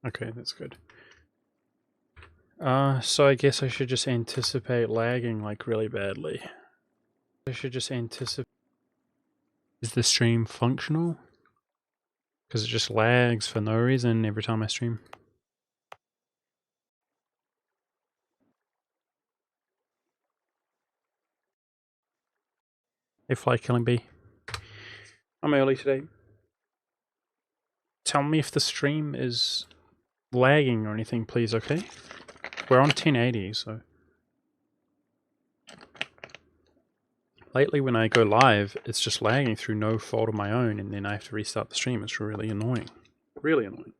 Okay, that's good. So I guess I should just anticipate lagging like really badly. I should just anticipate. Is the stream functional? Because it just lags for no reason every time I stream. Hey, Fly Killing Bee. I'm early today. Tell me if the stream is lagging or anything, please, okay? We're on 1080, so... Lately when I go live, it's just lagging through no fault of my own, and then I have to restart the stream. It's really annoying. Really annoying.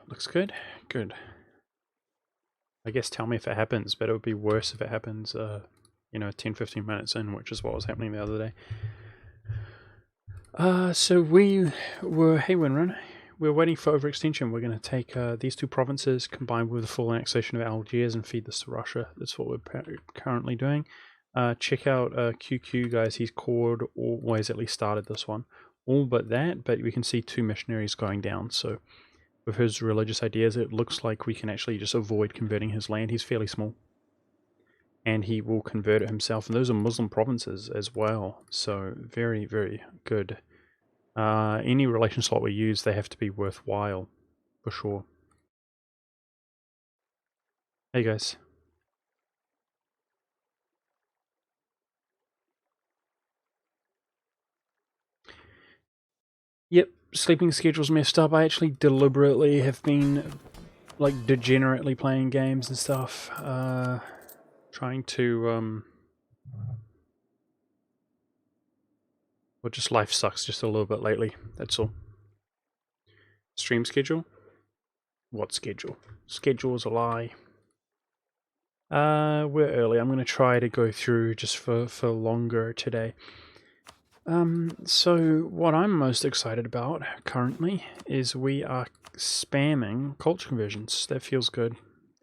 Looks good? Good. I guess tell me if it happens, but it would be worse if it happens, 10-15 minutes in, which is what was happening the other day. So we were, hey Winrun, we're waiting for overextension. We're going to take these two provinces combined with the full annexation of Algiers and feed this to Russia. That's what we're currently doing. Check out QQ, guys. He's called, always at least started this one. All but that, but we can see two missionaries going down. So with his religious ideas, it looks like we can actually just avoid converting his land. He's fairly small. And he will convert it himself. And those are Muslim provinces as well. So very, very good. Any relation slot we use, they have to be worthwhile, for sure. Hey guys. Yep, sleeping schedule's messed up. I actually deliberately have been, like, degenerately playing games and stuff. Trying to, well, just life sucks just a little bit lately, that's all. Stream schedule? What schedule? Schedule is a lie. We're early. I'm going to try to go through just for longer today. So what I'm most excited about currently is we are spamming culture conversions. That feels good.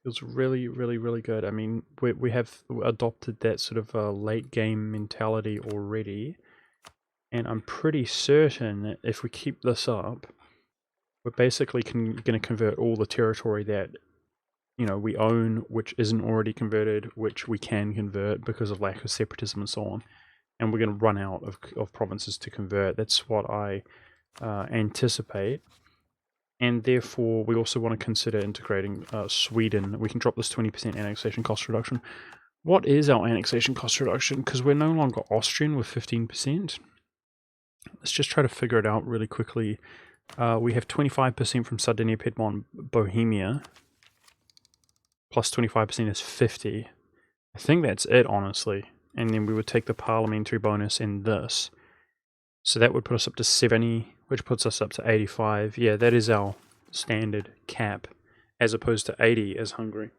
Feels really, really, really good. I mean, we have adopted that sort of late game mentality already, and I'm pretty certain that if we keep this up, we're basically going to convert all the territory that we own, which isn't already converted, which we can convert because of lack of separatism and so on. And we're going to run out of provinces to convert. That's what I anticipate. And therefore, we also want to consider integrating Sweden. We can drop this 20% annexation cost reduction. What is our annexation cost reduction? Because we're no longer Austrian with 15%. Let's just try to figure it out really quickly. We have 25% from Sardinia, Piedmont, Bohemia. Plus 25% is 50. I think that's it, honestly. And then we would take the parliamentary bonus in this. So that would put us up to 70, which puts us up to 85. Yeah, that is our standard cap, as opposed to 80 as Hungary.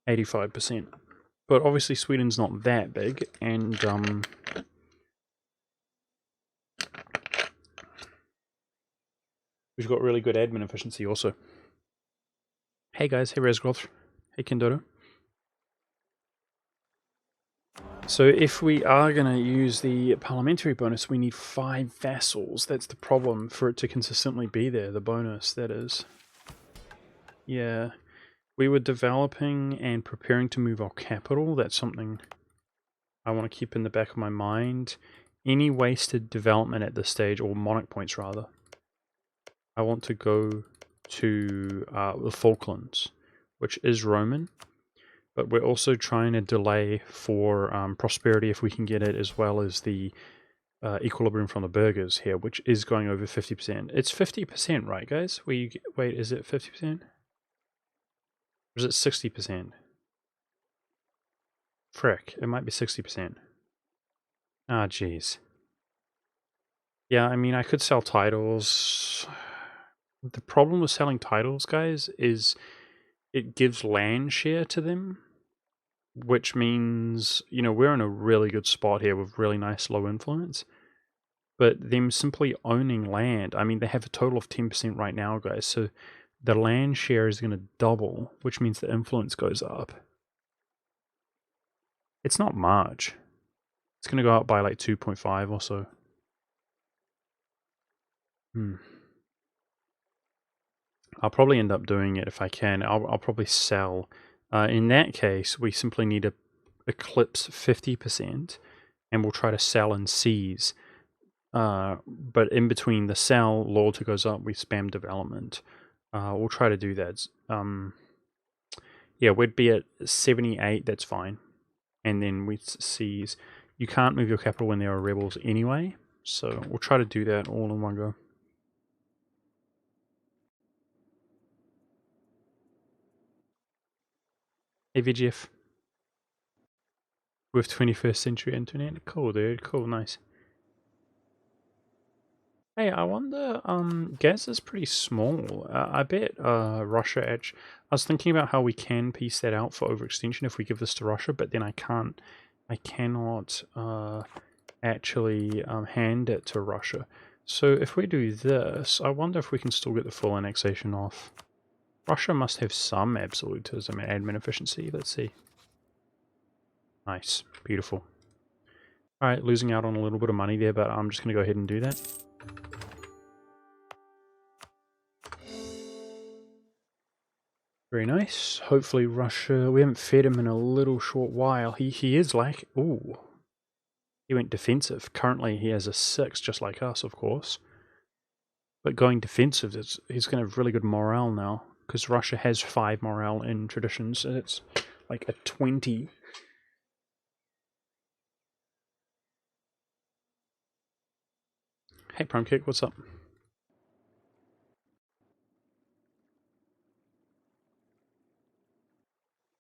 85%. But obviously Sweden's not that big, and we've got really good admin efficiency also. Hey guys, hey Resgroth, hey Kindoro. So if we are going to use the parliamentary bonus, we need 5 vassals. That's the problem for it to consistently be there, the bonus, that is. Yeah. We were developing and preparing to move our capital. That's something I want to keep in the back of my mind. Any wasted development at this stage, or monarch points rather, I want to go to the Falklands, which is Roman. But we're also trying to delay for prosperity if we can get it, as well as the equilibrium from the burghers here, which is going over 50%. It's 50%, right, guys? Wait, is it 50%? Or is it 60%? Frick, it might be 60%. Ah, jeez. Yeah, I mean, I could sell titles. The problem with selling titles, guys, is it gives land share to them, which means, we're in a really good spot here with really nice low influence. But them simply owning land, I mean, they have a total of 10% right now, guys, so the land share is going to double, which means the influence goes up. It's not much. It's going to go up by like 2.5 or so. I'll probably end up doing it if I can. I'll probably sell. In that case, we simply need to eclipse 50%, and we'll try to sell and seize. But in between the sell, loyalty goes up, we spam development. We'll try to do that. Yeah, we'd be at 78, that's fine. And then we seize. You can't move your capital when there are rebels anyway, so we'll try to do that all in one go. Hey, VGF. With 21st century internet. Cool, dude. Cool, nice. Hey, I wonder, gas is pretty small. I bet Russia I was thinking about how we can piece that out for overextension if we give this to Russia, but then I cannot actually hand it to Russia. So if we do this, I wonder if we can still get the full annexation off. Russia must have some absolutism and admin efficiency. Let's see. Nice. Beautiful. Alright, losing out on a little bit of money there, but I'm just going to go ahead and do that. Very nice. Hopefully Russia... We haven't fed him in a little short while. He is like... Ooh. He went defensive. Currently he has a 6, just like us, of course. But going defensive, he's going to have really good morale now. Because Russia has 5 morale in traditions, and it's like a 20. Hey, Prime Kick, what's up?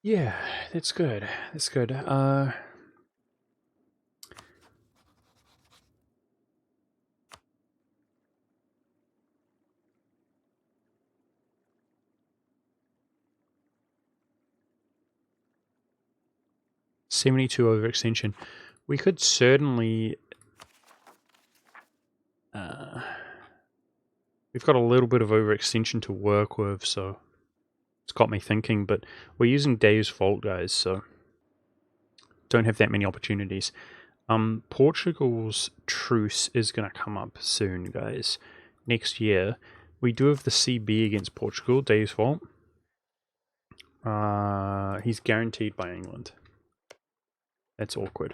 Yeah, that's good. That's good. 72 overextension. We could certainly... we've got a little bit of overextension to work with, so it's got me thinking, but we're using Dave's Fault, guys, so don't have that many opportunities. Portugal's truce is going to come up soon, guys. Next year. We do have the CB against Portugal, Dave's Fault. He's guaranteed by England. That's awkward.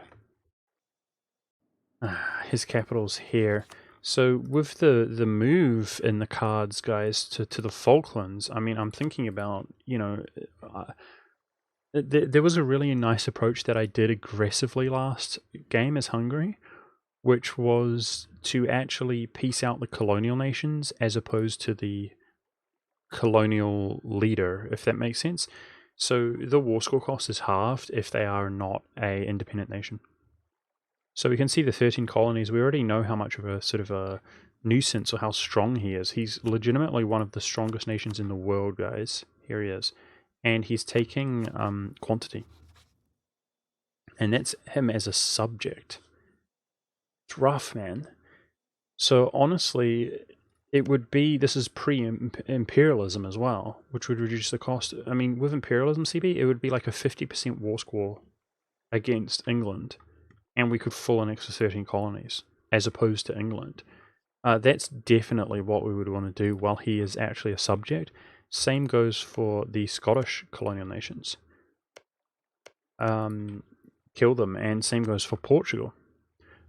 His capital's here. So with the move in the cards, guys, to the Falklands, I mean, I'm thinking about, you know, there was a really nice approach that I did aggressively last game as Hungary, which was to actually piece out the colonial nations as opposed to the colonial leader, if that makes sense. So the war score cost is halved if they are not a independent nation. So we can see the 13 colonies. We already know how much of a sort of a nuisance or how strong he is. He's legitimately one of the strongest nations in the world, guys. Here he is. And he's taking quantity. And that's him as a subject. It's rough, man. So honestly, it would be, this is pre-imperialism as well, which would reduce the cost. I mean, with imperialism, CB, it would be like a 50% war score against England. And we could full annex the 13 colonies, as opposed to England. That's definitely what we would want to do while he is actually a subject. Same goes for the Scottish colonial nations. Kill them, and same goes for Portugal.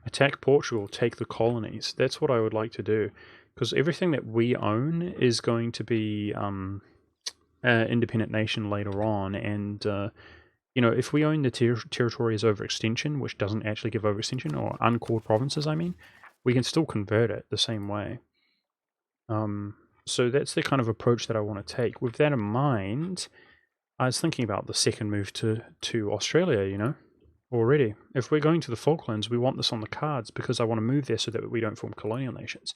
Attack Portugal, take the colonies. That's what I would like to do. Because everything that we own is going to be an independent nation later on, and... you know, if we own the territory as overextension, which doesn't actually give overextension, or uncalled provinces, I mean, we can still convert it the same way. So that's the kind of approach that I want to take. With that in mind, I was thinking about the second move to Australia, you know, already. If we're going to the Falklands, we want this on the cards because I want to move there so that we don't form colonial nations.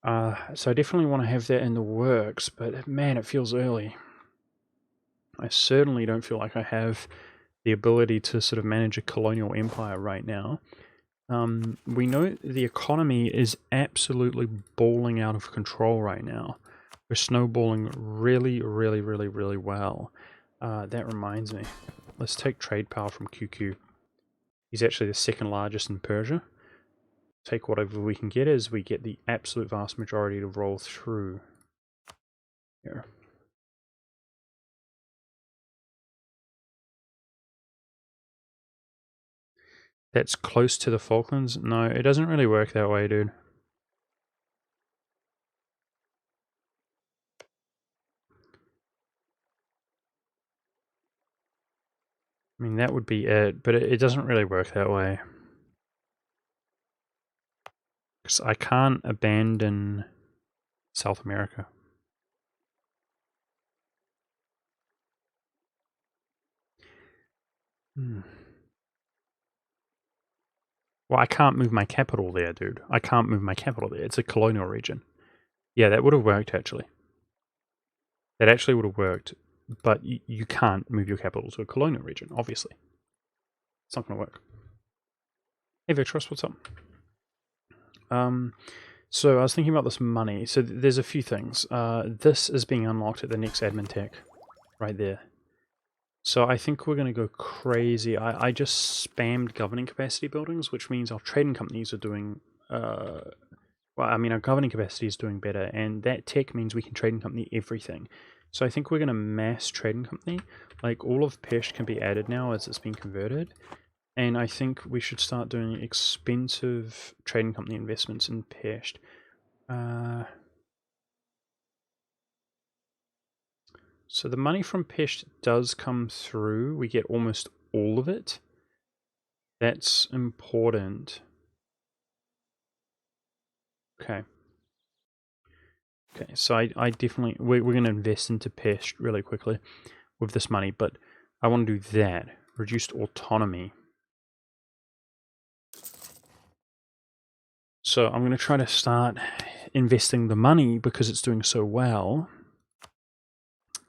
So I definitely want to have that in the works, but man, it feels early. I certainly don't feel like I have the ability to sort of manage a colonial empire right now. We know the economy is absolutely balling out of control right now. We're snowballing really, really, really, really well. That reminds me. Let's take trade power from QQ. He's actually the second largest in Persia. take whatever we can get as we get the absolute vast majority to roll through here. That's close to the Falklands? No, it doesn't really work that way, dude. I mean, that would be it, but it doesn't really work that way. Because I can't abandon South America. Well, I can't move my capital there, dude. I can't move my capital there. It's a colonial region. Yeah, that would have worked, actually. That actually would have worked, but you can't move your capital to a colonial region, obviously. It's not going to work. Hey, Victorus, what's up? So I was thinking about this money. So there's a few things. This is being unlocked at the next admin tech, right there. So I think we're going to go crazy. I just spammed governing capacity buildings, which means our trading companies are doing... well, I mean, our governing capacity is doing better, and that tech means we can trading company everything. So I think we're going to mass trading company. Like, all of Pest can be added now as it's been converted. And I think we should start doing expensive trading company investments in Pest. So the money from Pest does come through. We get almost all of it. That's important. Okay. Okay, so I definitely... We're going to invest into Pest really quickly with this money, but I want to do that. Reduced autonomy. So I'm going to try to start investing the money, because it's doing so well,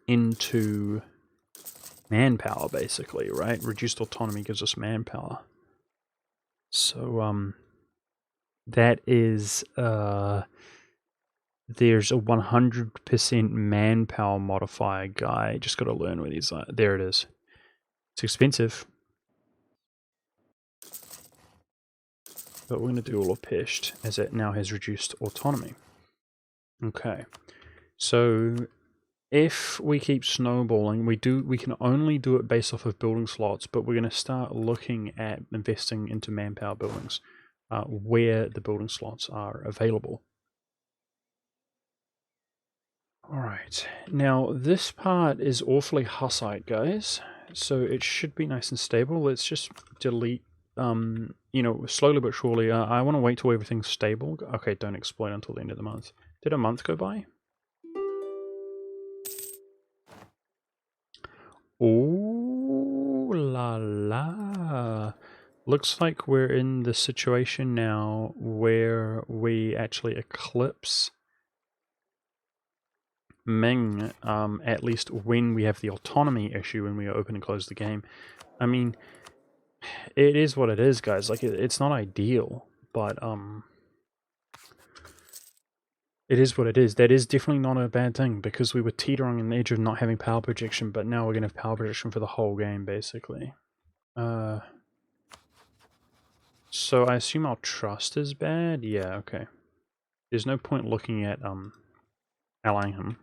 into manpower, basically, right? Reduced autonomy gives us manpower. So, that is, there's a 100% manpower modifier guy. Just got to learn where these are. There it is. It's expensive, but we're going to do all of Pest, as it now has reduced autonomy. Okay, so if we keep snowballing, we can only do it based off of building slots, but we're going to start looking at investing into manpower buildings where the building slots are available. Alright, now this part is awfully Hussite, guys, so it should be nice and stable. Let's just delete, you know, slowly but surely. I want to wait till everything's stable. Okay, don't exploit until the end of the month. Did a month go by? Ooh la la. Looks like we're in the situation now where we actually eclipse Ming, at least when we have the autonomy issue when we open and close the game. I mean, it is what it is, guys. Like, it's not ideal, but it is what it is. That is definitely not a bad thing, because we were teetering on the edge of not having power projection, but now we're going to have power projection for the whole game, basically. So I assume our trust is bad? Yeah, okay. There's no point looking at allying him.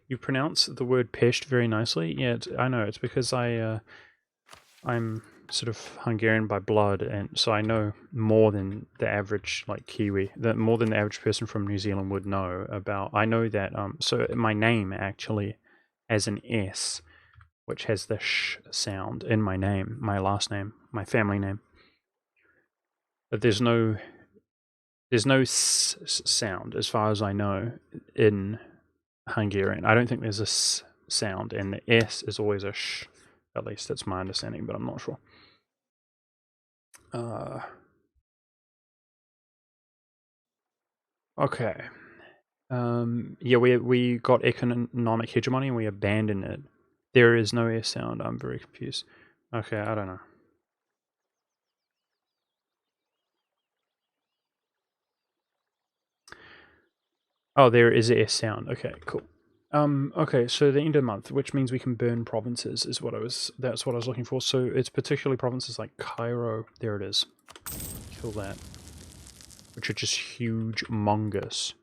You pronounce the word Pest very nicely. Yeah, I know. It's because I'm sort of Hungarian by blood, and so I know more than the average, like, Kiwi, more than the average person from New Zealand would know about. I know that, so my name actually has an S, which has the sh sound in my name, my last name, my family name. But there's no s sound, as far as I know, in Hungarian. I don't think there's a s sound, and the S is always a sh. At least that's my understanding, but I'm not sure. Okay. Yeah, we got economic hegemony and we abandoned it. There is no S sound. I'm very confused. Okay, I don't know. Oh, there is a S sound. Okay, cool. Okay, so the end of the month, which means we can burn provinces, that's what I was looking for. So it's particularly provinces like Cairo. There it is. Kill that. Which are just huge, humongous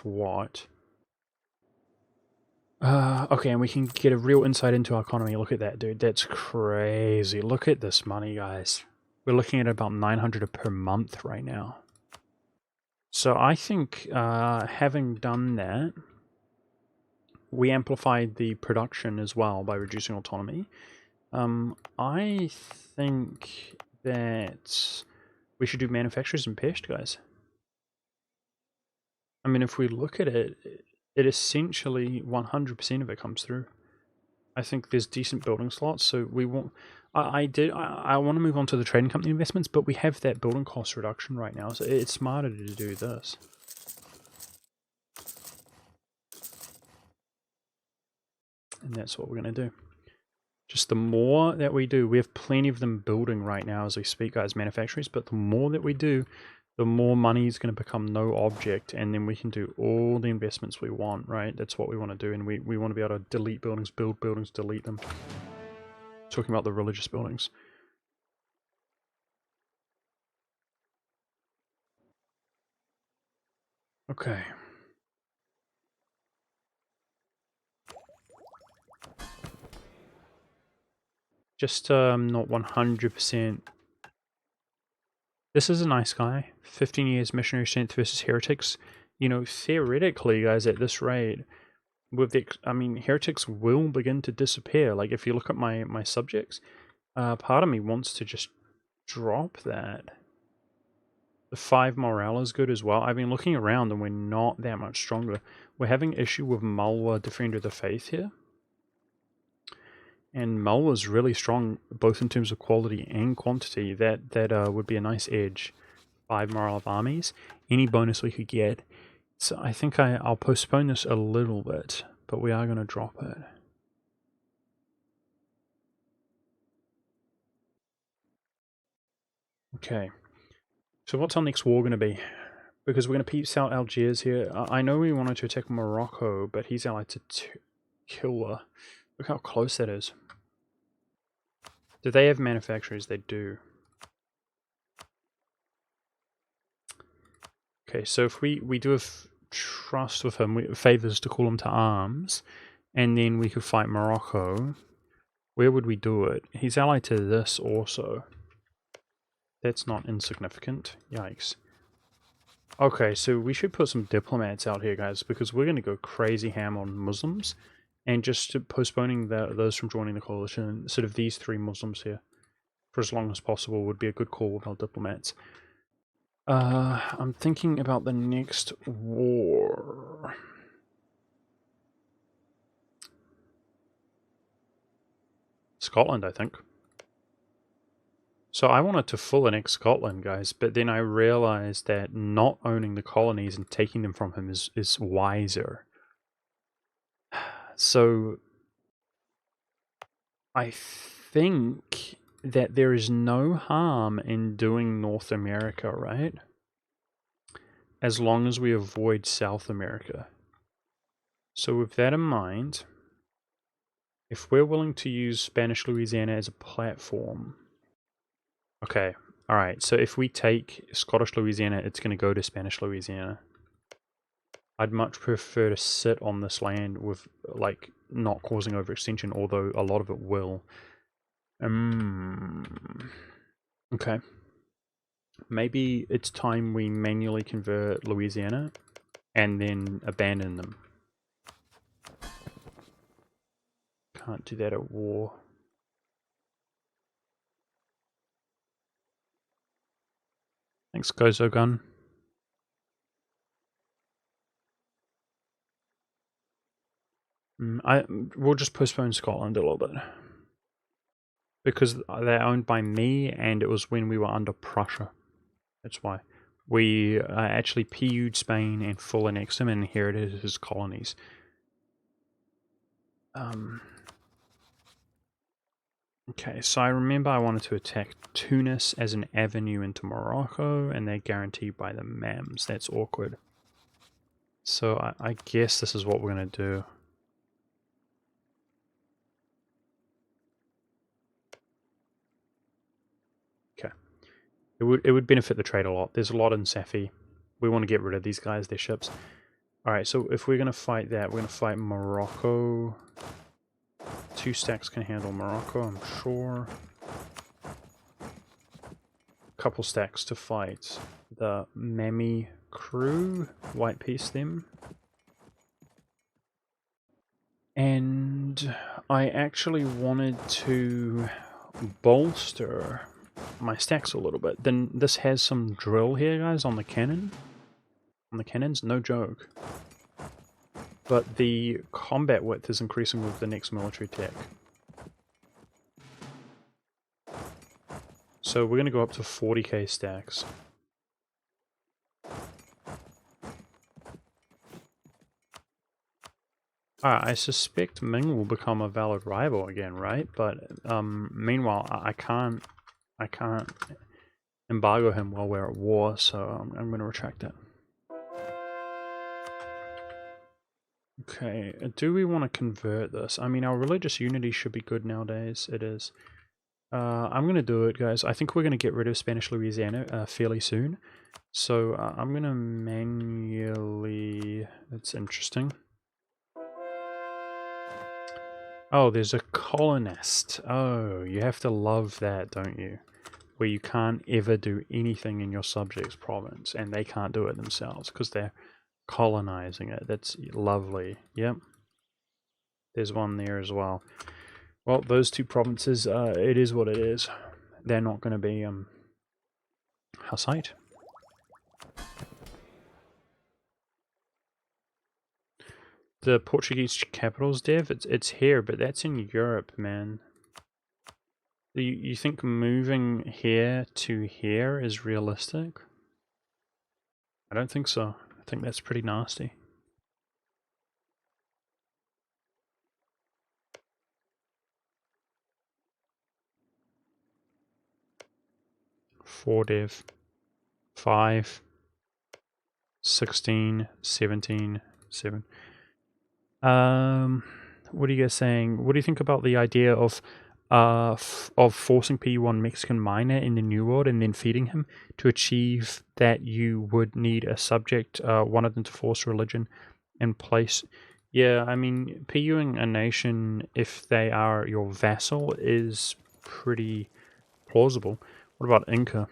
what? Okay, and we can get a real insight into our economy. Look at that, dude. That's crazy. Look at this money, guys. We're looking at about 900 per month right now. So I think, having done that, we amplified the production as well by reducing autonomy. I think that we should do manufacturers in Pest, guys. I mean, if we look at it, it essentially 100% of it comes through. I think there's decent building slots, so we want. I want to move on to the trading company investments, but we have that building cost reduction right now, so it's smarter to do this. And that's what we're going to do. Just the more that we do, we have plenty of them building right now as we speak, guys, manufacturers, but the more that we do, the more money is going to become no object, and then we can do all the investments we want, right? That's what we want to do, and we want to be able to delete buildings, build buildings, delete them. Talking about the religious buildings. Okay. Just not 100%. This is a nice guy. 15 years missionary strength versus heretics. You know, theoretically, guys, at this rate, with the, I mean, heretics will begin to disappear. Like, if you look at my subjects, part of me wants to just drop that. The 5 morale is good as well. I've been looking around and we're not that much stronger. We're having issue with Mulwa, Defender of the Faith here. And Mulwa is really strong, both in terms of quality and quantity. That would be a nice edge. 5 morale of armies. Any bonus we could get. So I think I'll postpone this a little bit, but we are going to drop it. Okay. So what's our next war going to be? Because we're going to peace out Algiers here. I know we wanted to attack Morocco, but he's allied to Kilwa. Look how close that is. Do they have manufacturers? They do. Okay, so if we do have trust with him, favors to call him to arms, and then we could fight Morocco, where would we do it? He's allied to this also. That's not insignificant. Yikes. Okay, so we should put some diplomats out here, guys, because we're going to go crazy ham on Muslims, and just postponing those from joining the coalition, sort of these 3 Muslims here, for as long as possible would be a good call with our diplomats. I'm thinking about the next war. Scotland, I think. So I wanted to full annex Scotland, guys, but then I realized that not owning the colonies and taking them from him is wiser. So I think that there is no harm in doing North America, right? As long as we avoid South America. So with that in mind, if we're willing to use Spanish Louisiana as a platform... Okay, alright, so if we take Scottish Louisiana, it's going to go to Spanish Louisiana. I'd much prefer to sit on this land with, like, not causing overextension, although a lot of it will. Okay. Maybe it's time we manually convert Louisiana and then abandon them. Can't do that at war. Thanks, Gozo Gun. We'll just postpone Scotland a little bit. Because they're owned by me, and it was when we were under Prussia. That's why. We actually PU'd Spain and full annexed him and inherited his colonies. Okay, so I remember I wanted to attack Tunis as an avenue into Morocco, and they're guaranteed by the MAMs. That's awkward. So I guess this is what we're going to do. Okay. It would benefit the trade a lot. There's a lot in Safi. We want to get rid of these guys, their ships. Alright, so if we're going to fight that, we're going to fight Morocco. 2 stacks can handle Morocco, I'm sure. Couple stacks to fight the Mami crew. White piece them. And I actually wanted to bolster my stacks a little bit. Then this has some drill here, guys, on the cannon. On the cannons, no joke. But the combat width is increasing with the next military tech. So we're going to go up to 40k stacks. I suspect Ming will become a valid rival again, right? But meanwhile, I can't embargo him while we're at war, so I'm going to retract that. Okay, do we want to convert this? I mean, our religious unity should be good nowadays. It is. I'm going to do it, guys. I think we're going to get rid of Spanish Louisiana fairly soon. So I'm going to manually... That's interesting. Oh, there's a colonist. Oh, you have to love that, don't you? Where you can't ever do anything in your subject's province, and they can't do it themselves, because they're colonizing it. That's lovely. Yep. There's one there as well. Well, those 2 provinces, it is what it is. They're not going to be, Hussite. The Portuguese capital's dev, it's here, but that's in Europe, man. You think moving here to here is realistic? I don't think so. I think that's pretty nasty. Four dev. 5. 16. 17. 7. What are you guys saying? What do you think about the idea of forcing PU1 Mexican miner in the New World and then feeding him? To achieve that, you would need a subject, one of them to force religion and place. Yeah, I mean, PUing a nation if they are your vassal is pretty plausible. What about Inca?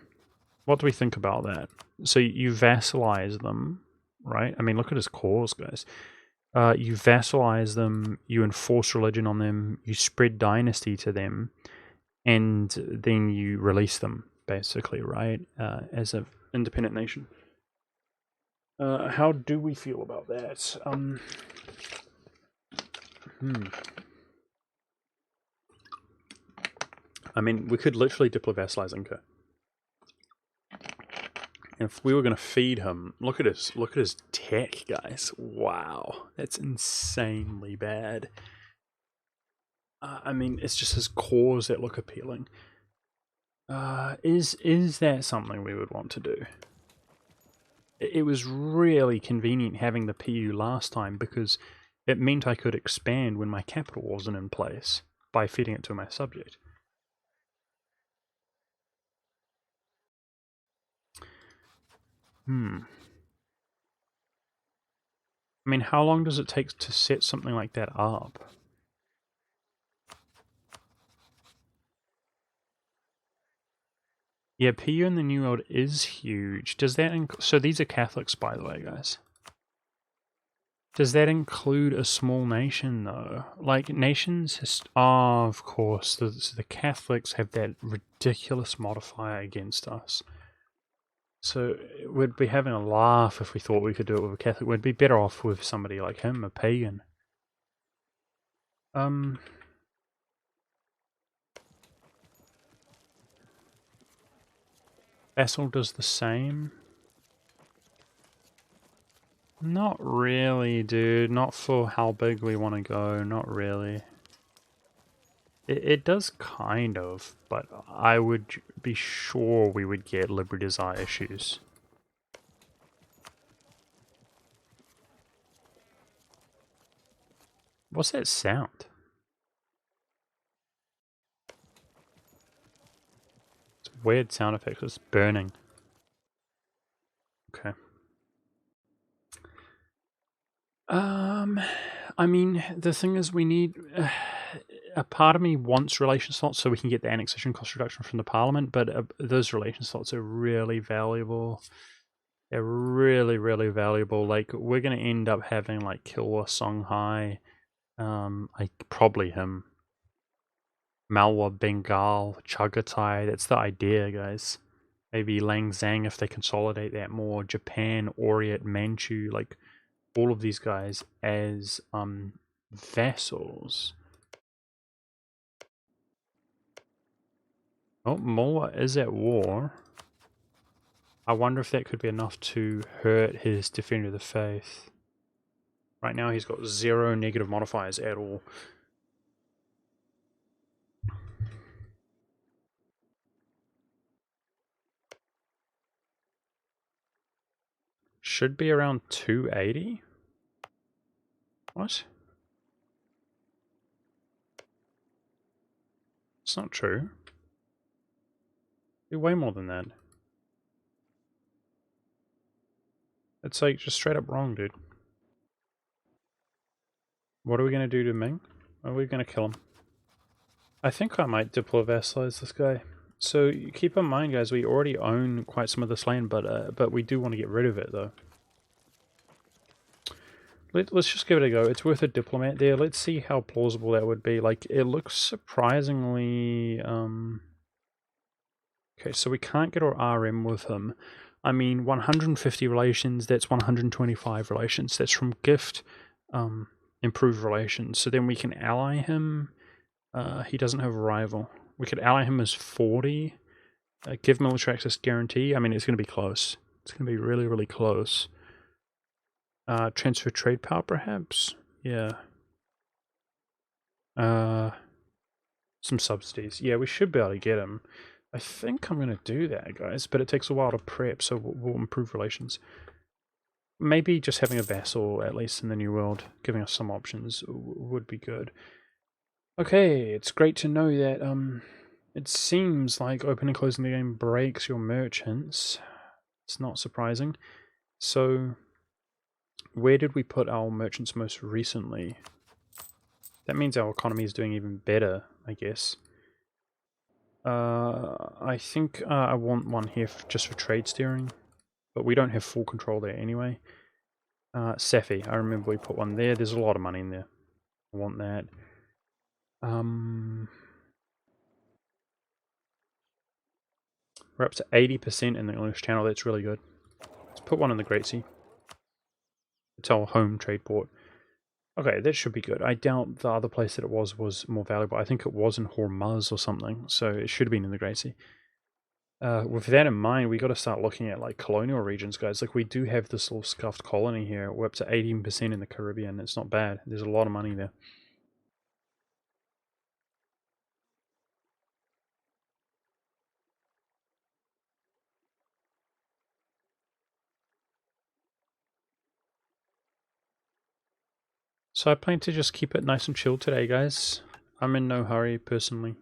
What do we think about that? So you vassalize them, right? I mean, look at his cause, guys. You vassalize them, you enforce religion on them, you spread dynasty to them, and then you release them, basically, right? As an independent nation. How do we feel about that? I mean, we could literally diplo-vassalize Inca. If we were going to feed him, look at his tech, guys. Wow, that's insanely bad. I mean, it's just his cores that look appealing. Is that something we would want to do? It was really convenient having the PU last time because it meant I could expand when my capital wasn't in place by feeding it to my subject. I mean, how long does it take to set something like that up? Yeah, PU in the New World is huge. Does that so these are Catholics, by the way, guys. Does that include a small nation, though? Like, nations... Oh, of course. The Catholics have that ridiculous modifier against us. So we'd be having a laugh if we thought we could do it with a Catholic. We'd be better off with somebody like him, a pagan. Vassal does the same. Not really, dude. Not for how big we want to go. Not really. It does kind of, but I would be sure we would get Liberty Desire issues. What's that sound? It's a weird sound effect. It's burning. Okay. I mean, the thing is, we need a part of me wants relation slots so we can get the annexation cost reduction from the parliament, but those relation slots are really valuable. They're really, really valuable. Like, we're gonna end up having like Kilwa, Songhai, like probably him, Malwa, Bengal, Chagatai. That's the idea, guys. Maybe Lang Zhang if they consolidate that more. Japan, Oryat, Manchu, like all of these guys as vassals. Oh, Mulwa is at war. I wonder if that could be enough to hurt his Defender of the Faith. Right now he's got 0 negative modifiers at all. Should be around 280? What? It's not true. Be way more than that. It's like just straight up wrong, dude. What are we gonna do to Ming? Are we gonna kill him? I think I might deploy vassalize this guy. So keep in mind, guys, we already own quite some of this land, but we do want to get rid of it, though. Let's just give it a go. It's worth a diplomat there. Let's see how plausible that would be. Like, it looks surprisingly... Okay, so we can't get our RM with him. I mean, 150 relations, that's 125 relations. That's from gift, improved relations. So then we can ally him. He doesn't have a rival. We could ally him as 40. Give military access guarantee. I mean, it's going to be close. It's going to be really, really close. Transfer trade power, perhaps? Yeah. Some subsidies. Yeah, we should be able to get him. I think I'm going to do that, guys, but it takes a while to prep, so we'll improve relations. Maybe just having a vassal, at least in the New World, giving us some options would be good. Okay, it's great to know that it seems like opening and closing the game breaks your merchants. It's not surprising. So, where did we put our merchants most recently? That means our economy is doing even better, I guess. I think I want one here just for trade steering, but we don't have full control there anyway. Safi, I remember we put one there. There's a lot of money in there. I want that. We're up to 80% in the English Channel. That's really good. Let's put one in the Great Sea. It's our home trade port. Okay, that should be good. I doubt the other place that it was more valuable. I think it was in Hormuz or something, so it should have been in the Great Sea. With that in mind, we got to start looking at like colonial regions, guys. Like, we do have this little scuffed colony here. We're up to 18% in the Caribbean. It's not bad. There's a lot of money there. So I plan to just keep it nice and chill today, guys. I'm in no hurry, personally.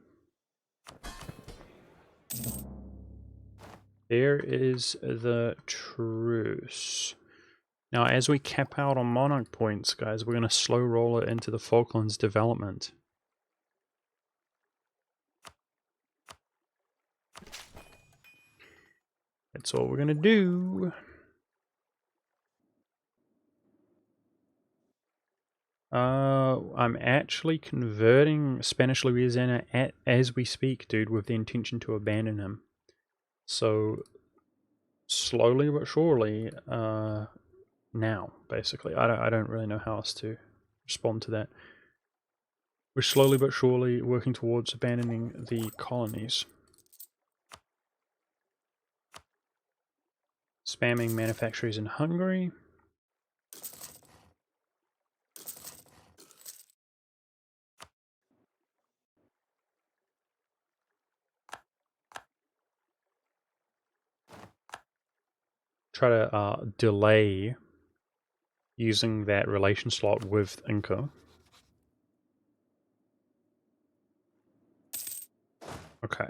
There is the truce. Now, as we cap out on monarch points, guys, we're going to slow roll it into the Falklands development. That's all we're going to do. I'm actually converting Spanish Louisiana as we speak, dude, with the intention to abandon him. So, slowly but surely, now, basically. I don't really know how else to respond to that. We're slowly but surely working towards abandoning the colonies. Spamming manufacturers in Hungary. Try to delay using that relation slot with Inca. Okay.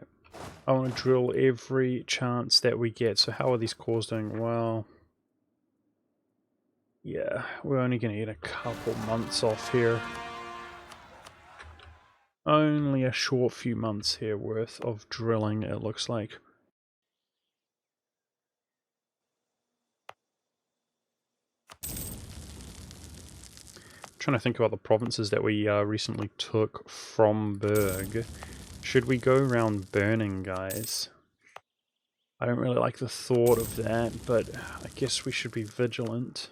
I want to drill every chance that we get. So how are these cores doing? Well, yeah, we're only going to get a couple months off here. Only a short few months here worth of drilling, it looks like. Trying to think about the provinces that we recently took from Berg. Should we go around burning, guys? I don't really like the thought of that, but I guess we should be vigilant.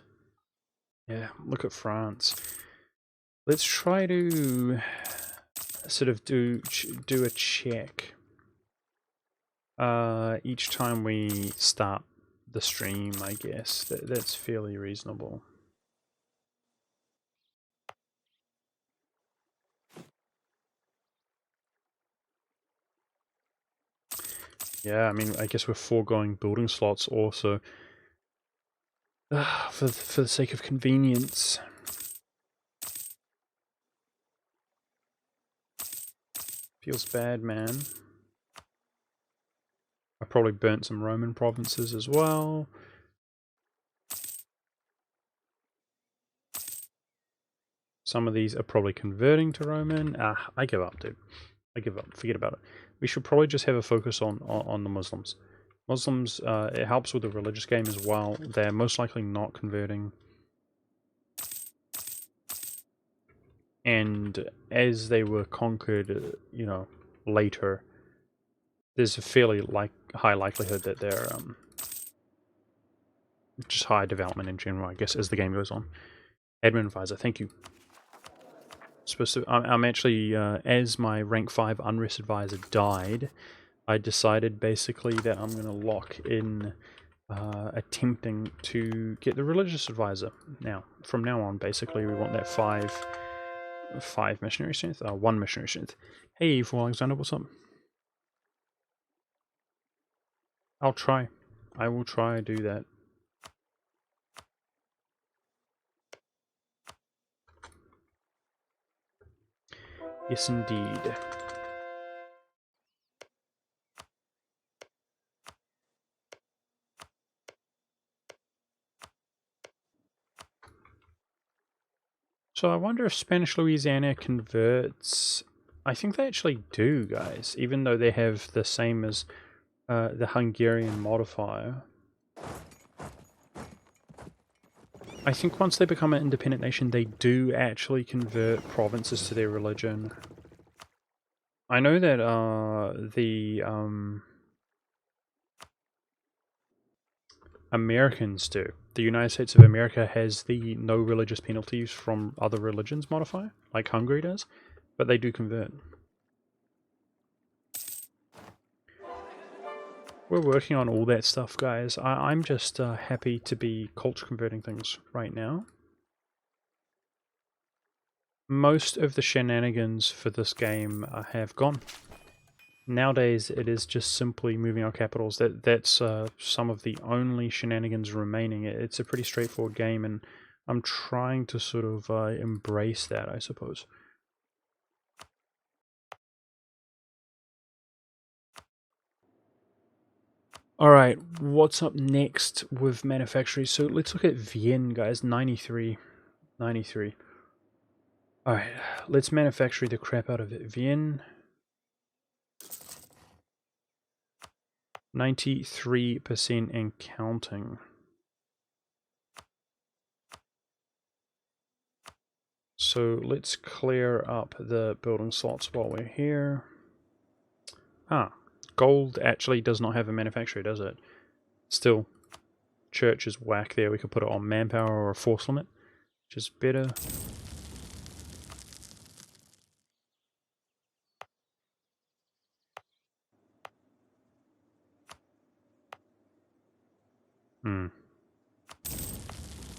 Yeah, look at France. Let's try to sort of do a check each time we start the stream, I guess. That's fairly reasonable. Yeah, I mean, I guess we're foregoing building slots also for the sake of convenience. Feels bad, man. I probably burnt some Roman provinces as well. Some of these are probably converting to Roman. I give up, dude. I give up. Forget about it. We should probably just have a focus on the Muslims. Muslims, it helps with the religious game as well. They're most likely not converting. And as they were conquered, you know, later, there's a fairly high likelihood that they're just high development in general, I guess, as the game goes on. Admin advisor, thank you. I'm actually, as my rank 5 unrest advisor died, I decided basically that I'm going to lock in attempting to get the religious advisor. Now, from now on, basically, we want that 5 missionary strength, 1 missionary strength. Hey, Evil Alexander, what's up? I'll try. I will try to do that. Yes, indeed. So I wonder if Spanish Louisiana converts. I think they actually do, guys, even though they have the same as the Hungarian modifier. I think once they become an independent nation, they do actually convert provinces to their religion. I know that the Americans do. The United States of America has the no religious penalties from other religions modifier, like Hungary does, but they do convert. We're working on all that stuff, guys. I'm just happy to be culture converting things right now. Most of the shenanigans for this game have gone. Nowadays, it is just simply moving our capitals. That's some of the only shenanigans remaining. It's a pretty straightforward game, and I'm trying to sort of embrace that, I suppose. Alright, what's up next with manufacturing? So let's look at Vienne, guys. 93. 93. Alright, let's manufacture the crap out of it. Vienne. 93% and counting. So let's clear up the building slots while we're here. Gold actually does not have a manufacturer, does it? Still, church is whack there. We could put it on manpower or a force limit, which is better.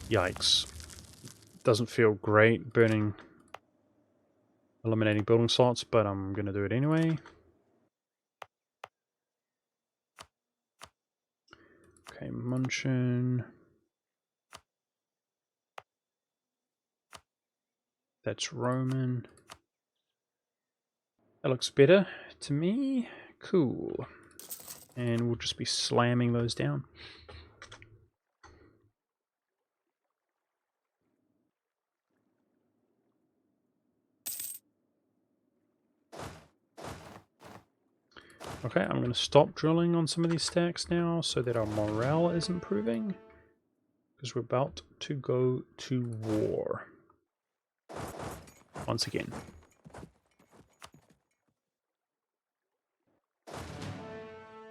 Yikes. Doesn't feel great eliminating building slots, but I'm going to do it anyway. Okay, Munchen. That's Roman. That looks better to me. Cool. And we'll just be slamming those down. Okay, I'm going to stop drilling on some of these stacks now so that our morale is improving. Because we're about to go to war. Once again.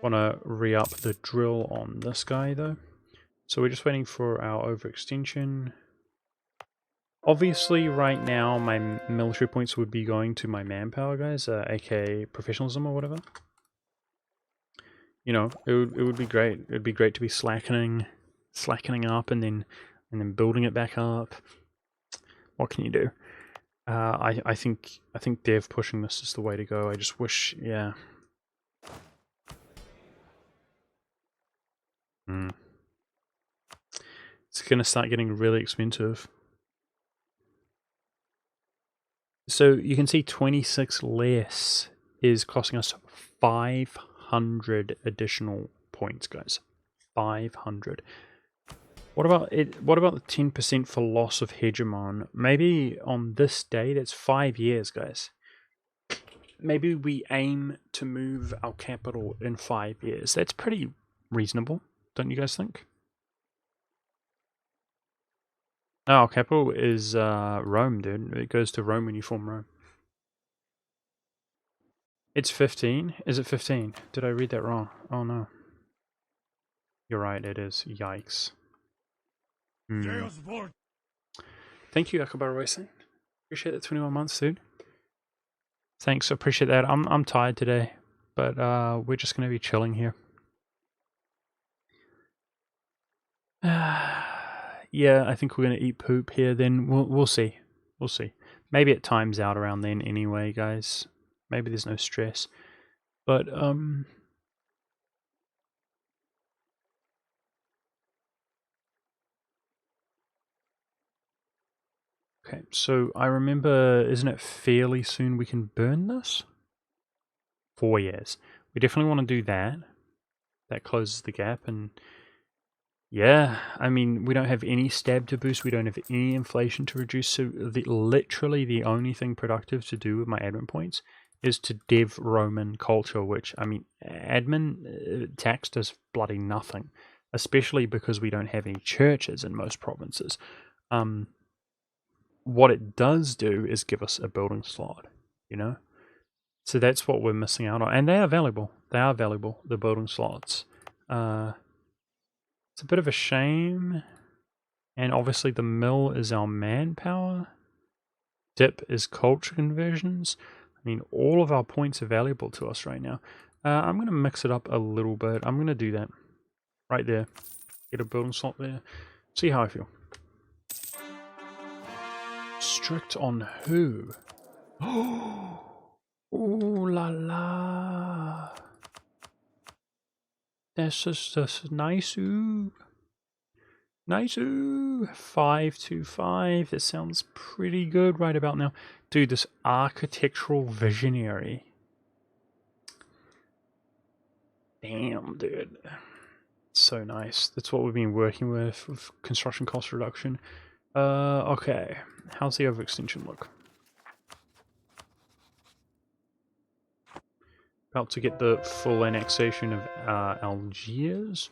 Want to re-up the drill on this guy though. So we're just waiting for our overextension. Obviously right now my military points would be going to my manpower guys, aka professionalism or whatever. You know, it would be great. It would be great to be slackening up and then building it back up. What can you do? I think dev pushing this is the way to go. I just wish, yeah. It's gonna start getting really expensive. So you can see 26 less is costing us 500 additional points, guys. 500. What about it? What about the 10% for loss of hegemon? Maybe on this day, that's 5 years, guys. Maybe we aim to move our capital in 5 years. That's pretty reasonable, don't you guys think? No, our capital is Rome, dude. It goes to Rome when you form Rome. It's 15? Is it 15? Did I read that wrong? Oh no. You're right, it is. Yikes. Thank you, Akbar Racing. Appreciate the 21 months, dude. Thanks, appreciate that. I'm tired today, but we're just gonna be chilling here. Yeah, I think we're gonna eat poop here. Then we'll see. We'll see. Maybe it times out around then anyway, guys. Maybe there's no stress, but okay, so I remember, isn't it fairly soon we can burn this? 4 years. We definitely want to do that. That closes the gap, and yeah, I mean, we don't have any stab to boost, we don't have any inflation to reduce, so literally the only thing productive to do with my admin points is to dev Roman culture, which, I mean, admin tax does bloody nothing, especially because we don't have any churches in most provinces. What it does do is give us a building slot, you know? So that's what we're missing out on. And they are valuable. They are valuable, the building slots. It's a bit of a shame. And obviously the mill is our manpower. Dip is culture conversions. I mean, all of our points are valuable to us right now. I'm going to mix it up a little bit. I'm going to do that right there. Get a building slot there. See how I feel. Strict on who? Oh, ooh la la. That's just nice. Ooh. Nice. Ooh. 525. That sounds pretty good right about now. Dude, this architectural visionary. Damn, dude. So nice. That's what we've been working with construction cost reduction. Okay. How's the overextension look? About to get the full annexation of Algiers.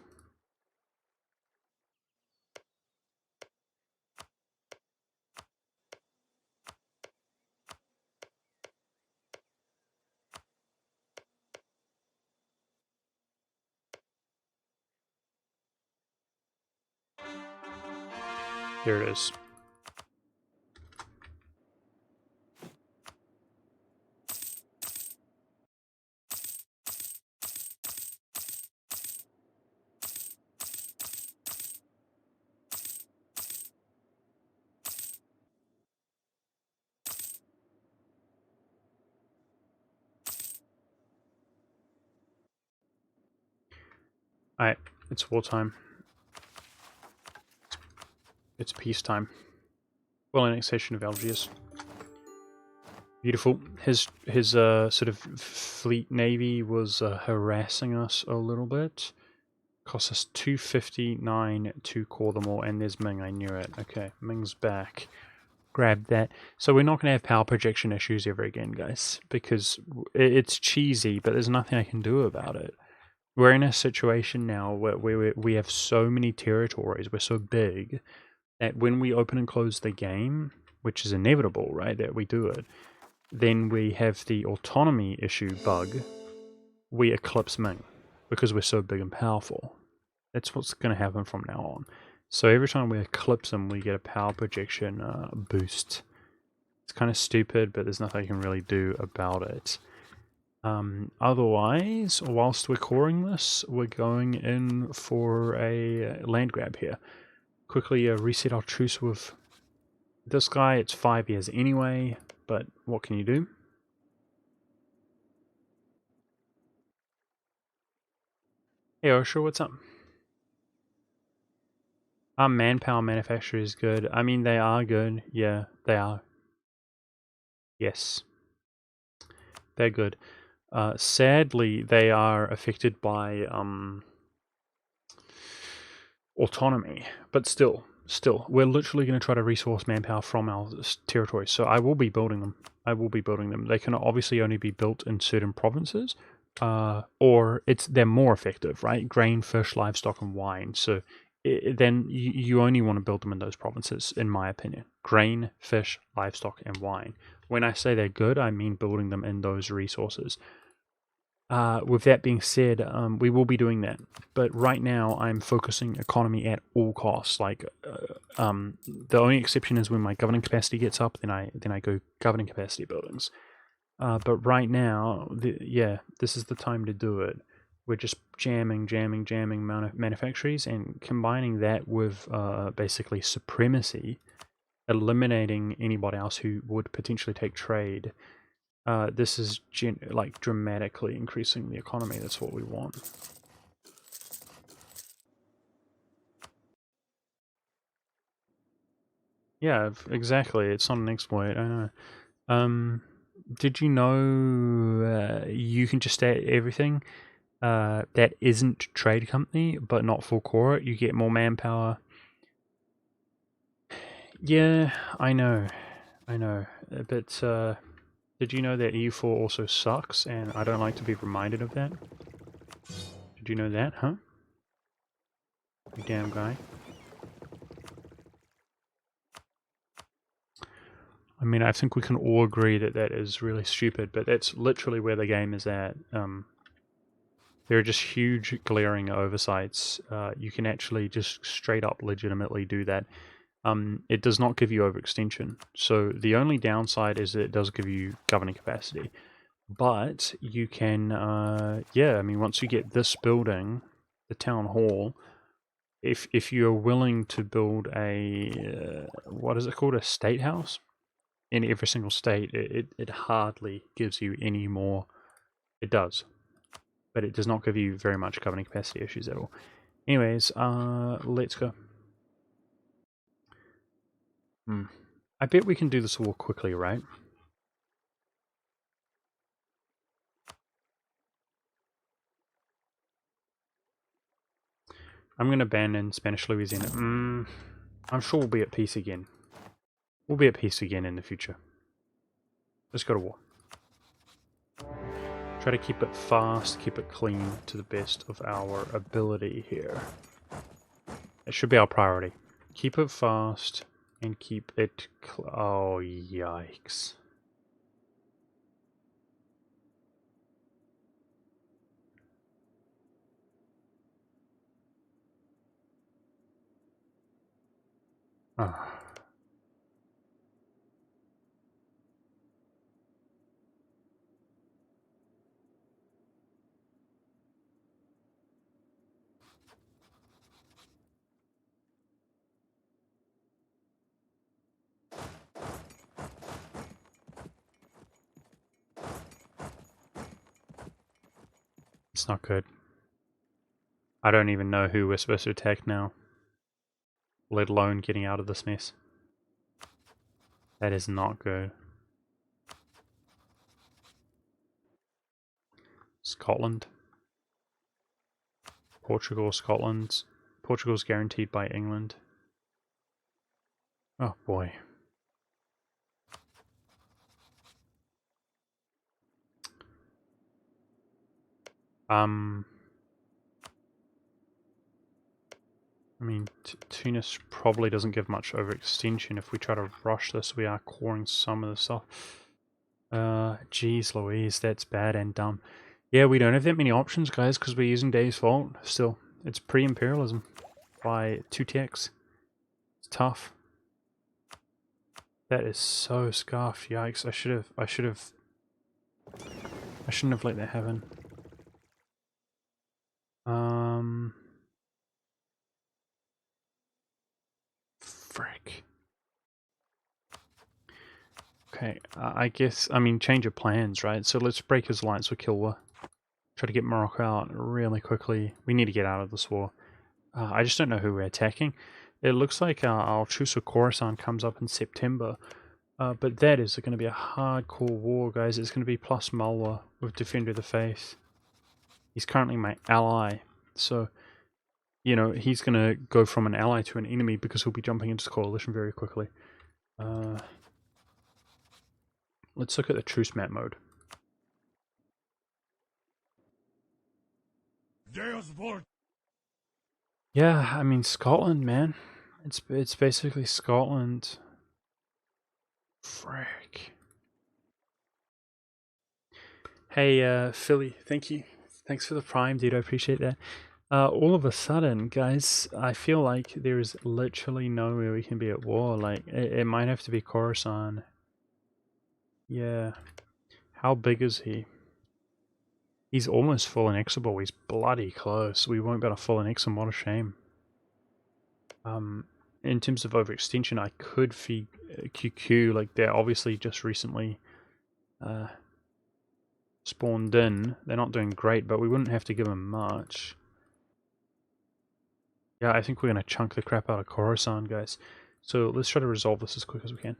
There it is. Alright, it's wartime. It's peacetime. Full annexation of Algiers. Beautiful. His sort of fleet navy was harassing us a little bit. Cost us 259 to core them all, and there's Ming, I knew it. Okay, Ming's back. Grab that. So we're not going to have power projection issues ever again, guys, because it's cheesy, but there's nothing I can do about it. We're in a situation now where we have so many territories, we're so big, that when we open and close the game, which is inevitable, right, that we do it, then we have the autonomy issue bug. We eclipse Ming because we're so big and powerful. That's what's going to happen from now on. So every time we eclipse him, we get a power projection boost. It's kind of stupid, but there's nothing I can really do about it. Otherwise, whilst we're coring this, we're going in for a land grab here. Quickly reset our truce with this guy. It's 5 years anyway, but what can you do? Hey Osher, what's up? Our manpower manufacturer is good. I mean, they are good. Yeah, they are. Yes, they're good. Sadly, they are affected by autonomy, but still, we're literally going to try to resource manpower from our territory. So I will be building them. They can obviously only be built in certain provinces, or they're more effective, right? Grain, fish, livestock, and wine. So then you only want to build them in those provinces, in my opinion. Grain, fish, livestock, and wine. When I say they're good, I mean building them in those resources. With that being said, we will be doing that. But right now, I'm focusing economy at all costs. Like, the only exception is when my governing capacity gets up, then I go governing capacity buildings. But right now, this is the time to do it. We're just jamming manufactories and combining that with basically supremacy, eliminating anybody else who would potentially take trade. This is like dramatically increasing the economy. That's what we want. Yeah, exactly. It's not an exploit. I know. Did you know you can just add everything that isn't trade company, but not full core? You get more manpower. Yeah, I know. But did you know that EU4 also sucks, and I don't like to be reminded of that? Did you know that, huh? You damn guy. I mean, I think we can all agree that that is really stupid, but that's literally where the game is at. There are just huge glaring oversights. You can actually just straight up legitimately do that. It does not give you overextension. So the only downside is that it does give you governing capacity. But you can, I mean, once you get this building, the town hall, if you're willing to build a, what is it called, a state house? In every single state, it hardly gives you any more. It does, but it does not give you very much governing capacity issues at all. Anyways, let's go. I bet we can do this war quickly, right? I'm going to ban in Spanish Louisiana. I'm sure we'll be at peace again. We'll be at peace again in the future. Let's go to war. Try to keep it fast, keep it clean to the best of our ability here. It should be our priority. Keep it fast and keep it oh, yikes. Oh. It's not good. I don't even know who we're supposed to attack now, let alone getting out of this mess. That is not good. Scotland. Portugal, Scotland. Portugal's guaranteed by England. Oh boy. I mean, Tunis probably doesn't give much overextension. If we try to rush this, we are coring some of the stuff. Geez Louise, that's bad and dumb. Yeah, we don't have that many options, guys, because we're using Dave's Fault still. It's pre-imperialism by 2 techs. It's tough. That is so scuffed. Yikes! I shouldn't have let that happen. Frick. Okay, I guess, I mean, change of plans, right? So let's break his alliance with Kilwa. Try to get Morocco out really quickly. We need to get out of this war. I just don't know who we're attacking. It looks like our truce with Khorasan comes up in September. But that is going to be a hardcore war, guys. It's going to be plus Malwa with Defender of the Faith. He's currently my ally. So, you know, he's going to go from an ally to an enemy because he'll be jumping into the coalition very quickly. Let's look at the truce map mode. Yeah, I mean, Scotland, man. It's basically Scotland. Frick. Hey, Philly, thank you. Thanks for the prime, dude. I appreciate that. All of a sudden, guys, I feel like there is literally nowhere we can be at war. Like, it might have to be Khorasan. Yeah. How big is he? He's almost full annexable. He's bloody close. We won't be able to full annex him. What a shame. In terms of overextension, I could feed QQ. Like, they're obviously just recently spawned in. They're not doing great, but we wouldn't have to give them much. Yeah, I think we're going to chunk the crap out of Khorasan, guys. So let's try to resolve this as quick as we can.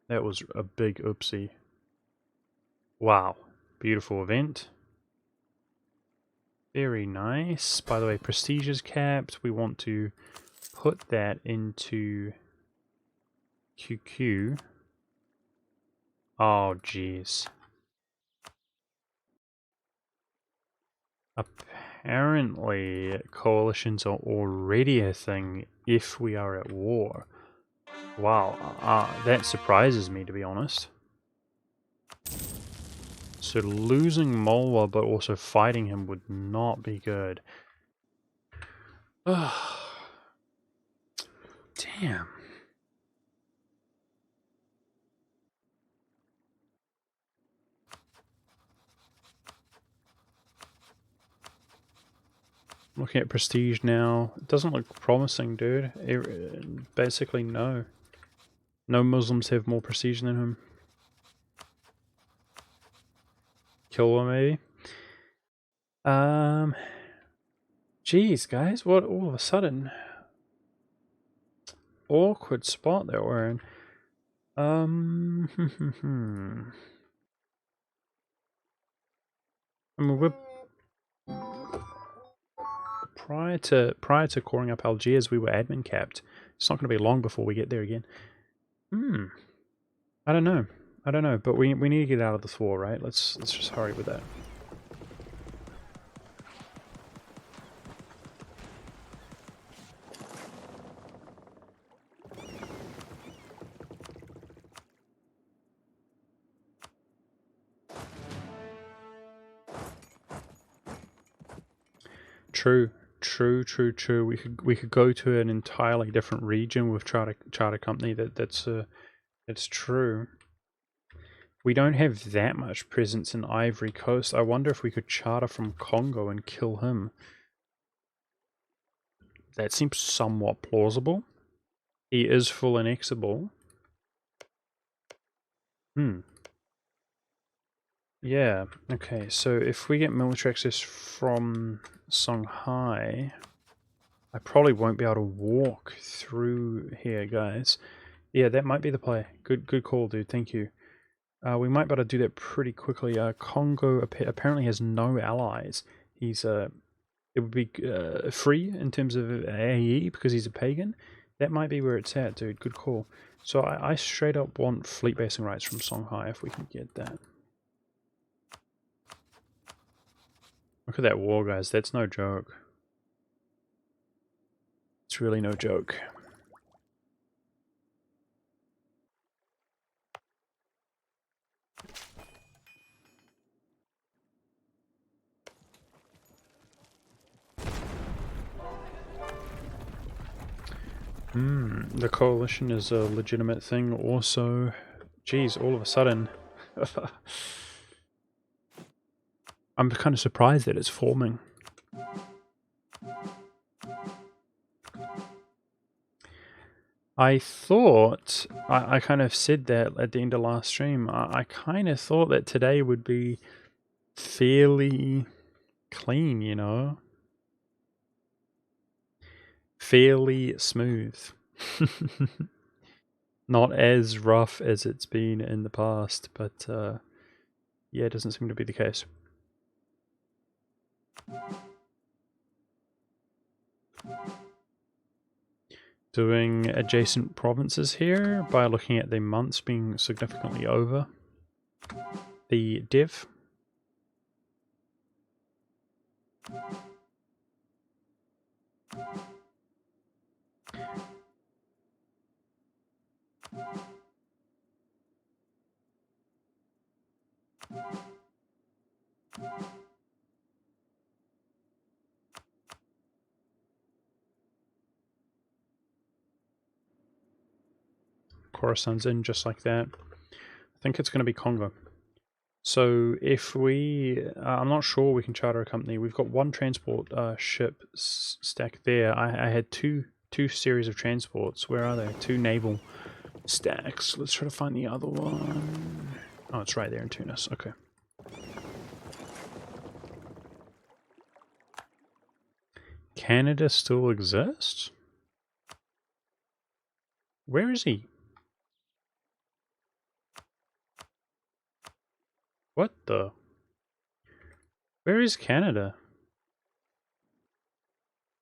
That was a big oopsie. Wow. Beautiful event. Very nice. By the way, prestige is capped. We want to put that into QQ. Oh, jeez. Apparently, coalitions are already a thing if we are at war. Wow, that surprises me, to be honest. So losing Molwa but also fighting him would not be good. Damn. Looking at prestige now. It doesn't look promising, dude. Basically, no. No Muslims have more prestige than him. Kilwa, maybe? Jeez, guys, what all of a sudden? Awkward spot that we're in. I mean, we're prior to coring up Algiers, we were admin capped. It's not going to be long before we get there again. I don't know, but we need to get out of this war, right? Let's just hurry with that. True. We could go to an entirely different region with charter company. That's true. We don't have that much presence in Ivory Coast. I wonder if we could charter from Congo and kill him. That seems somewhat plausible. He is full annexable. Yeah, okay, so if we get military access from Songhai, I probably won't be able to walk through here, guys. Yeah, that might be the play. Good call, dude. Thank you. We might be able to do that pretty quickly. Congo apparently has no allies. He's it would be free in terms of AE because he's a pagan. That might be where it's at, dude. Good call. So I straight up want fleet basing rights from Songhai if we can get that. Look at that war, guys. That's no joke. It's really no joke. The coalition is a legitimate thing also. Geez, all of a sudden. I'm kind of surprised that it's forming. I thought, I kind of said that at the end of last stream, I kind of thought that today would be fairly clean, you know? Fairly smooth. Not as rough as it's been in the past, but yeah, it doesn't seem to be the case. Doing adjacent provinces here by looking at the months being significantly over the div. Khorasan's in just like that. I think it's going to be Congo. So if we, I'm not sure we can charter a company. We've got one transport ship stack there. I had two series of transports. Where are they? Two naval stacks. Let's try to find the other one. Oh, it's right there in Tunis. Okay. Canada still exists? Where is he? What the? Where is Canada?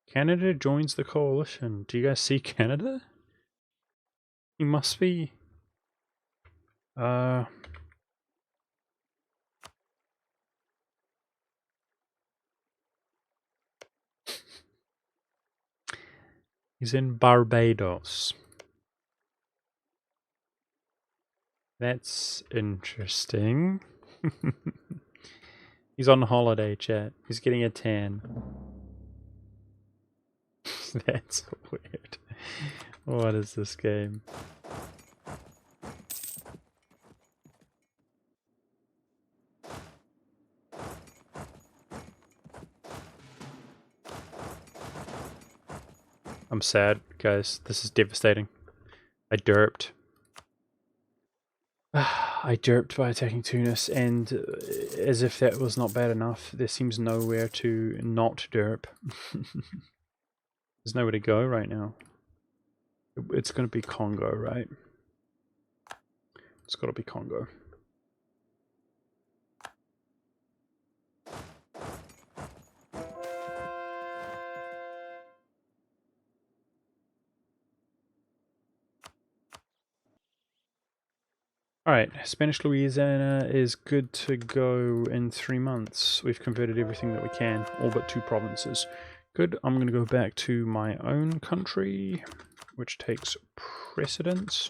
Canada joins the coalition. Do you guys see Canada? He must be... He's in Barbados. That's interesting. He's on holiday, chat. He's getting a tan. That's weird. What is this game? I'm sad, guys. This is devastating. I derped. I derped by attacking Tunis, and as if that was not bad enough, there seems nowhere to not derp. There's nowhere to go right now. It's going to be Congo, right? It's got to be Congo. Alright, Spanish Louisiana is good to go in 3 months. We've converted everything that we can, all but 2 provinces. Good, I'm going to go back to my own country, which takes precedence.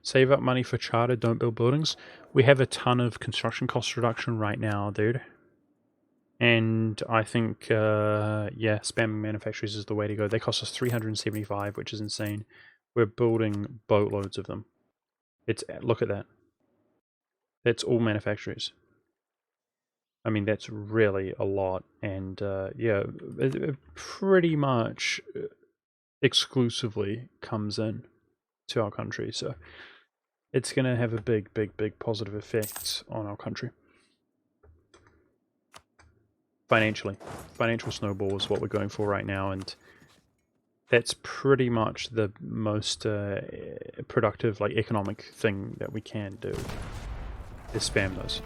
Save up money for charter, don't build buildings. We have a ton of construction cost reduction right now, dude. And I think, yeah, spamming manufacturers is the way to go. They cost us 375, which is insane. We're building boatloads of them. Look at that. That's all manufacturers. I mean, that's really a lot. And, yeah, it pretty much exclusively comes in to our country. So it's going to have a big positive effect on our country. financially. Financial snowball is what we're going for right now, and that's pretty much the most productive, like, economic thing that we can do, is spam those.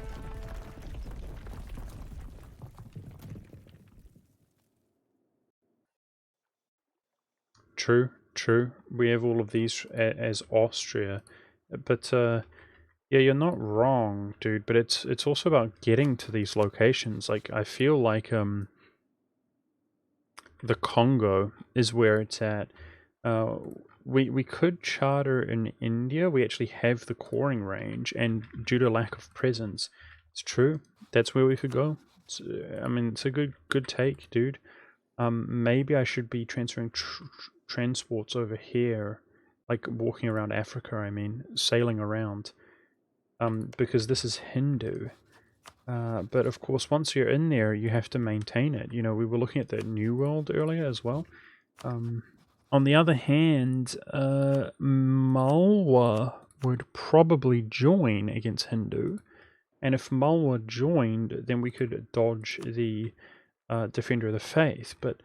True, true. We have all of these as Austria, but yeah, you're not wrong, dude. But it's also about getting to these locations. Like, I feel like the Congo is where it's at. Uh, we could charter in India. We actually have the coring range, and due to lack of presence, it's true. That's where we could go. I mean, it's a good take, dude. Maybe I should be transferring transports over here, like walking around Africa. I mean, sailing around. Because this is Hindu. But of course, once you're in there, you have to maintain it. You know, we were looking at the New World earlier as well. On the other hand, Malwa would probably join against Hindu, and if Malwa joined, then we could dodge the Defender of the Faith. But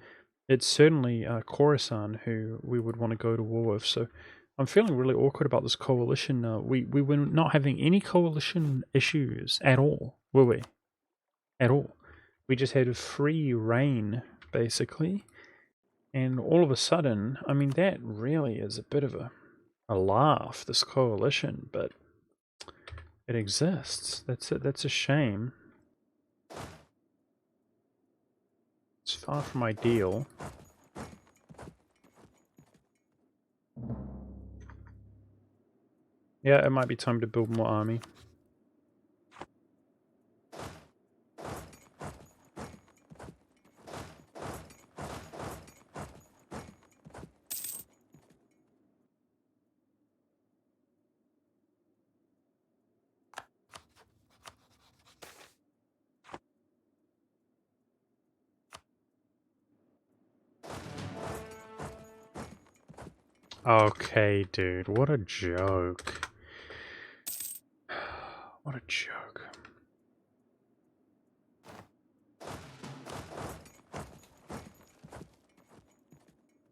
it's certainly Khorasan who we would want to go to war with. So I'm feeling really awkward about this coalition. We were not having any coalition issues at all, were we? At all. We just had a free reign, basically. And all of a sudden, I mean, that really is a bit of a laugh, this coalition, but it exists. That's a shame. It's far from ideal. Yeah, it might be time to build more army. Okay, dude, what a joke. What a joke.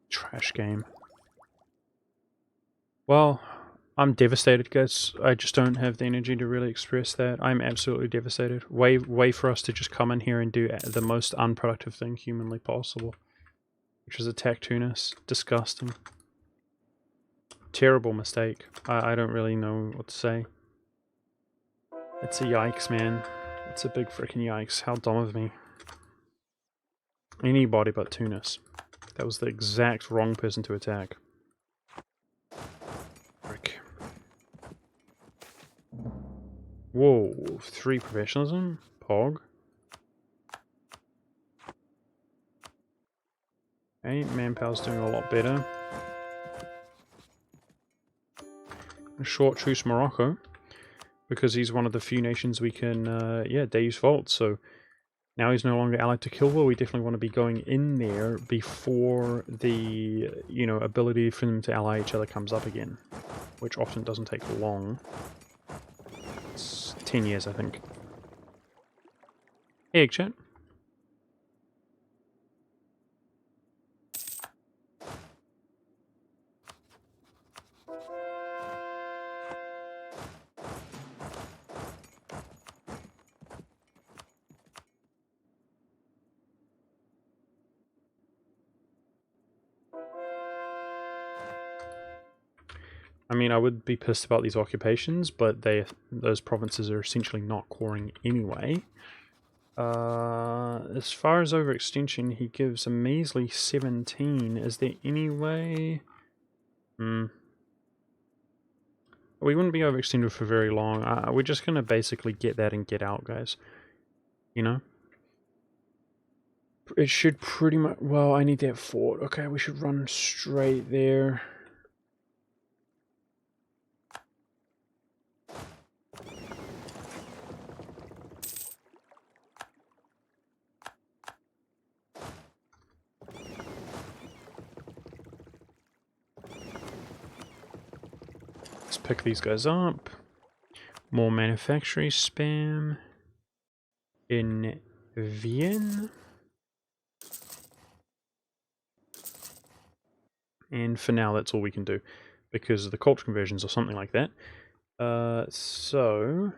Trash game. Well, I'm devastated, guys. I just don't have the energy to really express that. I'm absolutely devastated. Way for us to just come in here and do the most unproductive thing humanly possible, which is attack Tunis. Disgusting. Terrible mistake. I don't really know what to say. It's a yikes, man. It's a big freaking yikes. How dumb of me. Anybody but Tunis. That was the exact wrong person to attack. Frick. Whoa, 3 professionalism? Pog. Okay, manpower's doing a lot better. A short truce Morocco, because he's one of the few nations we can, yeah, Deus Vult, so now he's no longer allied to Kilwa. We definitely want to be going in there before the, you know, ability for them to ally each other comes up again, which often doesn't take long. It's 10 years, I think. Egg chat. I mean, I would be pissed about these occupations, but those provinces are essentially not coring anyway. As far as overextension, he gives a measly 17. Is there any way? We wouldn't be overextended for very long. We're just gonna basically get that and get out, guys. You know? It should pretty much... Well, I need that fort. Okay, we should run straight there. Let's pick these guys up. More manufacturing spam. In Vienna. And for now, that's all we can do, because of the culture conversions or something like that. So,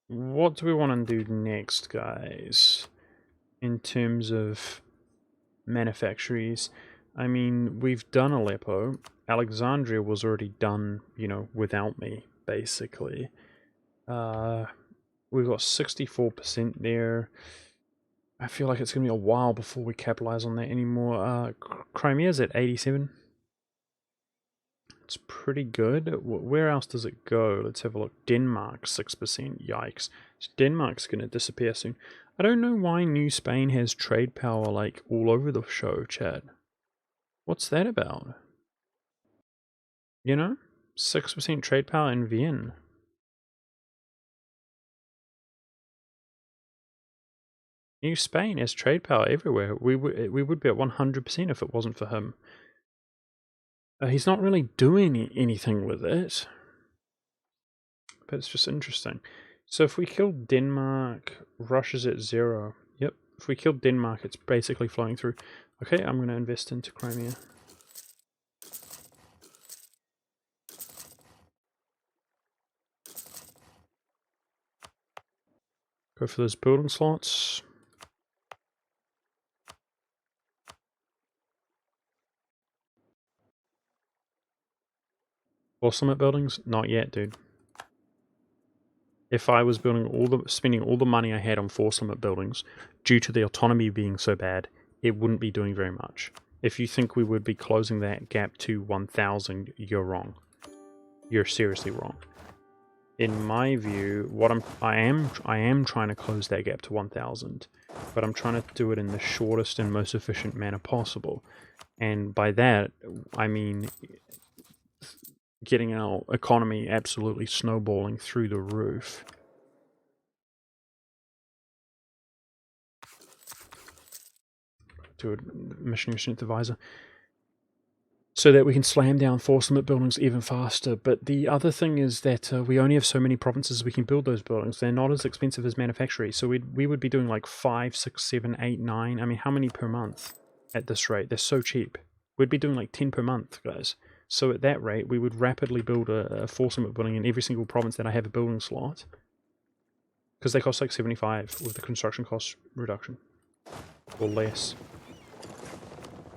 what do we want to do next, guys? In terms of manufactories, I mean, we've done Aleppo. Alexandria was already done, you know, without me, basically. We've got 64% there. I feel like it's going to be a while before we capitalize on that anymore. Crimea's at 87. It's pretty good. Where else does it go? Let's have a look. Denmark, 6%. Yikes. So Denmark's going to disappear soon. I don't know why New Spain has trade power like all over the show, chat. What's that about? You know? 6% trade power in Vienna. New Spain has trade power everywhere. We would be at 100% if it wasn't for him. He's not really doing anything with it. But it's just interesting. So if we kill Denmark, Russia's at 0. Yep. If we kill Denmark, it's basically flowing through. Okay, I'm going to invest into Crimea. Go for those building slots. Force limit buildings? Not yet, dude. If I was building spending all the money I had on force limit buildings, due to the autonomy being so bad, it wouldn't be doing very much. If you think we would be closing that gap to 1,000, you're wrong. You're seriously wrong. In my view, I am trying to close that gap to 1,000, but I'm trying to do it in the shortest and most efficient manner possible. And by that, I mean getting our economy absolutely snowballing through the roof. To a missionary strength advisor, so that we can slam down force limit buildings even faster. But the other thing is that we only have so many provinces we can build those buildings. They're not as expensive as manufactories, so we would be doing like 5, 6, 7, 8, 9. I mean, how many per month at this rate? They're so cheap. We'd be doing like 10 per month, guys. So at that rate, we would rapidly build a force limit building in every single province that I have a building slot, because they cost like 75 with the construction cost reduction, or less.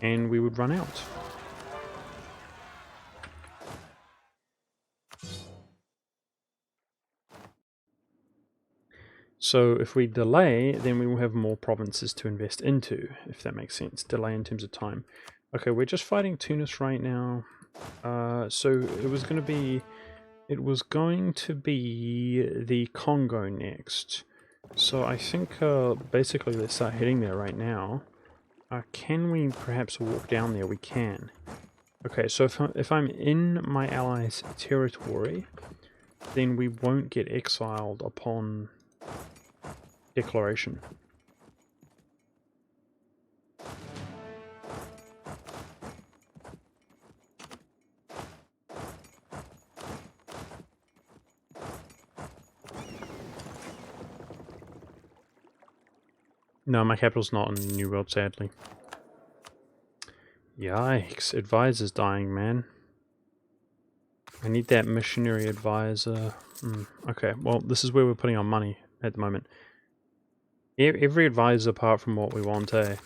And we would run out. So if we delay, then we will have more provinces to invest into, if that makes sense. Delay in terms of time. Okay, we're just fighting Tunis right now. So it was going to be the Congo next. So I think basically let's start heading there right now. Can we perhaps walk down there? We can. Okay, so if I'm in my allies' territory, then we won't get exiled upon declaration. No, my capital's not in the New World, sadly. Yikes, advisor's dying, man. I need that missionary advisor. Okay, well, this is where we're putting our money at the moment. Every advisor apart from what we want, eh?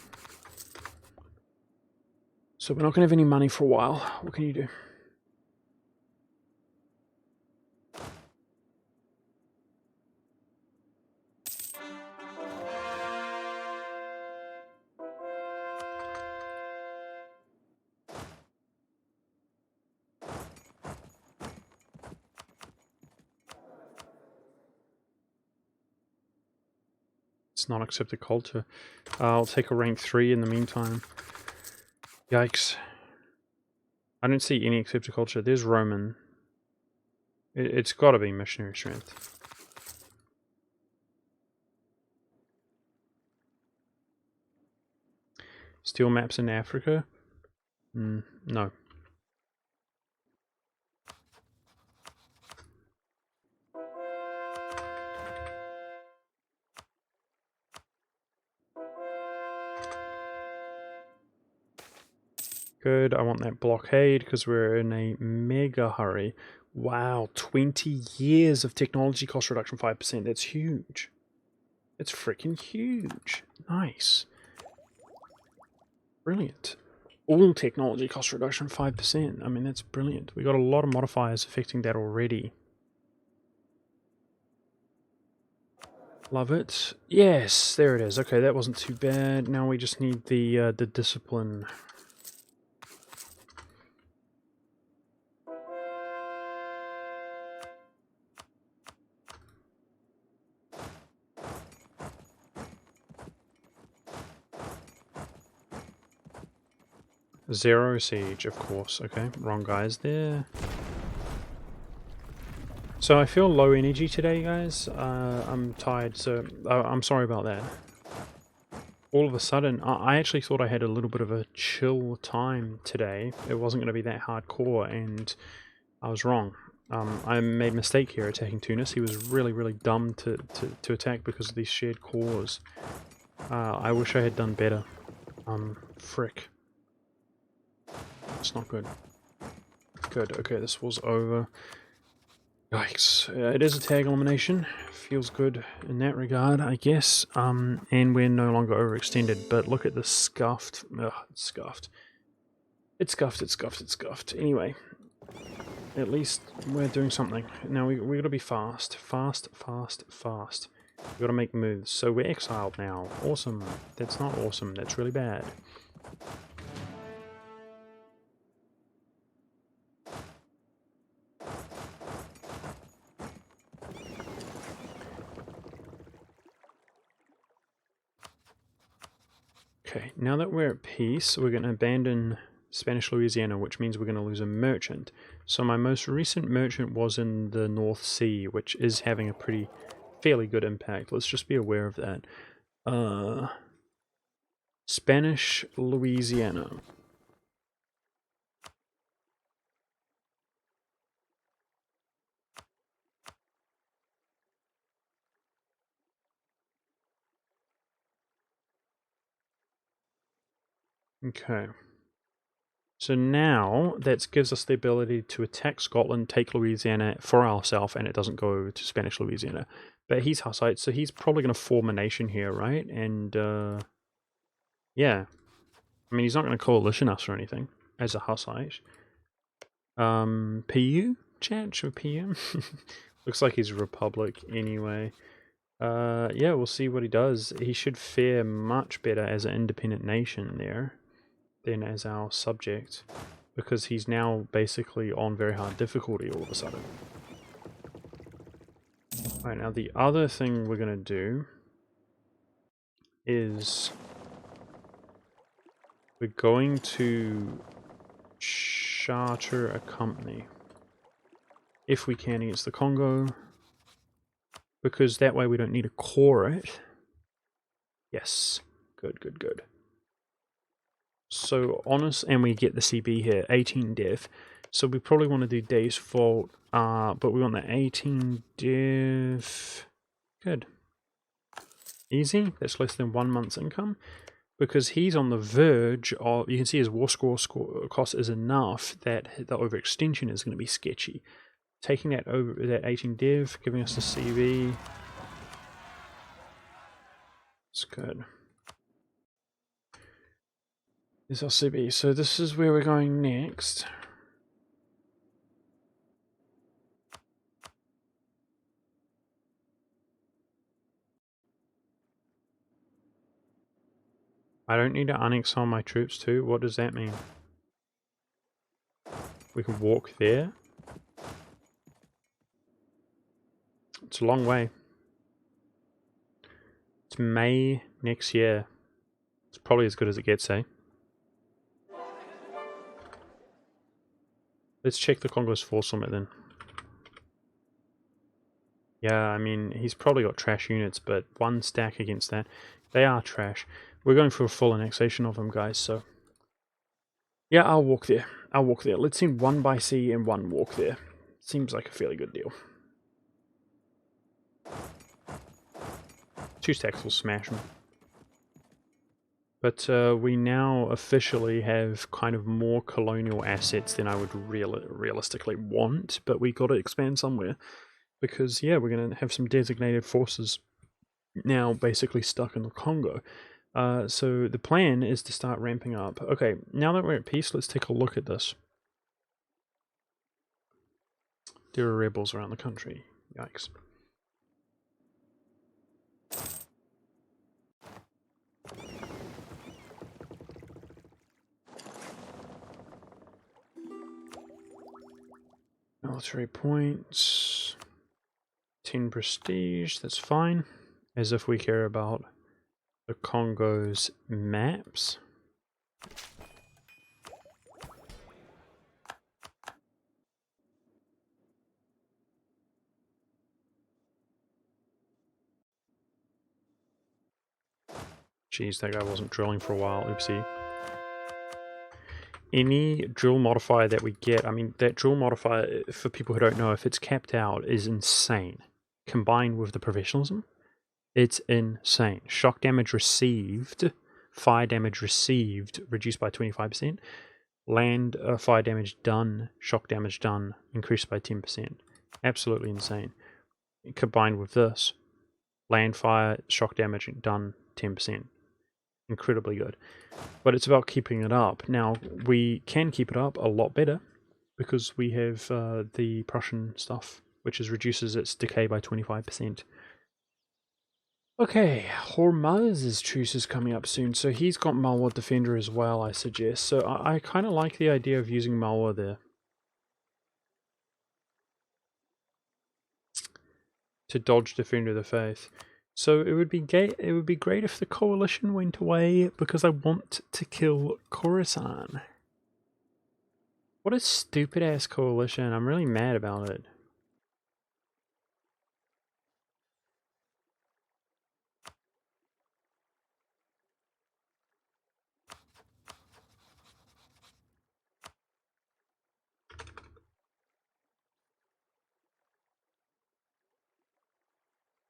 So we're not going to have any money for a while. What can you do? It's not accepted culture. I'll take a rank 3 in the meantime. Yikes. I don't see any accepted culture. There's Roman. It's got to be missionary strength. Steel maps in Africa? No. Good, I want that blockade because we're in a mega hurry. Wow, 20 years of technology cost reduction 5%. That's huge. It's freaking huge. Nice. Brilliant. All technology cost reduction 5%. I mean, that's brilliant. We got a lot of modifiers affecting that already. Love it. Yes, there it is. Okay, that wasn't too bad. Now we just need the discipline. Zero siege, of course. Okay, wrong guys there. So I feel low energy today, guys. I'm tired, so I'm sorry about that. All of a sudden, I actually thought I had a little bit of a chill time today. It wasn't going to be that hardcore, and I was wrong. I made a mistake here attacking Tunis. He was really, really dumb to attack because of these shared cores. I wish I had done better. Frick. It's not good. Good, okay, this was over. Yikes. It is a tag elimination. Feels good in that regard, I guess. And we're no longer overextended, but look at the scuffed. Ugh, it's scuffed. It's scuffed, it's scuffed, it's scuffed. Anyway, at least we're doing something. Now we gotta be fast. Fast, fast, fast. We gotta make moves. So we're exiled now. Awesome. That's not awesome, that's really bad. Okay, now that we're at peace, we're going to abandon Spanish Louisiana, which means we're going to lose a merchant. So my most recent merchant was in the North Sea, which is having a fairly good impact. Let's just be aware of that. Spanish Louisiana. Okay. So now that gives us the ability to attack Scotland, take Louisiana for ourselves, and it doesn't go to Spanish Louisiana. But he's Hussite, so he's probably going to form a nation here, right? And, yeah. I mean, he's not going to coalition us or anything as a Hussite. PU? Chat? Should PU? Looks like he's a Republic anyway. Yeah, we'll see what he does. He should fare much better as an independent nation there than as our subject, because he's now basically on very hard difficulty all of a sudden. Alright, now the other thing we're going to do is we're going to charter a company, if we can, against the Congo, because that way we don't need to core it. Yes, good, good, good. So honest, and we get the CB here, 18 dev. So we probably want to do Days Fault, but we want the 18 dev. Good. Easy. That's less than 1 month's income. Because he's on the verge of, you can see his war score cost is enough that the overextension is going to be sketchy. Taking that over that 18 dev, giving us the CB. It's good. There's our CB. So this is where we're going next. I don't need to annex all my troops too. What does that mean? We can walk there. It's a long way. It's May next year. It's probably as good as it gets, eh? Let's check the Conquest Force Summit then. Yeah, I mean, he's probably got trash units, but one stack against that. They are trash. We're going for a full annexation of them, guys, so... Yeah, I'll walk there. I'll walk there. Let's send 1 by sea and 1 walk there. Seems like a fairly good deal. 2 stacks will smash them. But we now officially have kind of more colonial assets than I would realistically want, but we got to expand somewhere. Because, yeah, we're going to have some designated forces now basically stuck in the Congo. So the plan is to start ramping up. Okay, now that we're at peace, let's take a look at this. There are rebels around the country. Yikes. Military points. 10 prestige, that's fine. As if we care about the Congo's maps. Jeez, that guy wasn't drilling for a while, oopsie. Any drill modifier that we get, I mean, that drill modifier, for people who don't know, if it's capped out, is insane. Combined with the professionalism, it's insane. Shock damage received, fire damage received, reduced by 25%. Land fire damage done, shock damage done, increased by 10%. Absolutely insane. Combined with this, land fire, shock damage done, 10%. Incredibly good. But it's about keeping it up. Now, we can keep it up a lot better because we have the Prussian stuff, which reduces its decay by 25%. Okay, Hormuz's truce is coming up soon, so he's got Malwa Defender as well, I suggest. So I kind of like the idea of using Malwa there. To dodge Defender of the Faith. So it would be great if the coalition went away because I want to kill Khorasan. What a stupid ass coalition. I'm really mad about it.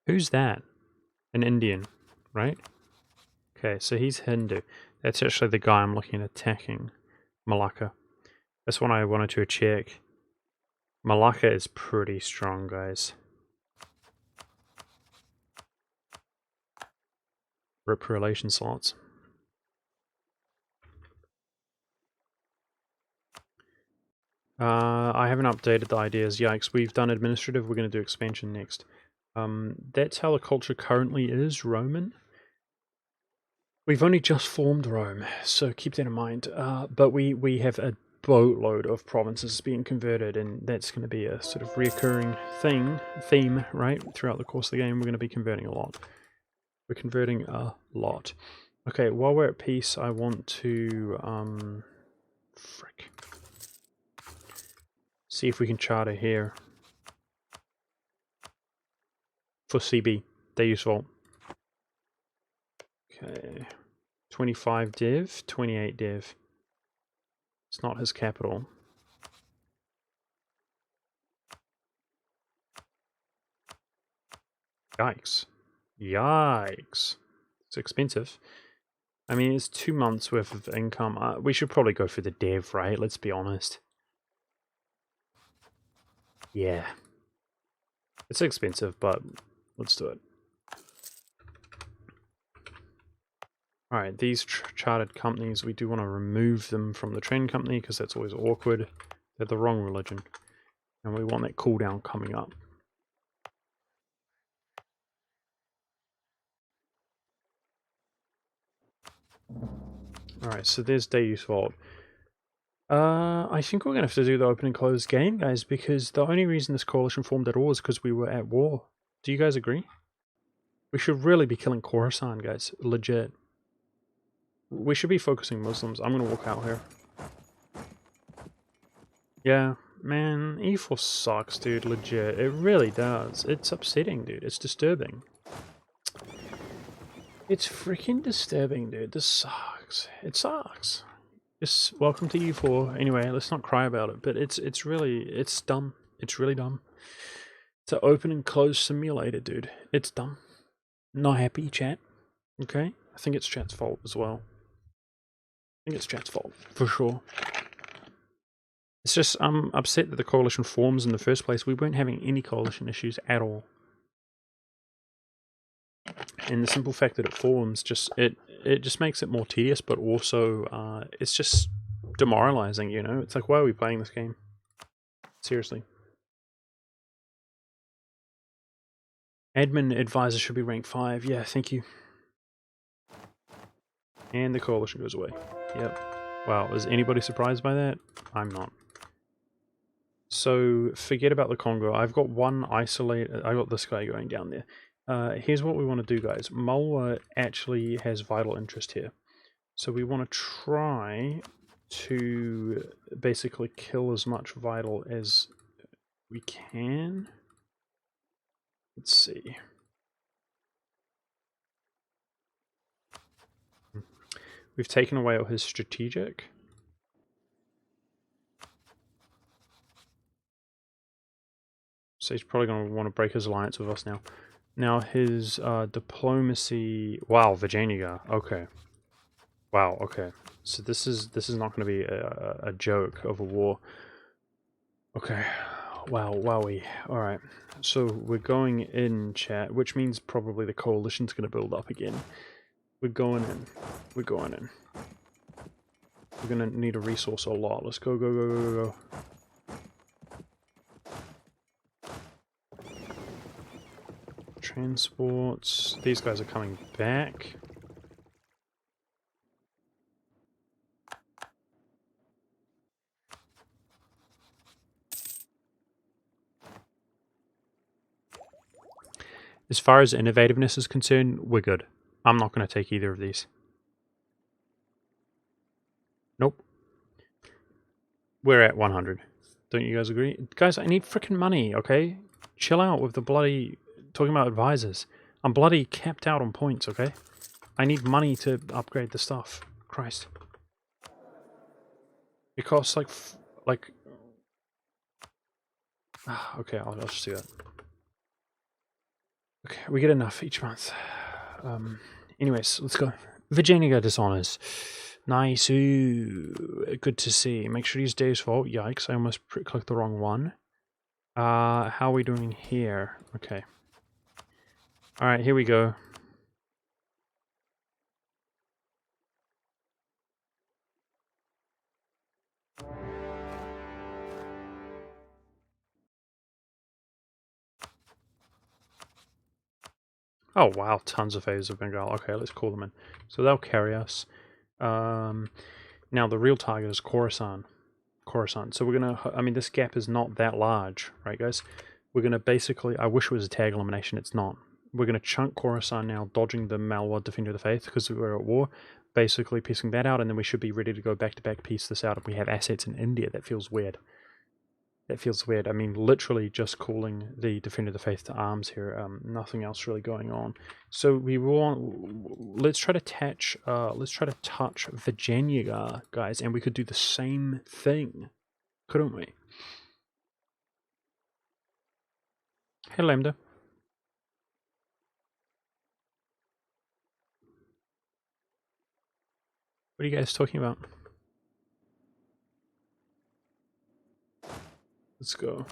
Who's that? An Indian, right? Okay, so he's Hindu. That's actually the guy I'm looking at attacking. Malacca. That's one I wanted to check. Malacca is pretty strong, guys. Rip relation slots. I haven't updated the ideas. Yikes, we've done administrative, we're going to do expansion next. That's how the culture currently is, Roman. We've only just formed Rome, so keep that in mind. But we have a boatload of provinces being converted, and that's going to be a sort of reoccurring theme, right? Throughout the course of the game, we're going to be converting a lot. We're converting a lot. Okay, while we're at peace, I want to, frick. See if we can charter here. For CB, they're useful. Okay. 25 div, 28 div. It's not his capital. Yikes. Yikes. It's expensive. I mean, it's 2 months worth of income. We should probably go for the dev, right? Let's be honest. Yeah. It's expensive, but let's do it. Alright, these chartered companies, we do want to remove them from the train company because that's always awkward. They're the wrong religion. And we want that cooldown coming up. Alright, so there's Deus Vault. I think we're going to have to do the open and close game, guys, because the only reason this coalition formed at all is because we were at war. Do you guys agree? We should really be killing Khorasan, guys. Legit. We should be focusing Muslims. I'm going to walk out here. Yeah, man, E4 sucks, dude, legit. It really does. It's upsetting, dude. It's disturbing. It's freaking disturbing, dude. This sucks. It sucks. Just welcome to E4. Anyway, let's not cry about it, but it's dumb. It's really dumb. It's an open and close simulator, dude. It's dumb. Not happy, chat. Okay? I think it's chat's fault as well. think it's chat's fault, for sure. It's just, I'm upset that the coalition forms in the first place. We weren't having any coalition issues at all. And the simple fact that it forms, it just makes it more tedious, but also, it's just demoralizing, you know? It's like, why are we playing this game? Seriously. Admin advisor should be rank 5. Yeah, thank you. And the coalition goes away. Yep. Wow, is anybody surprised by that? I'm not. So, forget about the Congo. I've got one isolated... I got this guy going down there. Here's what we want to do, guys. Mulwa actually has vital interest here. So we want to try to basically kill as much vital as we can. Let's see. We've taken away all his strategic. So he's probably going to want to break his alliance with us now. Now his diplomacy... Wow, Virginia. Okay. Wow, okay. So this is not going to be a joke of a war. Okay. Wow, wowie. Alright. So we're going in, chat, which means probably the coalition's going to build up again. We're going in. We're going in. We're going to need a resource a lot. Let's go, go, go, go, go, go. Transports. These guys are coming back. As far as innovativeness is concerned, we're good. I'm not going to take either of these. Nope. We're at 100. Don't you guys agree? Guys, I need freaking money, okay? Chill out with the bloody... talking about advisors. I'm bloody capped out on points, okay? I need money to upgrade the stuff. Christ. It costs like... okay, I'll just do that. Okay, we get enough each month. Anyways, let's go. Virginia dishonors. Nice. Ooh, good to see. Make sure these days fault. Yikes, I almost clicked the wrong one. How are we doing here? Okay. Alright, here we go. Oh wow, tons of phases of Bengal. Okay, let's call them in. So they'll carry us. Now the real target is Khorasan. So we're gonna, I mean, this gap is not that large, right guys? We're gonna basically, I wish it was a tag elimination, it's not. We're gonna chunk Khorasan now, dodging the Malwa Defender of the Faith, because we're at war. Basically piecing that out, and then we should be ready to go back to back, piece this out, and we have assets in India. That feels weird. That feels weird. I mean, literally just calling the Defender of the Faith to arms here. Nothing else really going on. So we want. Let's try to touch. Let's try to touch Virginia, guys, and we could do the same thing, couldn't we? Hey, Lambda. What are you guys talking about? Let's go.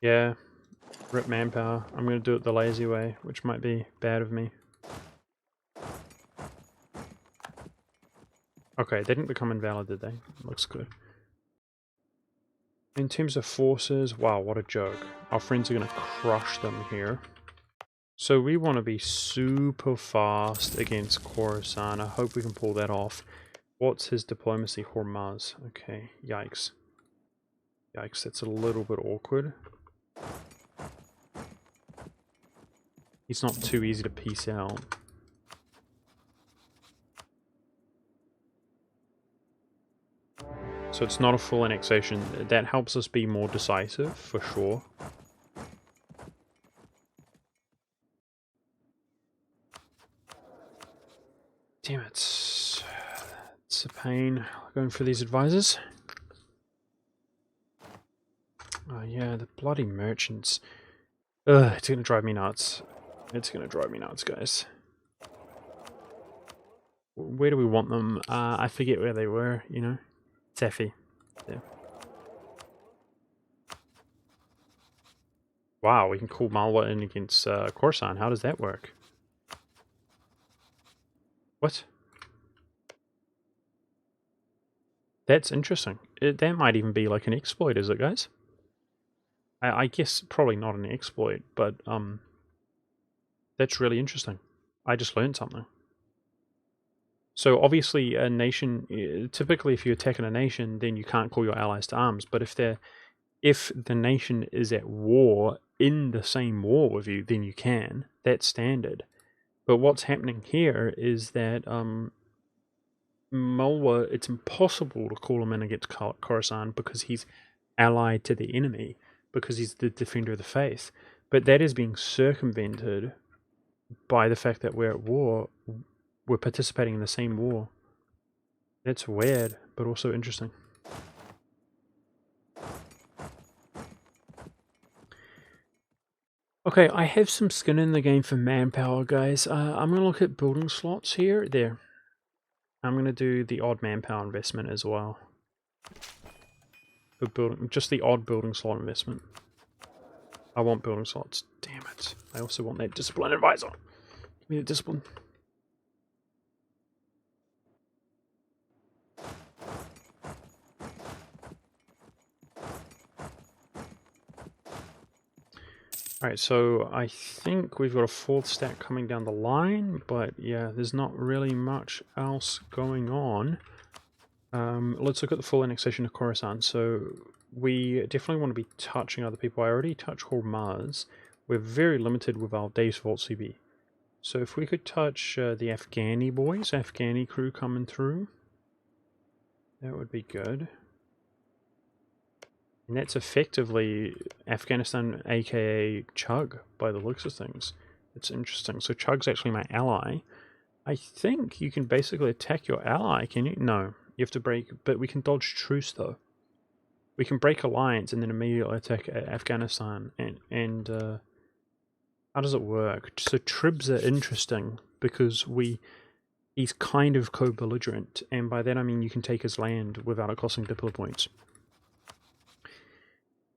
Yeah, rip manpower. I'm going to do it the lazy way, which might be bad of me. Okay, they didn't become invalid, did they? Looks good. In terms of forces, wow, what a joke. Our friends are going to crush them here. So we want to be super fast against Khorasan. I hope we can pull that off. What's his diplomacy? Hormuz. Okay, yikes. Yikes, that's a little bit awkward. He's not too easy to piece out. So it's not a full annexation. That helps us be more decisive, for sure. Damn it. It's a pain going for these advisors. Yeah, Yeah, the bloody merchants. Ugh, it's gonna drive me nuts. It's gonna drive me nuts, guys. Where do we want them? I forget where they were, you know? Taffy. Yeah. Wow, we can call Malwa in against Khorasan. How does that work? What? That's interesting. That might even be like an exploit, is it, guys? I guess probably not an exploit, but that's really interesting. I just learned something. So obviously a nation, typically if you attack in a nation, then you can't call your allies to arms. But if the nation is at war in the same war with you, then you can. That's standard. But what's happening here is that Malwa, it's impossible to call him in against Khorasan because he's allied to the enemy, because he's the defender of the faith. But that is being circumvented by the fact that we're at war. We're participating in the same war. That's weird, but also interesting. Okay, I have some skin in the game for manpower, guys. I'm going to look at building slots here. There. I'm going to do the odd manpower investment as well. For building, just the odd building slot investment. I want building slots. Damn it. I also want that discipline advisor. Give me the discipline. Alright, so I think we've got a fourth stack coming down the line, but yeah, there's not really much else going on. Let's look at the full annexation of Khorasan. So we definitely want to be touching other people. I already touched Hormuz. We're very limited with our Days Vault CB. So if we could touch the Afghani boys, Afghani crew coming through, that would be good. And that's effectively Afghanistan, aka Chug, by the looks of things. It's interesting. So Chug's actually my ally. I think you can basically attack your ally, can you? No. You have to break, but we can dodge truce, though. We can break alliance and then immediately attack Afghanistan. And how does it work? So tribs are interesting because he's kind of co-belligerent, and by that I mean you can take his land without it costing diplo points.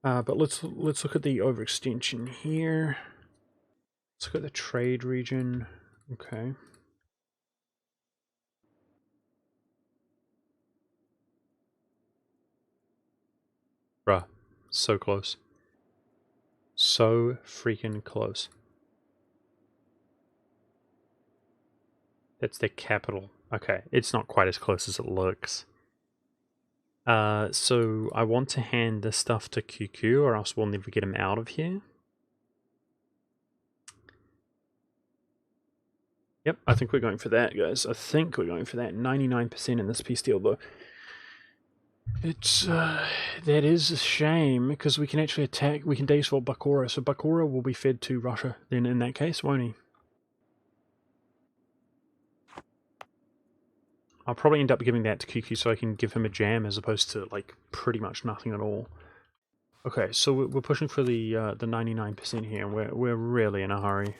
But let's look at the overextension here. Let's look at the trade region. Okay. Bruh, so close. So freaking close. That's their capital. Okay, it's not quite as close as it looks. So I want to hand this stuff to QQ or else we'll never get him out of here. Yep, I think we're going for that, guys. I think we're going for that. 99% in this peace deal, though. It's, that is a shame, because we can actually attack, we can Days Vault Bakhora, so Bakhora will be fed to Russia, then in that case, won't he? I'll probably end up giving that to QQ so I can give him a jam as opposed to, like, pretty much nothing at all. Okay, so we're pushing for the 99% here, and we're really in a hurry.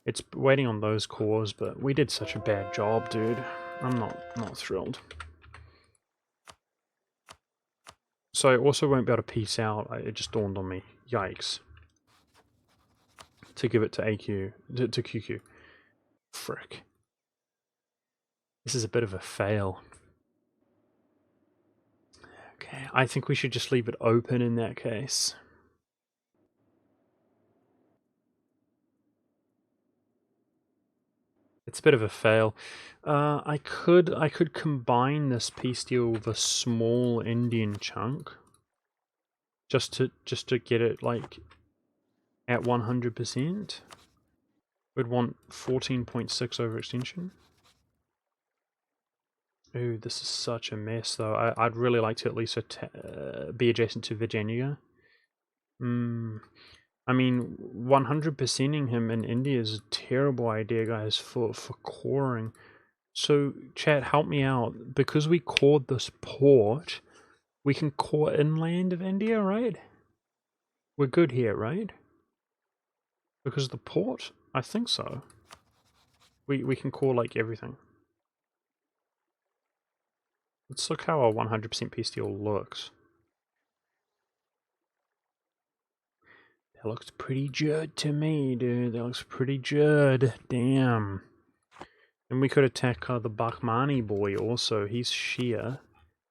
It's waiting on those cores, but we did such a bad job, dude. I'm not thrilled. So I also won't be able to peace out. It just dawned on me. Yikes. To give it to AQ, to QQ. Frick. This is a bit of a fail. Okay, I think we should just leave it open in that case. It's a bit of a fail. I could combine this peace deal with a small Indian chunk. Just to get it like at 100%. We'd want 14.6 overextension. Ooh, this is such a mess, though. I'd really like to at least be adjacent to Virginia. I mean, 100%ing him in India is a terrible idea, guys, for coring. So, chat, help me out. Because we cored this port, we can core inland of India, right? We're good here, right? Because of the port? I think so. We can call, like, everything. Let's look how our 100% peace deal looks. That looks pretty good to me, dude. That looks pretty good. Damn. And we could attack the Bahmani boy also. He's Shia.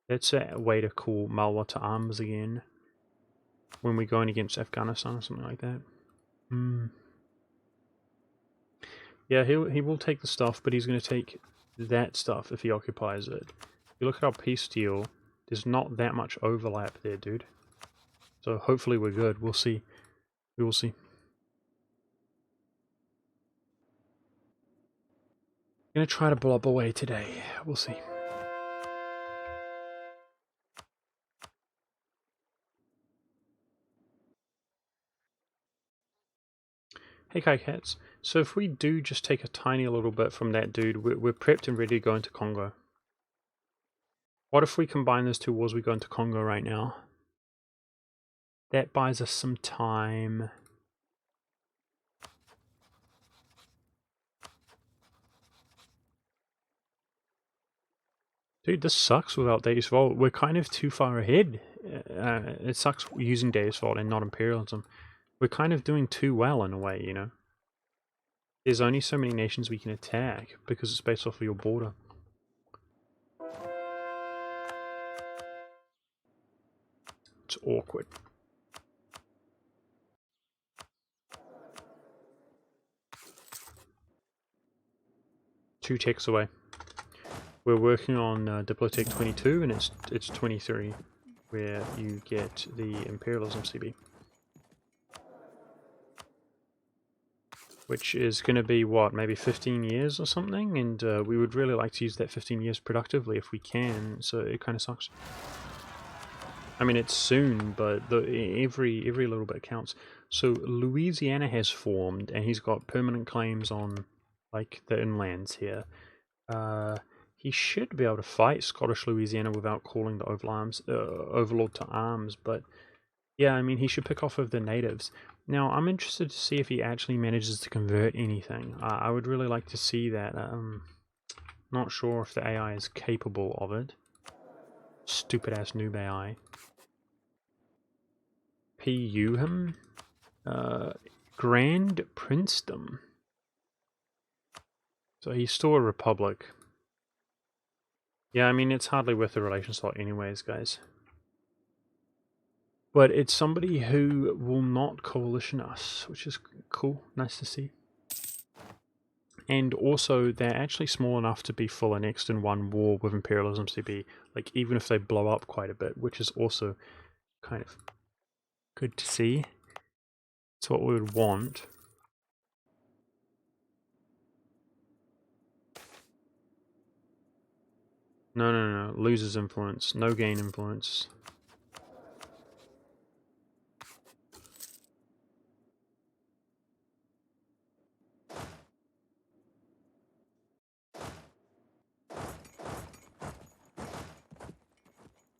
That's a way to call Malwa to arms again. When we're going against Afghanistan or something like that. Yeah, he will take the stuff, but he's going to take that stuff if he occupies it. If you look at our peace deal, there's not that much overlap there, dude. So hopefully we're good. We'll see. We will see. I'm going to try to blob away today. We'll see. Hey Kai Cats, so if we do just take a tiny little bit from that dude, we're prepped and ready to go into Congo. What if we combine those two wars, we go into Congo right now? That buys us some time. Dude, this sucks without Deus Vult. We're kind of too far ahead. It sucks using Deus Vult and not Imperialism. We're kind of doing too well in a way, you know? There's only so many nations we can attack because it's based off of your border. It's awkward. Two ticks away. We're working on Diplotech 22 and it's 23 where you get the Imperialism CB. Which is going to be, what, maybe 15 years or something? And we would really like to use that 15 years productively if we can, so it kind of sucks. I mean, it's soon, but every little bit counts. So Louisiana has formed, and he's got permanent claims on, like, the inlands here. He should be able to fight Scottish Louisiana without calling the Overlord to arms, but yeah, I mean, he should pick off of the natives. Now, I'm interested to see if he actually manages to convert anything. I would really like to see that. Not sure if the AI is capable of it. Stupid-ass noob AI. PU him? Grand Princedom. So he's still a republic. Yeah, I mean, it's hardly worth the relation slot anyways, guys. But it's somebody who will not coalition us, which is cool. Nice to see. And also, they're actually small enough to be full annexed in one war with Imperialism CB. Like, even if they blow up quite a bit, which is also kind of good to see. It's what we would want. No. Loses influence. No gain influence.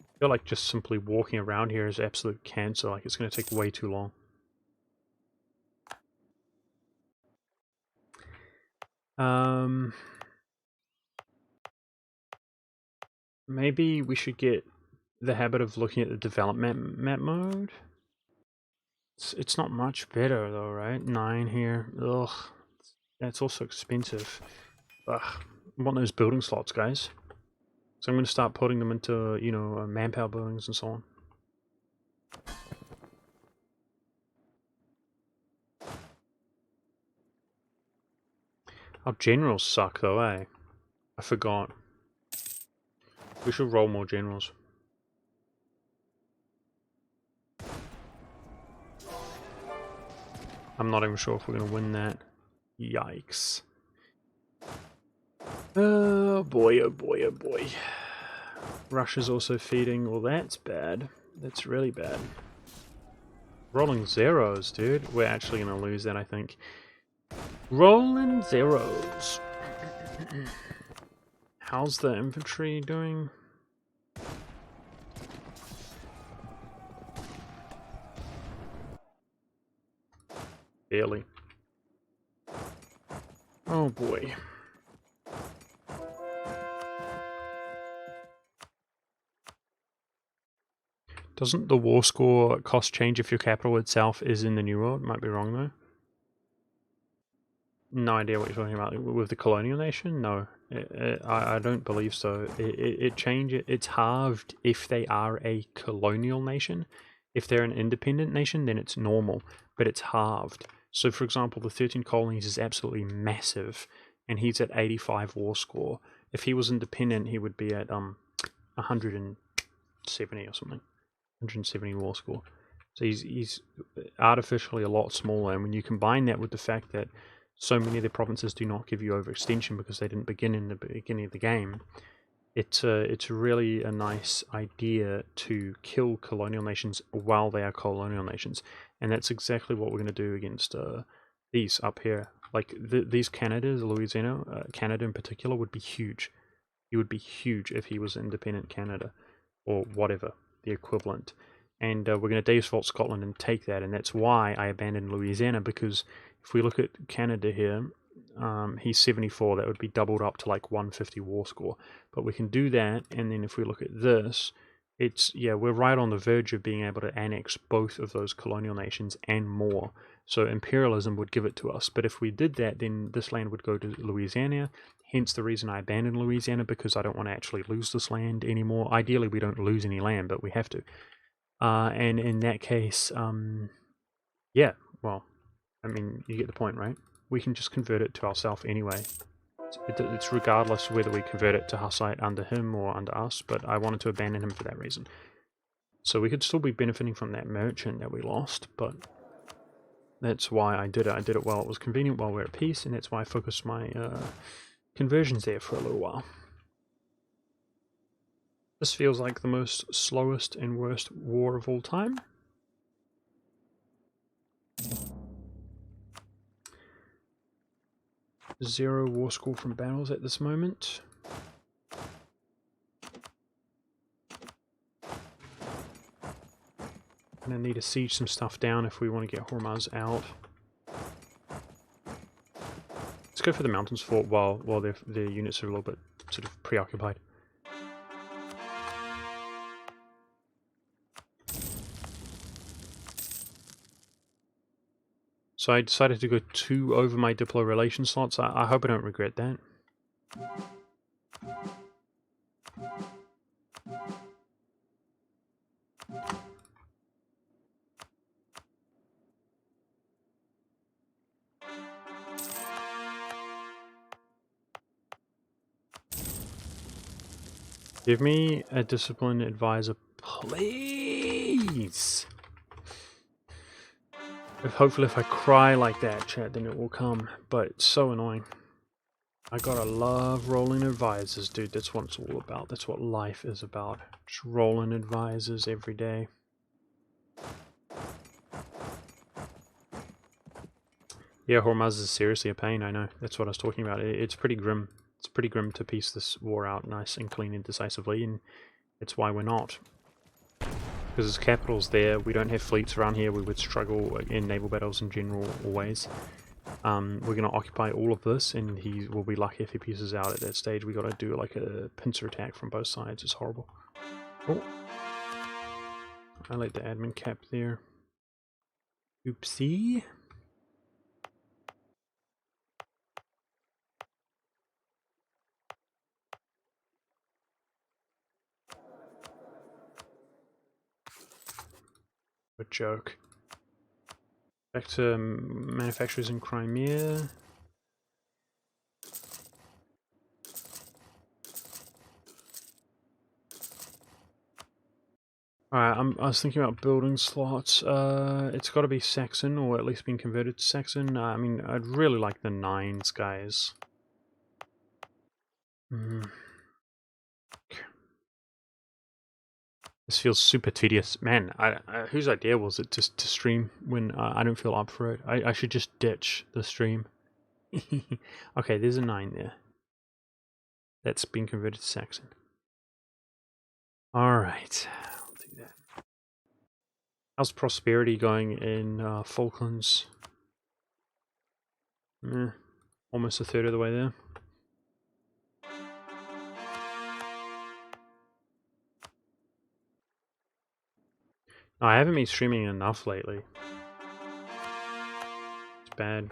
I feel like just simply walking around here is absolute cancer. Like, it's going to take way too long. Maybe we should get the habit of looking at the development map mode. It's not much better though, right? 9 here. Ugh. That's also expensive. Ugh. I want those building slots, guys. So I'm going to start putting them into, you know, manpower buildings and so on. Our generals suck though, eh? I forgot. We should roll more generals. I'm not even sure if we're going to win that. Yikes. Oh boy, oh boy, oh boy. Russia's also feeding. Well, that's bad. That's really bad. Rolling zeros, dude. We're actually going to lose that, I think. Rolling zeros. How's the infantry doing? Barely. Oh boy. Doesn't the war score cost change if your capital itself is in the New World? Might be wrong though. No idea what you're talking about. With the colonial nation? No. I don't believe so. It's halved if they are a colonial nation. If they're an independent nation, then it's normal, but it's halved. So for example, the 13 colonies is absolutely massive, and he's at 85 war score. If he was independent, he would be at 170 or something. 170 war score. So he's artificially a lot smaller, and when you combine that with the fact that so many of the provinces do not give you overextension because they didn't begin in the beginning of the game, it's really a nice idea to kill colonial nations while they are colonial nations, and that's exactly what we're going to do against these up here. Like these Canada, Louisiana, Canada in particular, would be huge. He would be huge if he was independent Canada, or whatever the equivalent. And we're going to default Scotland and take that, and that's why I abandoned Louisiana, because if we look at Canada here, he's 74, that would be doubled up to like 150 war score. But we can do that, and then if we look at this, we're right on the verge of being able to annex both of those colonial nations and more. So imperialism would give it to us. But if we did that, then this land would go to Louisiana. Hence the reason I abandoned Louisiana, because I don't want to actually lose this land anymore. Ideally, we don't lose any land, but we have to. And in that case, yeah, well, I mean, you get the point, right? We can just convert it to ourselves anyway. It's regardless whether we convert it to Hussite under him or under us, but I wanted to abandon him for that reason. So we could still be benefiting from that merchant that we lost, but that's why I did it. I did it while it was convenient, while we're at peace, and that's why I focused my conversions there for a little while. This feels like the most slowest and worst war of all time. Zero war score from battles at this moment. Gonna need to siege some stuff down if we want to get Hormuz out. Let's go for the mountains fort while the units are a little bit sort of preoccupied. So I decided to go 2 over my Diplo relation slots. I hope I don't regret that. Give me a discipline advisor, please! Hopefully if I cry like that, chat, then it will come. But it's so annoying. I gotta love rolling advisors, dude. That's what it's all about. That's what life is about. Just rolling advisors every day. Yeah, Hormuz is seriously a pain, I know. That's what I was talking about. It's pretty grim. It's pretty grim to piece this war out nice and clean and decisively, and it's why we're not. Because his capital's there, we don't have fleets around here, we would struggle in naval battles in general, always. We're going to occupy all of this, and he will be lucky if he pieces out at that stage. We got to do like a pincer attack from both sides. It's horrible. Oh. I let the admin cap there. Oopsie. A joke. Back to manufacturers in Crimea. Alright, I was thinking about building slots. It's got to be Saxon, or at least being converted to Saxon. I mean, I'd really like the 9s, guys. This feels super tedious. Man, whose idea was it to stream when I don't feel up for it? I should just ditch the stream. Okay, there's a 9 there. That's been converted to Saxon. Alright, I'll do that. How's prosperity going in Falklands? Almost a third of the way there. I haven't been streaming enough lately. It's bad.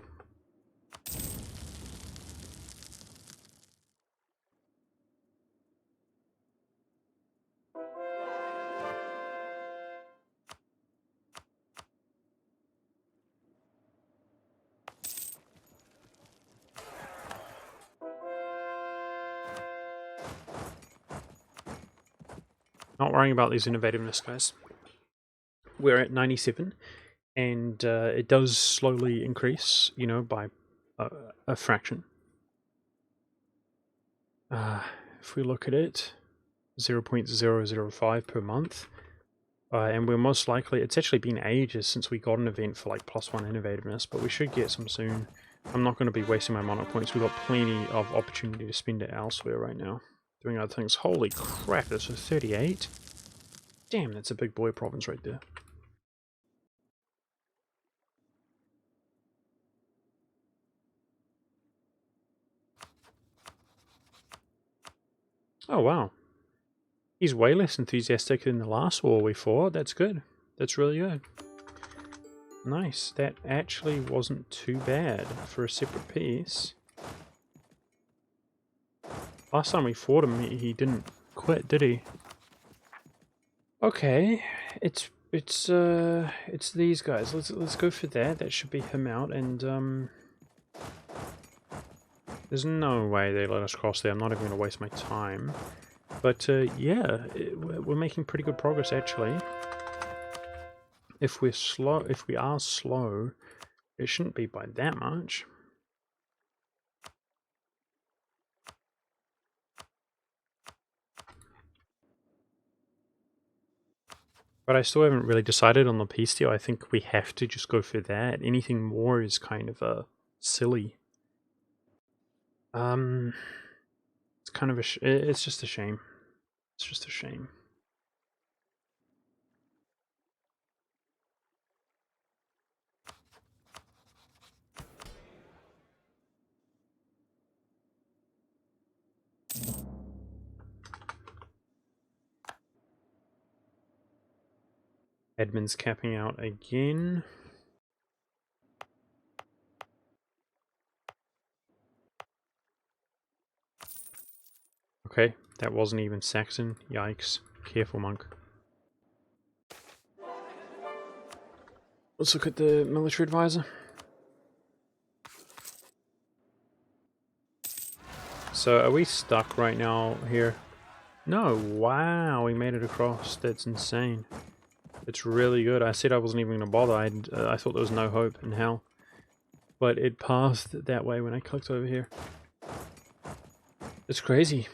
Not worrying about these innovativeness, guys. We're at 97, and it does slowly increase, you know, by a fraction. If we look at it, 0.005 per month, and we're most likely, it's actually been ages since we got an event for like +1 innovativeness, but we should get some soon. I'm not going to be wasting my mana points. We've got plenty of opportunity to spend it elsewhere right now, doing other things. Holy crap, that's a 38. Damn, that's a big boy province right there. Oh wow. He's way less enthusiastic than the last war we fought. That's good. That's really good. Nice. That actually wasn't too bad for a separate piece. Last time we fought him, he didn't quit, did he? Okay, it's these guys. Let's go for that. That should be him out. And there's no way they let us cross there. I'm not even going to waste my time. But yeah, we're making pretty good progress actually. If we are slow, it shouldn't be by that much. But I still haven't really decided on the peace deal. I think we have to just go for that. Anything more is kind of silly. It's kind of it's just a shame. It's just a shame. Edmund's capping out again. Okay, that wasn't even Saxon. Yikes. Careful, monk. Let's look at the military advisor. So, are we stuck right now here? No, wow, we made it across. That's insane. It's really good. I said I wasn't even going to bother. I thought there was no hope in hell. But it passed that way when I clicked over here. It's crazy.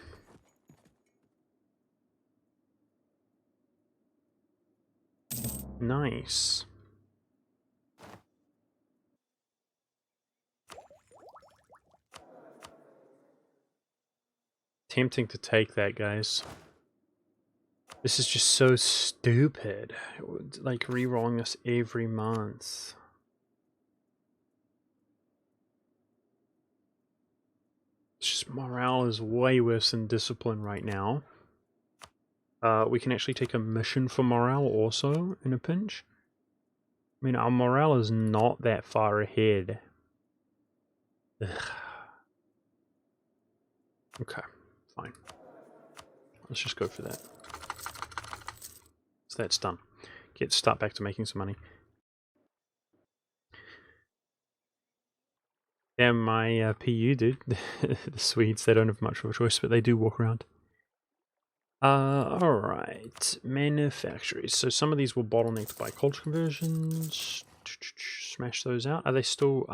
Nice. Tempting to take that, guys. This is just so stupid. Like, re-rolling this every month. It's just morale is way worse than discipline right now. We can actually take a mission for morale also in a pinch. I mean, our morale is not that far ahead. Ugh. Okay, fine. Let's just go for that. So that's done. Start back to making some money. Yeah, my PU, dude. The Swedes, they don't have much of a choice, but they do walk around. Alright. Manufactories. So some of these were bottlenecked by culture conversions. Smash those out. Are they still...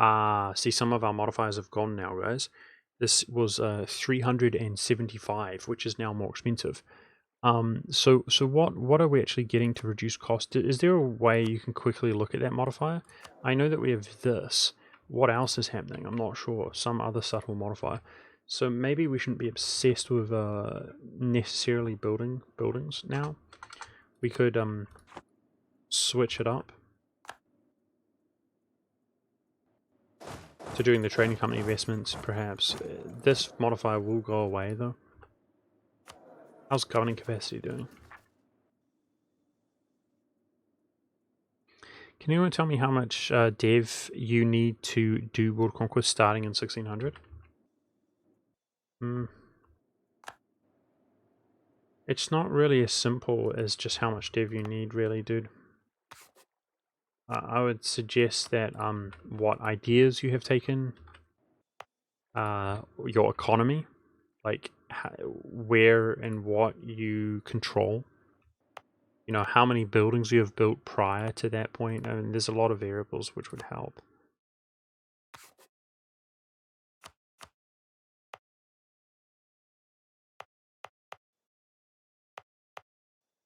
see, some of our modifiers have gone now, guys. This was 375, which is now more expensive. So what are we actually getting to reduce cost? Is there a way you can quickly look at that modifier? I know that we have this. What else is happening? I'm not sure. Some other subtle modifier. So maybe we shouldn't be obsessed with necessarily building buildings now. We could switch it up. to doing the trading company investments, perhaps. This modifier will go away, though. How's governing capacity doing? Can anyone tell me how much dev you need to do World Conquest starting in 1600? It's not really as simple as just how much dev you need, really, dude. I would suggest that what ideas you have taken, your economy, like where and what you control, you know, how many buildings you have built prior to that point. I mean, there's a lot of variables which would help.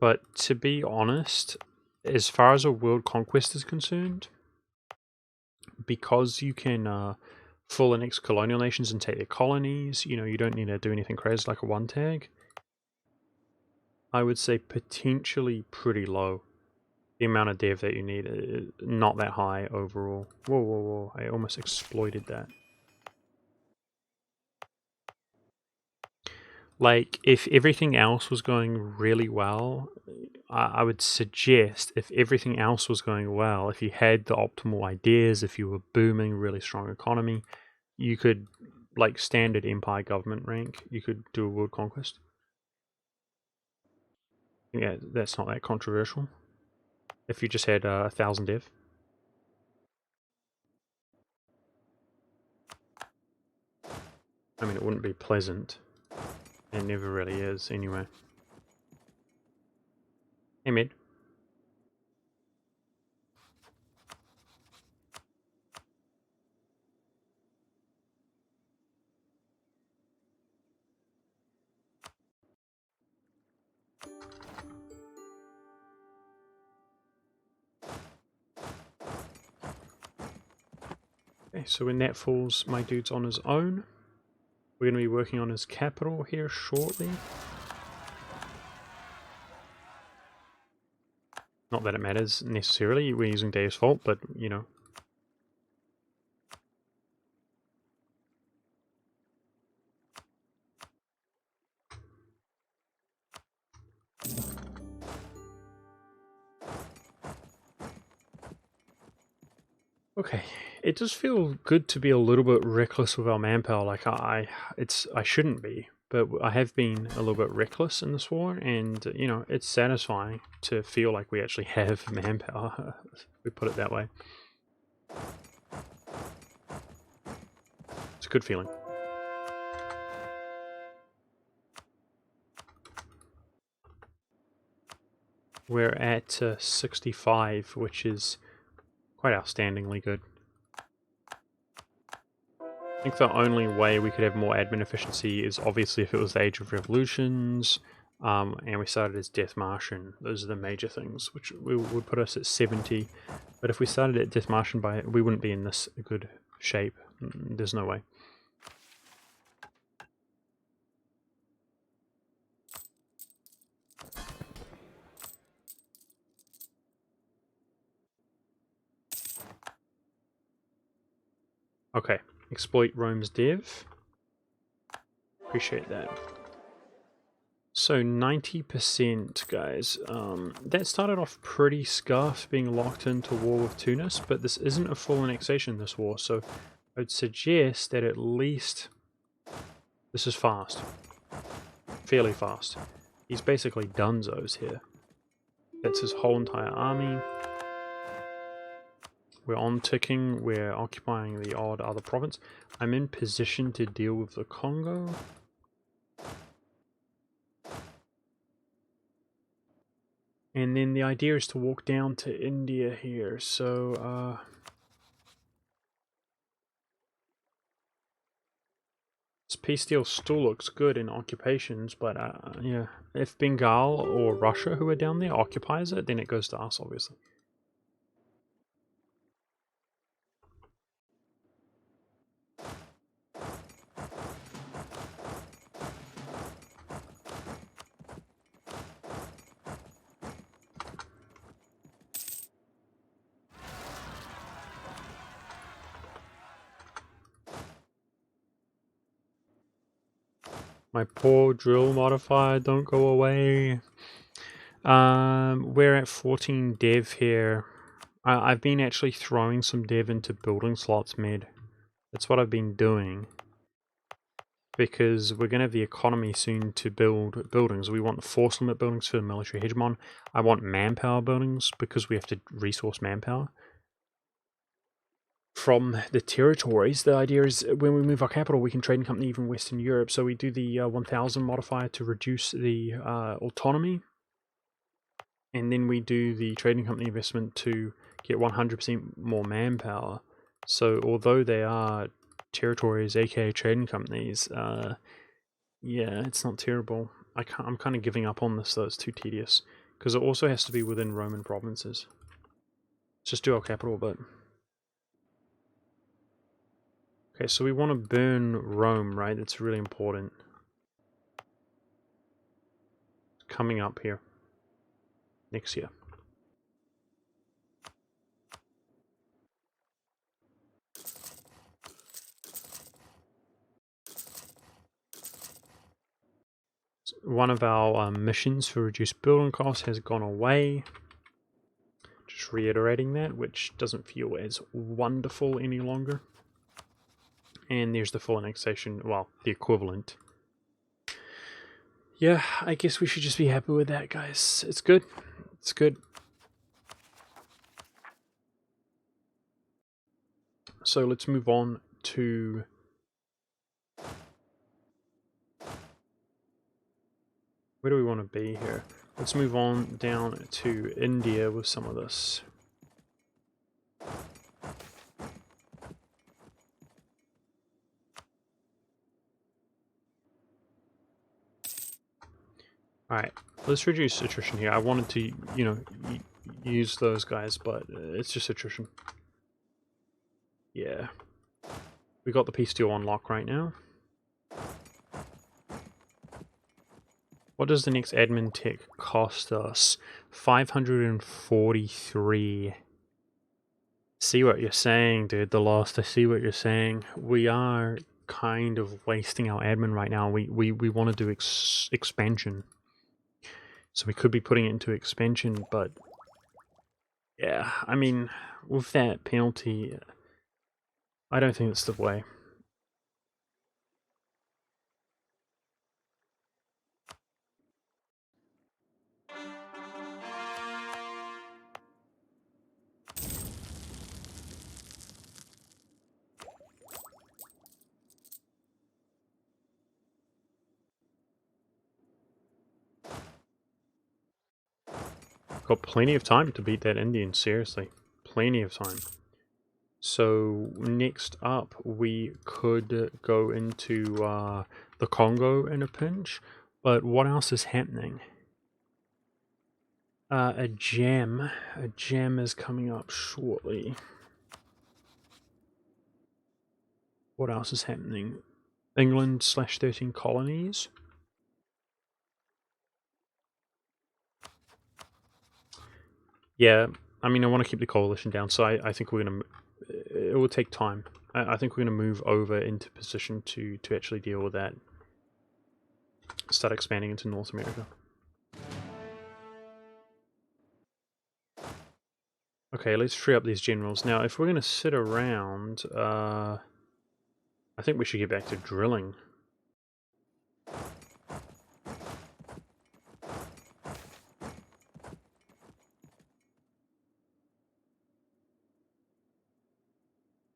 But to be honest, as far as a world conquest is concerned, because you can full annex colonial nations and take their colonies, you know, you don't need to do anything crazy like a one tag. I would say potentially pretty low. The amount of dev that you need is not that high overall. Whoa, whoa, whoa. I almost exploited that. Like, if everything else was going really well, I would suggest if everything else was going well, if you had the optimal ideas, if you were booming, really strong economy, you could, like standard empire government rank, you could do a world conquest. Yeah, that's not that controversial. If you just had 1,000 dev. I mean, it wouldn't be pleasant. It never really is, anyway. Hey, mid. Okay, so when that falls, my dude's on his own. We're going to be working on his capital here shortly. Not that it matters necessarily, we're using Deus Fault, but, you know. Okay, it does feel good to be a little bit reckless with our manpower. Like I shouldn't be, but I have been a little bit reckless in this war, and you know it's satisfying to feel like we actually have manpower. We put it that way. It's a good feeling. We're at 65, which is quite outstandingly good. I think the only way we could have more admin efficiency is obviously if it was the Age of Revolutions, and we started as Death Martian. Those are the major things, which would put us at 70. But if we started at Death Martian, we wouldn't be in this good shape. There's no way. Okay, exploit Rome's dev. Appreciate that. So 90%, guys. That started off pretty scuffed, being locked into war with Tunis, but this isn't a full annexation, this war, so I would suggest that at least this is fast. Fairly fast. He's basically dunzos here. That's his whole entire army. We're on ticking, we're occupying the odd other province. I'm in position to deal with the Congo. And then the idea is to walk down to India here, so this peace deal still looks good in occupations, but yeah, if Bengal or Russia, who are down there, occupies it, then it goes to us, obviously. My poor drill modifier, don't go away. We're at 14 dev here. I've been actually throwing some dev into building slots mid. That's what I've been doing. Because we're going to have the economy soon to build buildings. We want force limit buildings for the military hegemon. I want manpower buildings because we have to resource manpower from the territories. The idea is when we move our capital, we can trade in company even Western Europe. So we do the 1000 modifier to reduce the autonomy. And then we do the trading company investment to get 100% more manpower. So although they are territories, aka trading companies, yeah, it's not terrible. I'm kind of giving up on this though, it's too tedious. Because it also has to be within Roman provinces. Let's just do our capital a bit. Okay, so we want to burn Rome, right? That's really important. Coming up here. Next year. One of our missions for reduced building costs has gone away. Just reiterating that, which doesn't feel as wonderful any longer. And there's the full annexation, well, the equivalent. Yeah, I guess we should just be happy with that, guys. It's good. It's good. So let's move on to... where do we want to be here? Let's move on down to India with some of this. Alright, let's reduce attrition here. I wanted to, you know, use those guys, but it's just attrition. Yeah. We got the peace deal on lock right now. What does the next admin tech cost us? 543. See what you're saying, dude. The Lost. I see what you're saying. We are kind of wasting our admin right now. We want to do expansion. So we could be putting it into expansion, but yeah, I mean, with that penalty, I don't think it's the way. Got plenty of time to beat that Indian, seriously. Plenty of time. So next up, we could go into the Congo in a pinch. But what else is happening? A gem is coming up shortly. What else is happening? England /13 colonies. Yeah, I mean, I want to keep the coalition down, so I think we're going to... it will take time. I think we're going to move over into position to actually deal with that. Start expanding into North America. Okay, let's free up these generals. Now, if we're going to sit around, I think we should get back to drilling.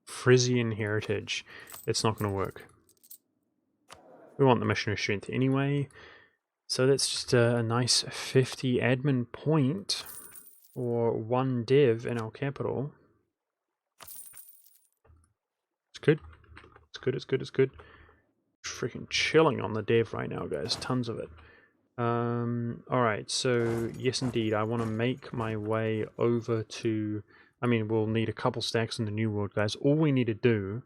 Frisian heritage. It's not going to work. We want the missionary strength anyway. So that's just a nice 50 admin point, or 1 dev in our capital. It's good. It's good, it's good, it's good. Freaking chilling on the dev right now, guys. Tons of it. Alright, so yes indeed, I want to make my way over to... I mean, we'll need a couple stacks in the New World, guys. All we need to do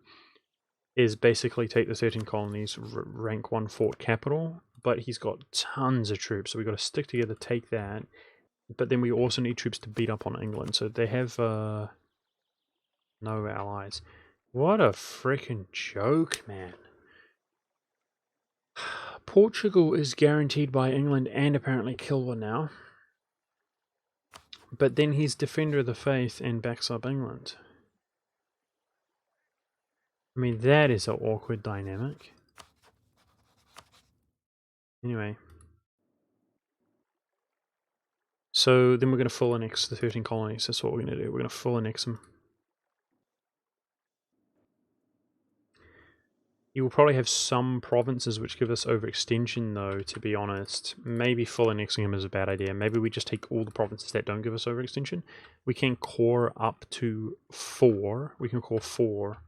is basically take the 13 colonies, rank 1 fort capital, but he's got tons of troops, so we've got to stick together, take that, but then we also need troops to beat up on England, so they have no allies. What a freaking joke, man. Portugal is guaranteed by England and apparently Kilwa now. But then he's Defender of the Faith and backs up England. I mean, that is an awkward dynamic. Anyway. So then we're going to full annex the 13 colonies. That's what we're going to do. We're going to full annex them. You will probably have some provinces which give us overextension, though, to be honest. Maybe full annexing them is a bad idea. Maybe we just take all the provinces that don't give us overextension. We can core up to 4. We can core 4.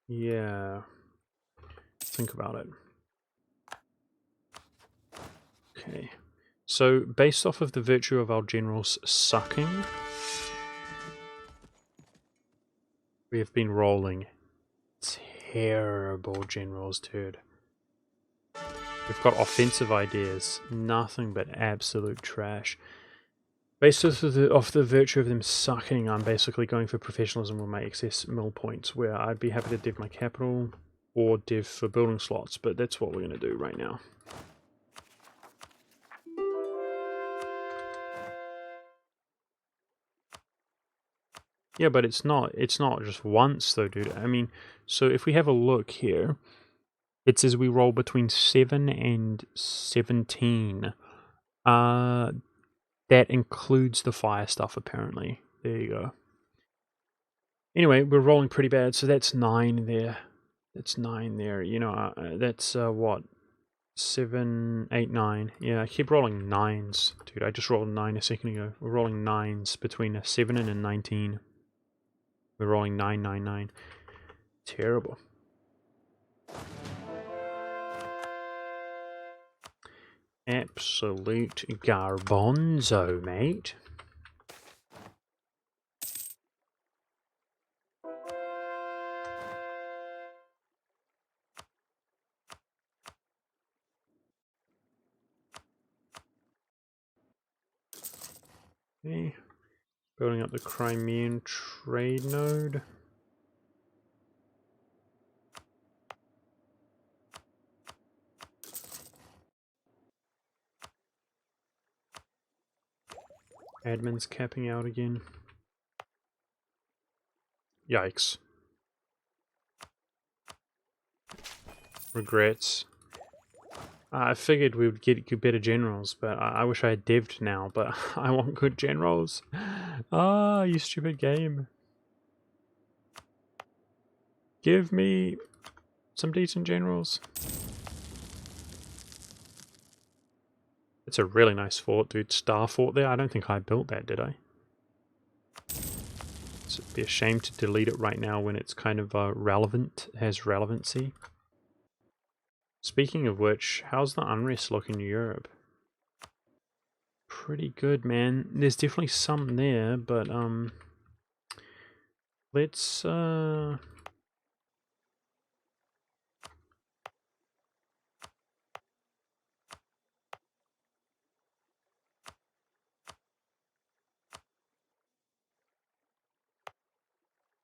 Yeah. Think about it. Okay. So, based off of the virtue of our generals sucking, we have been rolling terrible generals, dude. We've got offensive ideas, nothing but absolute trash. Based off the virtue of them sucking, I'm basically going for professionalism with my excess mill points, where I'd be happy to dev my capital or dev for building slots, but that's what we're going to do right now. Yeah, but it's not just once though, dude. I mean, so if we have a look here, it says we roll between 7 and 17. That includes the fire stuff, apparently. There you go. Anyway, we're rolling pretty bad, so that's 9 there. That's 9 there. You know, that's what? 7, 8, 9. Yeah, I keep rolling 9s. Dude, I just rolled 9 a second ago. We're rolling 9s between a 7 and a 19. We're rolling 9, 9, 9. Terrible. Absolute garbanzo, mate. Okay. Building up the Crimean trade node. Admin's capping out again. Yikes. Regrets. I figured we would get better generals, but I wish I had dev'd now, but I want good generals. Ah, you stupid game. Give me some decent generals. It's a really nice fort, dude. Star fort there. I don't think I built that, did I? It'd be a shame to delete it right now when it's kind of relevant, has relevancy. Speaking of which, how's the unrest look in Europe? Pretty good, man. There's definitely some there, but let's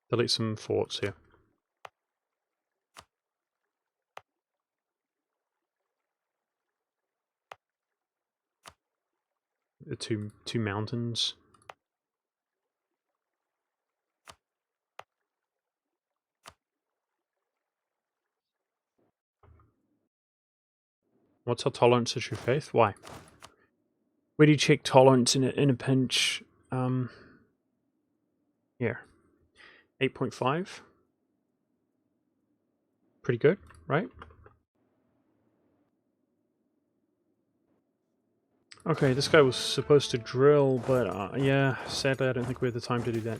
delete some forts here. The two mountains. What's our tolerance to true faith? Why? Where do you check tolerance in a pinch? Here. 8.5. Pretty good, right? Okay, this guy was supposed to drill, but yeah, sadly I don't think we have the time to do that.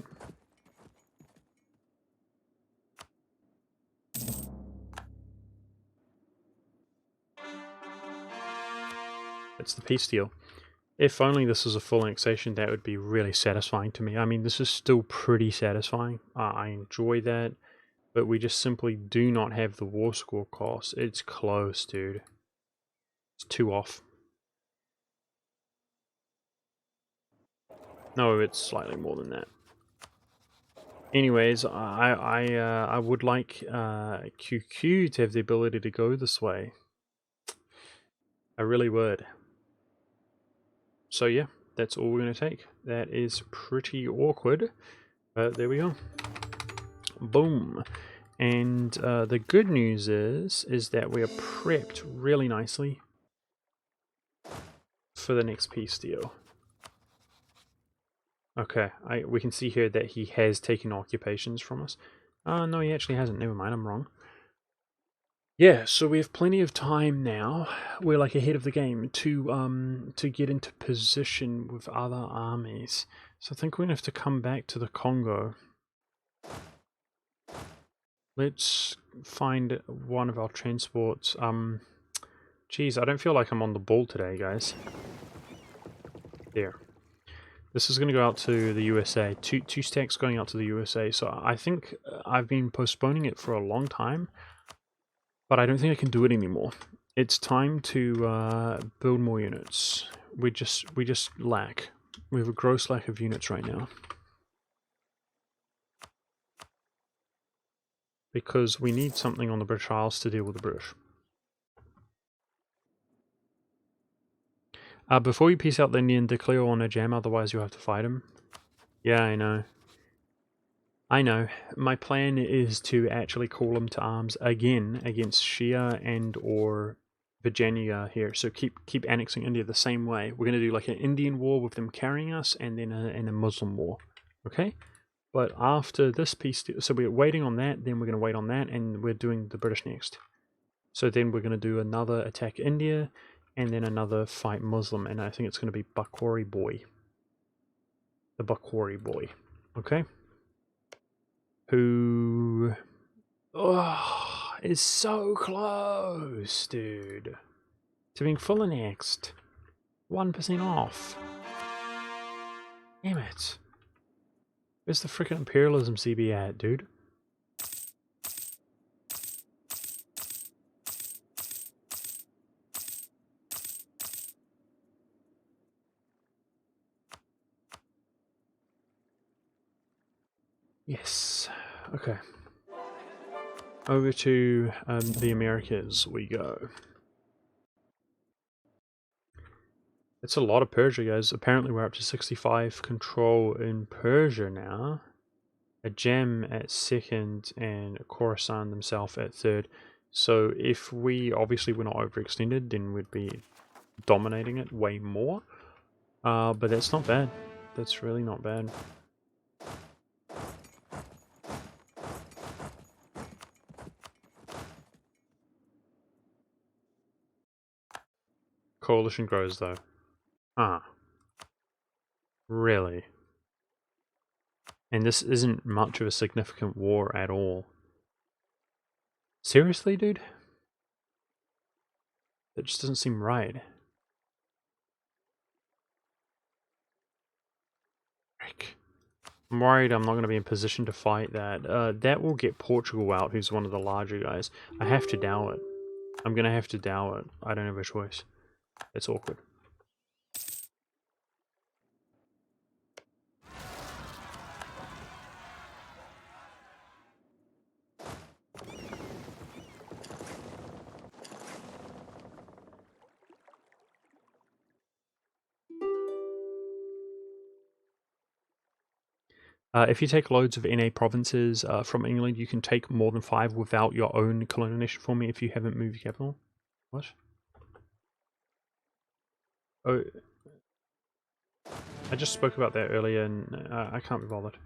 It's the peace deal. If only this was a full annexation, that would be really satisfying to me. I mean, this is still pretty satisfying. I enjoy that, but we just simply do not have the war score cost. It's close, dude. It's 2 off. No, it's slightly more than that. Anyways, I would like QQ to have the ability to go this way. I really would. So yeah, that's all we're going to take. That is pretty awkward, but there we go. Boom. And the good news is that we are prepped really nicely for the next peace deal. Okay, we can see here that he has taken occupations from us. No, he actually hasn't. Never mind, I'm wrong. Yeah, so we have plenty of time now. We're like ahead of the game to get into position with other armies. So I think we're gonna have to come back to the Congo. Let's find one of our transports. Geez, I don't feel like I'm on the ball today, guys. There. This is going to go out to the USA. Two stacks going out to the USA. So I think I've been postponing it for a long time, but I don't think I can do it anymore. It's time to build more units. We just lack. We have a gross lack of units right now. Because we need something on the British Isles to deal with the British. Before you peace out the Indian, declare on a jam, otherwise you'll have to fight him. Yeah, I know. I know. My plan is to actually call him to arms again against Shia and or Virginia here. So keep annexing India the same way. We're going to do like an Indian war with them carrying us, and then a Muslim war. Okay? But after this peace, so we're waiting on that, then we're going to wait on that, and we're doing the British next. So then we're going to do another attack India, and then another fight Muslim, and I think it's going to be Bakwari Boy. The Bakwari Boy. Okay? Who... Oh, is so close, dude. To being full annexed. 1% off. Damn it. Where's the freaking imperialism CB at, dude? Yes. Okay. Over to the Americas we go. It's a lot of Persia, guys. Apparently we're up to 65 control in Persia now. A gem at second and Khorasan themselves at third. So if we obviously were not overextended, then we'd be dominating it way more. But that's not bad. That's really not bad. Coalition grows though. Really? And this isn't much of a significant war at all. Seriously, dude? That just doesn't seem right. Frick. I'm worried I'm not going to be in position to fight that. That will get Portugal out, who's one of the larger guys. I have to dow it. I'm going to have to dow it. I don't have a choice. It's awkward. If you take loads of NA provinces from England, you can take more than 5 without your own colonial nation forming if you haven't moved your capital. What? Oh, I just spoke about that earlier and I can't be bothered.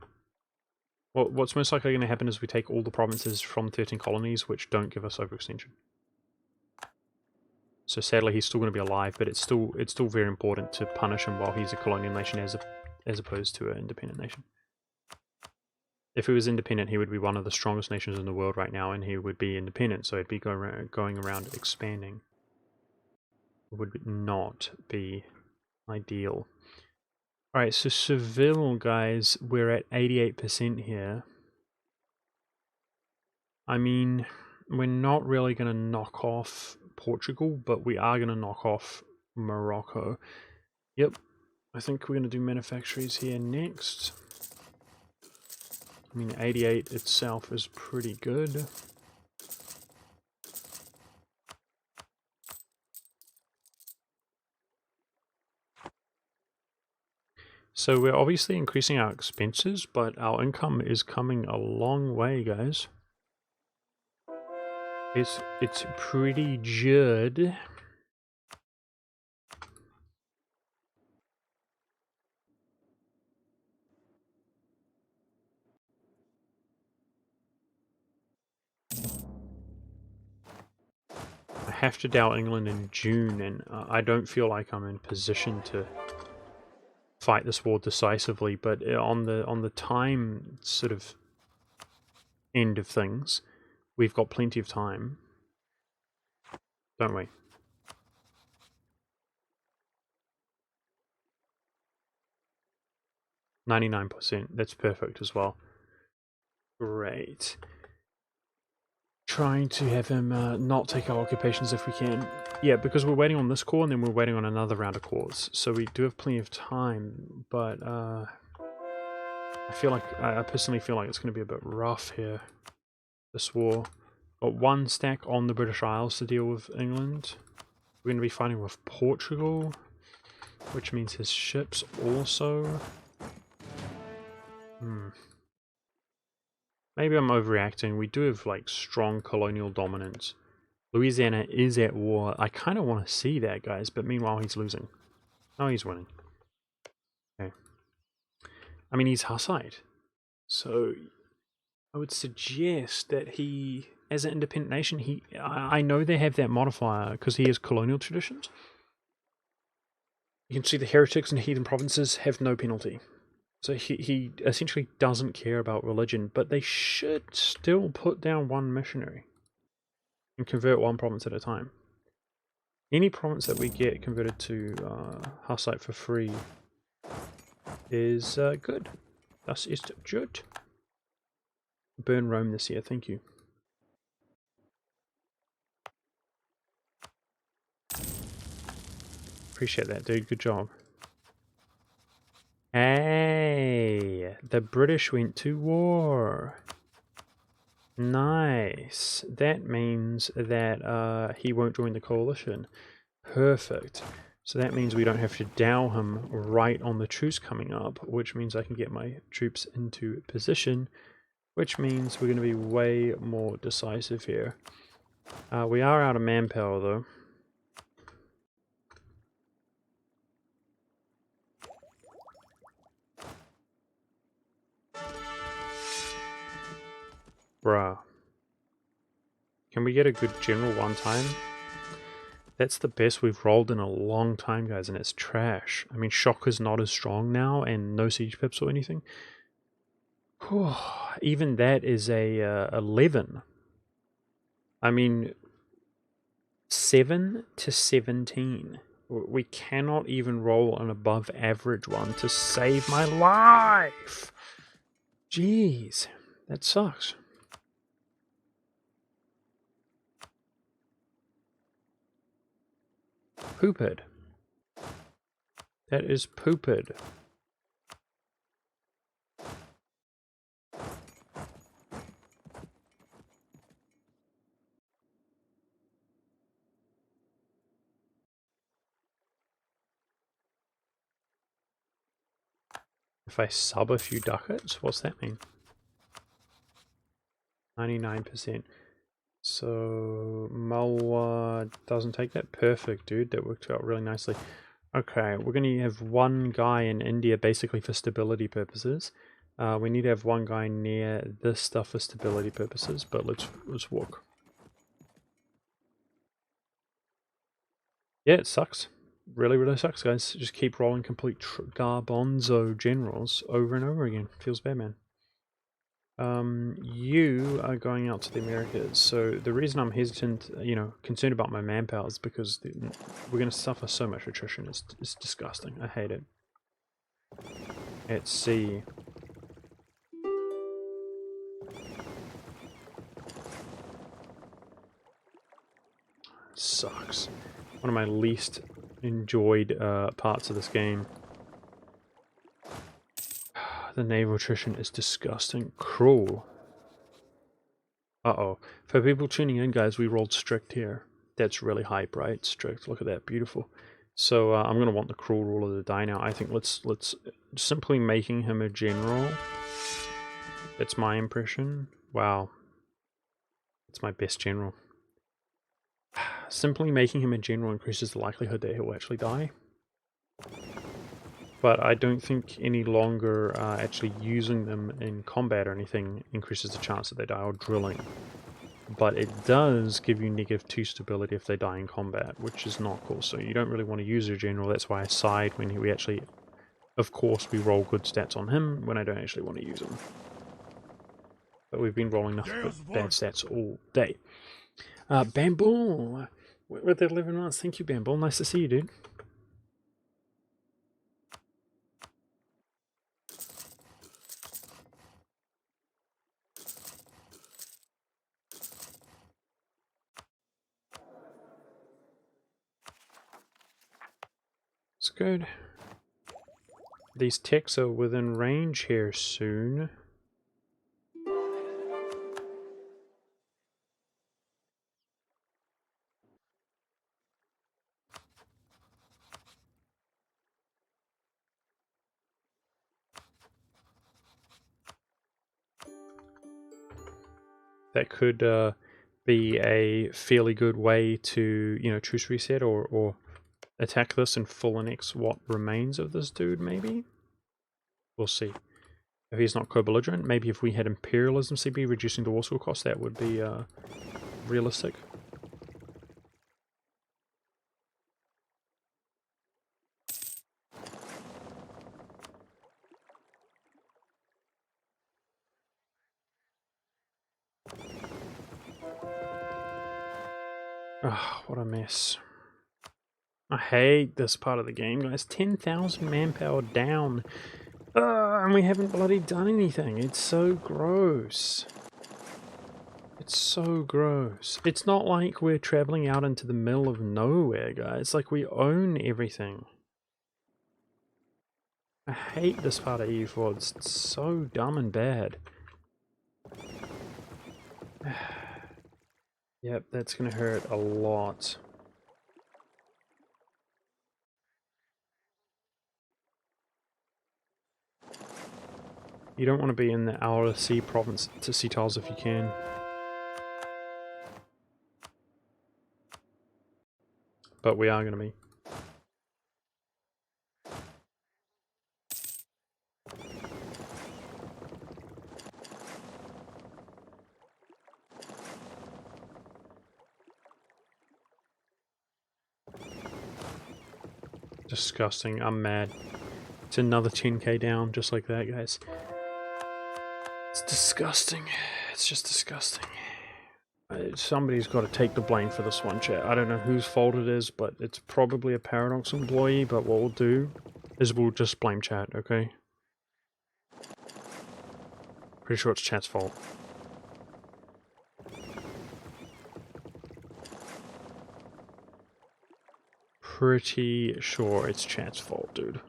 Well, what's most likely going to happen is we take all the provinces from 13 colonies, which don't give us overextension. So sadly, he's still going to be alive, but it's still very important to punish him while he's a colonial nation as opposed to an independent nation. If he was independent, he would be one of the strongest nations in the world right now, and he would be independent, so he'd be going around expanding. It would not be ideal. Alright, so Seville, guys, we're at 88% here. I mean, we're not really going to knock off Portugal, but we are going to knock off Morocco. Yep, I think we're going to do manufactories here next. I mean, 88 itself is pretty good. So we're obviously increasing our expenses, but our income is coming a long way, guys. It's pretty good. I have to dow England in June, and I don't feel like I'm in position to fight this war decisively. But on the time sort of end of things, we've got plenty of time, don't we? 99%. That's perfect as well. Great. Trying to have him not take our occupations if we can. Yeah, because we're waiting on this core and then we're waiting on another round of cores. So we do have plenty of time, but I personally feel like it's going to be a bit rough here, this war. Got one stack on the British Isles to deal with England. We're going to be fighting with Portugal, which means his ships also. Maybe I'm overreacting. We do have like strong colonial dominance. Louisiana is at war. I kind of want to see that, guys, but meanwhile he's losing. Oh, he's winning. Okay. I mean, he's Hussite. So I would suggest that he, as an independent nation, I know they have that modifier because he has colonial traditions. You can see the heretics and heathen provinces have no penalty. So he essentially doesn't care about religion, but they should still put down one missionary and convert one province at a time. Any province that we get converted to Hussite for free is good. Das ist gut. Burn Rome this year, thank you. Appreciate that, dude. Good job. Hey, the British went to war. Nice. That means that he won't join the coalition. Perfect. So that means we don't have to dow him right on the truce coming up, which means I can get my troops into position, which means we're going to be way more decisive here. We are out of manpower, though. Bruh. Can we get a good general one time? That's the best we've rolled in a long time, guys, and it's trash. I mean, Shock is not as strong now, and no siege pips or anything. Whew. Even that is a 11. I mean, 7 to 17. We cannot even roll an above average one to save my life. Jeez, that sucks. Pooped. That is pooped. If I sub a few ducats, what's that mean? 99%. So Malwa doesn't take that. Perfect, dude. That worked out really nicely. Okay, we're going to have one guy in India basically for stability purposes. We need to have one guy near this stuff for stability purposes, but let's walk. Yeah, it sucks. Really, really sucks, guys. Just keep rolling complete Garbonzo generals over and over again. Feels bad, man. You are going out to the Americas. So the reason I'm hesitant, concerned about my manpower is because we're going to suffer so much attrition. It's disgusting. I hate it. At sea. Sucks. One of my least enjoyed parts of this game. The naval attrition is disgusting. Cruel. Uh-oh. For people tuning in, guys, we rolled strict here. That's really hype, right? Strict. Look at that. Beautiful. So I'm going to want the cruel ruler to die now. I think let's simply making him a general. That's my impression. Wow. It's my best general. Simply making him a general increases the likelihood that he'll actually die. But I don't think any longer actually using them in combat or anything increases the chance that they die, or drilling. But it does give you -2 stability if they die in combat, which is not cool. So you don't really want to use a general. That's why I side when we actually, of course, we roll good stats on him when I don't actually want to use him. But we've been rolling nothing but bad stats all day. Bamboo! With the 11 months, thank you, Bamboo. Nice to see you, dude. It's good. These techs are within range here soon. That could be a fairly good way to, you know, truce reset or attack this and full annex what remains of this dude, maybe? We'll see. If he's not co-belligerent, maybe if we had Imperialism CB reducing the war score cost, that would be realistic. Ah, what a mess. I hate this part of the game, guys. 10,000 manpower down. And we haven't bloody done anything. It's so gross. It's so gross. It's not like we're traveling out into the middle of nowhere, guys. It's like we own everything. I hate this part of EU4. It's so dumb and bad. Yep, that's gonna hurt a lot. You don't want to be in the Outer Sea province to sea tiles if you can. But we are going to be. Disgusting. I'm mad. It's another 10k down, just like that, guys. It's disgusting. It's just disgusting. Somebody's got to take the blame for this one, chat. I don't know whose fault it is, but it's probably a Paradox employee, but what we'll do is we'll just blame chat, okay? Pretty sure it's chat's fault. Pretty sure it's chat's fault, dude.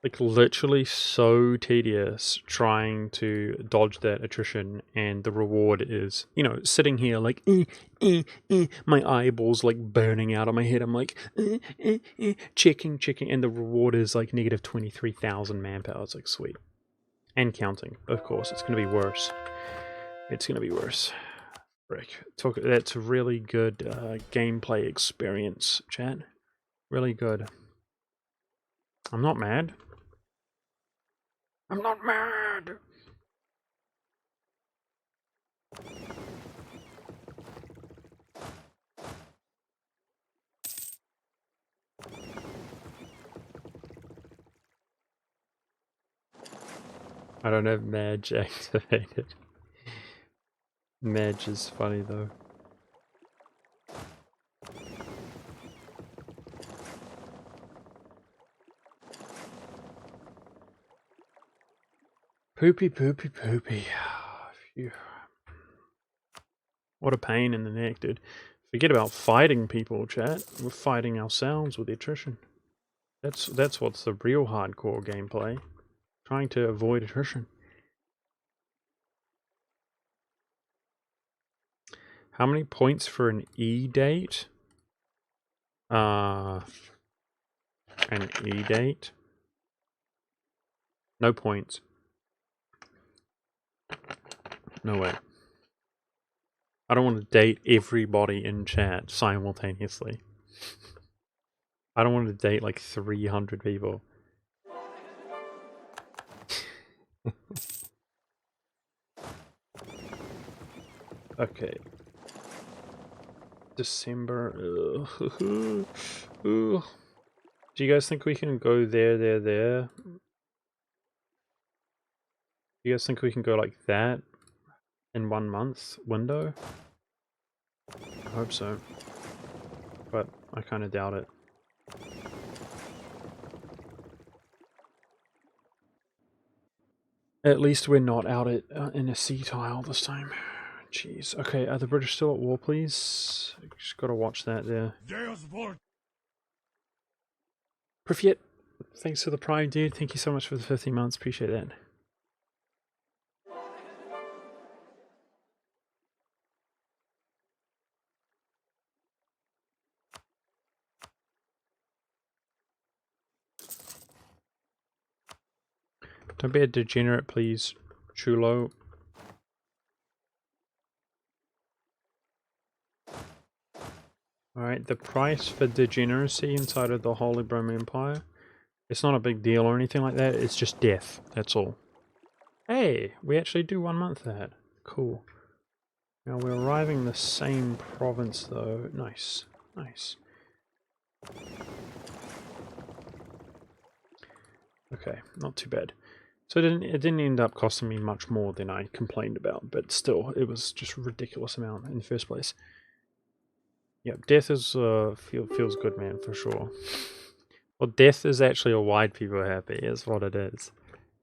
Like, literally so tedious trying to dodge that attrition, and the reward is, you know, sitting here like, my eyeballs like burning out of my head. I'm like, checking, and the reward is like -23,000 manpower. It's like, sweet. And counting, of course. It's going to be worse. It's going to be worse. Frick. That's a really good gameplay experience, chat. Really good. I'm not mad. I'm not mad! I don't have Madge activated. Madge is funny though. Poopy. Phew. What a pain in the neck, dude. Forget about fighting people, chat. We're fighting ourselves with the attrition. That's what's the real hardcore gameplay. Trying to avoid attrition. How many points for an E date? An E date? No points. No way. I don't want to date everybody in chat simultaneously. I don't want to date like 300 people. Okay. December. Ugh. Do you guys think we can go there? Do you guys think we can go like that in 1 month window? I hope so. But I kind of doubt it. At least we're not out in a sea tile this time. Jeez. Okay, are the British still at war, please? Just gotta watch that there. Prifyet, thanks for the prime, dude. Thank you so much for the 15 months. Appreciate that. Don't be a degenerate, please, Chulo. Alright, the price for degeneracy inside of the Holy Roman Empire, it's not a big deal or anything like that, it's just death, that's all. Hey, we actually do 1 month of that. Cool. Now we're arriving in the same province though. Nice. Nice. Okay, not too bad. So it didn't end up costing me much more than I complained about, but still, it was just a ridiculous amount in the first place. Yep, death is feels good, man, for sure. Well, death is actually a why people are happy, is what it is.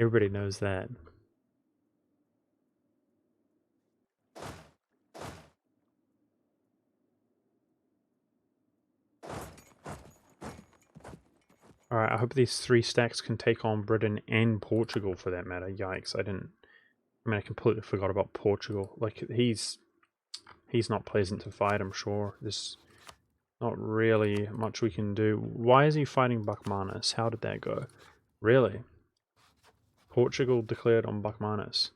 Everybody knows that. Alright, I hope these 3 stacks can take on Britain and Portugal for that matter. Yikes, I completely forgot about Portugal. Like, he's not pleasant to fight, I'm sure. There's not really much we can do. Why is he fighting Buckmanus? How did that go? Really? Portugal declared on Buckmanus.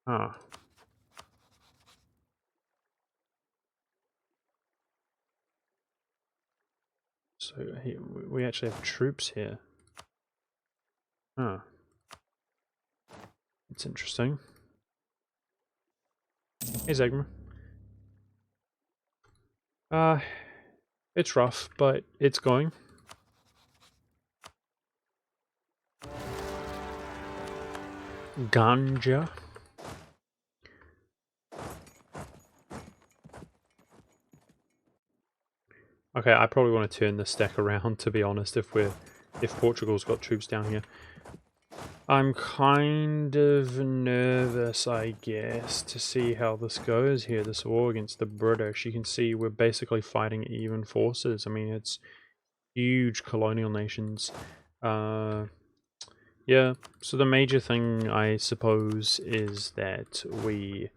Ah. So we actually have troops here. Huh. It's interesting. Hey, Zegma. It's rough, but it's going. Ganja. Okay, I probably want to turn this stack around, to be honest, if Portugal's got troops down here. I'm kind of nervous, I guess, to see how this goes here, this war against the British. You can see we're basically fighting even forces. I mean, it's huge colonial nations. Yeah, so the major thing, I suppose, is that we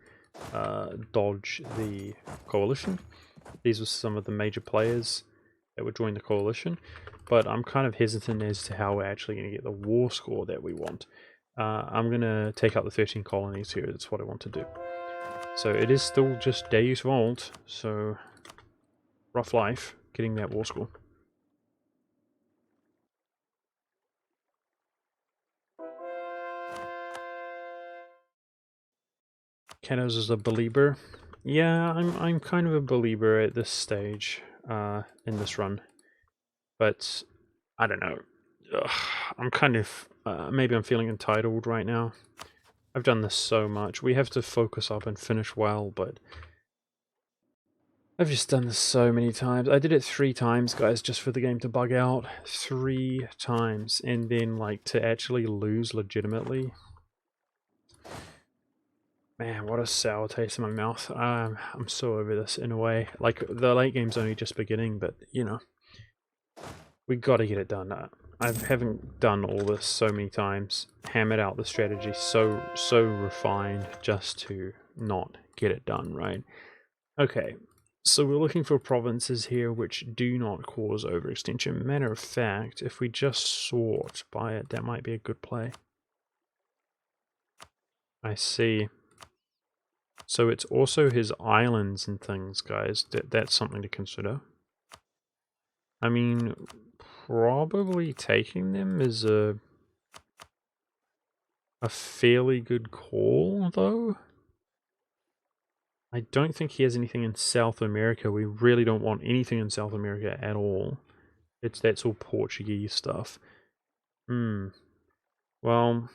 dodge the coalition. These were some of the major players that would join the coalition, but I'm kind of hesitant as to how we're actually going to get the war score that we want. I'm going to take out the 13 colonies here, that's what I want to do. So it is still just Deus Vult, so rough life getting that war score. Kanos is a believer. Yeah, I'm kind of a believer at this stage, in this run. But, I don't know. Ugh, I'm kind of, maybe I'm feeling entitled right now. I've done this so much. We have to focus up and finish well, but I've just done this so many times. I did it 3 times, guys, just for the game to bug out. 3 times. And then, like, to actually lose legitimately. Man, what a sour taste in my mouth. I'm so over this in a way. Like, the late game's only just beginning, but, you know. We got to get it done. I haven't done all this so many times, hammered out the strategy so refined just to not get it done, right? Okay, so we're looking for provinces here which do not cause overextension. Matter of fact, if we just sort by it, that might be a good play. I see. So it's also his islands and things, guys. That's something to consider. I mean, probably taking them is a fairly good call, though. I don't think he has anything in South America. We really don't want anything in South America at all. That's all Portuguese stuff. Well,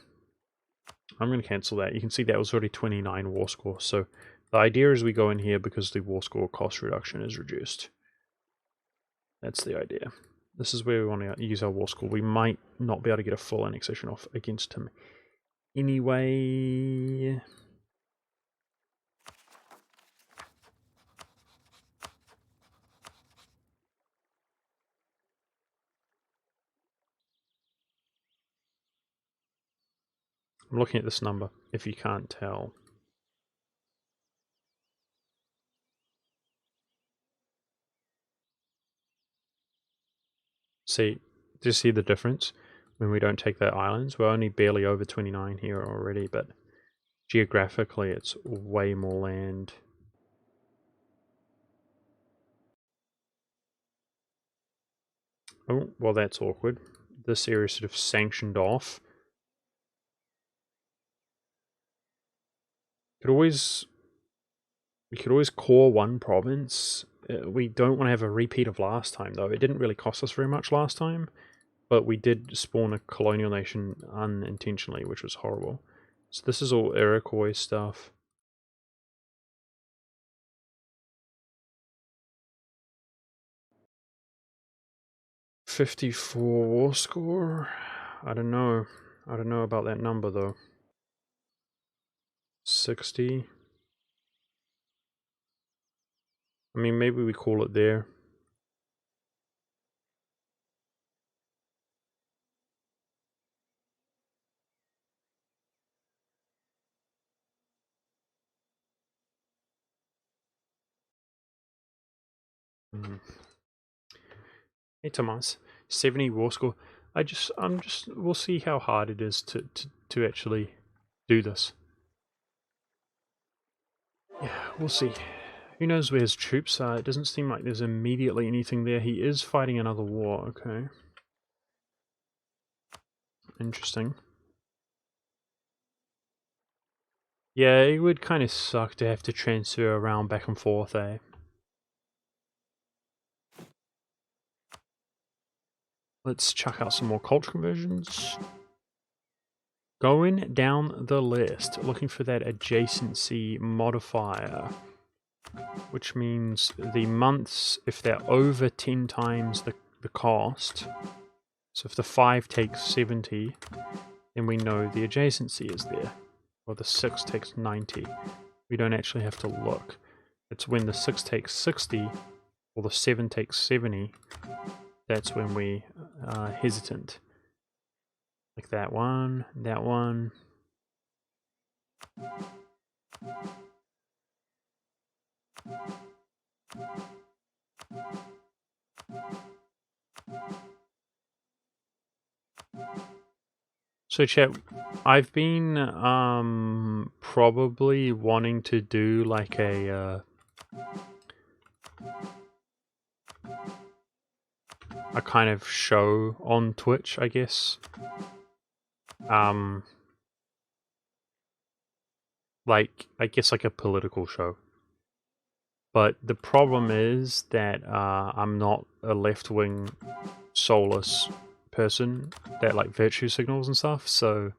I'm going to cancel that. You can see that was already 29 war score. So the idea is we go in here because the war score cost reduction is reduced. That's the idea. This is where we want to use our war score. We might not be able to get a full annexation off against him. Anyway... I'm looking at this number, if you can't tell. See, do you see the difference when we don't take that islands? We're only barely over 29 here already, but geographically it's way more land. Oh, well that's awkward. This area is sort of sanctioned off. We could always core one province. We don't want to have a repeat of last time, though. It didn't really cost us very much last time, but we did spawn a colonial nation unintentionally, which was horrible. So this is all Iroquois stuff. $54 war score? I don't know. I don't know about that number, though. 60? I mean, maybe we call it there. Hey Tomas, 70 war score. We'll see how hard it is to actually do this. Yeah, we'll see. Who knows where his troops are? It doesn't seem like there's immediately anything there. He is fighting another war, okay. Interesting. Yeah, it would kind of suck to have to transfer around back and forth, eh? Let's chuck out some more culture conversions. Going down the list, looking for that adjacency modifier, which means the months, if they're over 10 times the cost, so if the 5 takes 70, then we know the adjacency is there, or the 6 takes 90. We don't actually have to look. It's when the 6 takes 60, or the 7 takes 70, that's when we are hesitant. Like that one, that one. So chat, I've been probably wanting to do like a kind of show on Twitch, I guess. Like, I guess like a political show. But the problem is that I'm not a left-wing soulless person that like virtue signals and stuff, so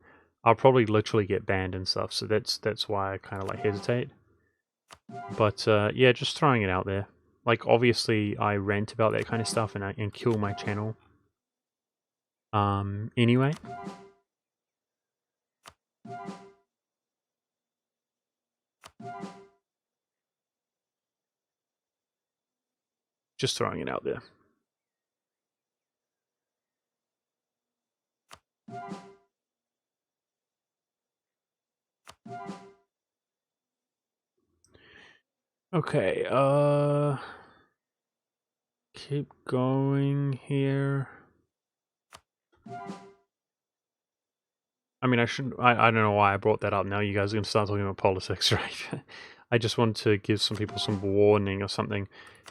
I'll probably literally get banned and stuff, so that's why I kind of like hesitate. But yeah, just throwing it out there. Like, obviously I rant about that kind of stuff and kill my channel. Anyway. Just throwing it out there. Okay, keep going here. I mean, I don't know why I brought that up. Now you guys are going to start talking about politics, right? I just want to give some people some warning or something.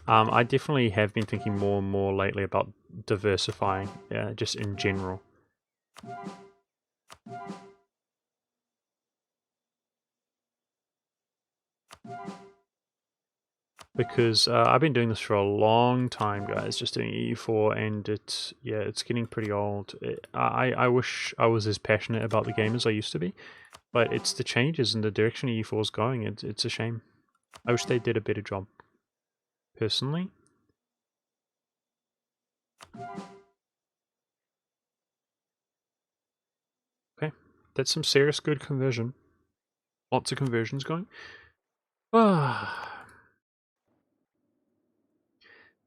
I definitely have been thinking more and more lately about diversifying, just in general. Because I've been doing this for a long time, guys, just doing EU4, and it's getting pretty old. I wish I was as passionate about the game as I used to be, but it's the changes and the direction EU4 is going. It's a shame. I wish they did a better job, personally. Okay, that's some serious good conversion. Lots of conversions going. Ah.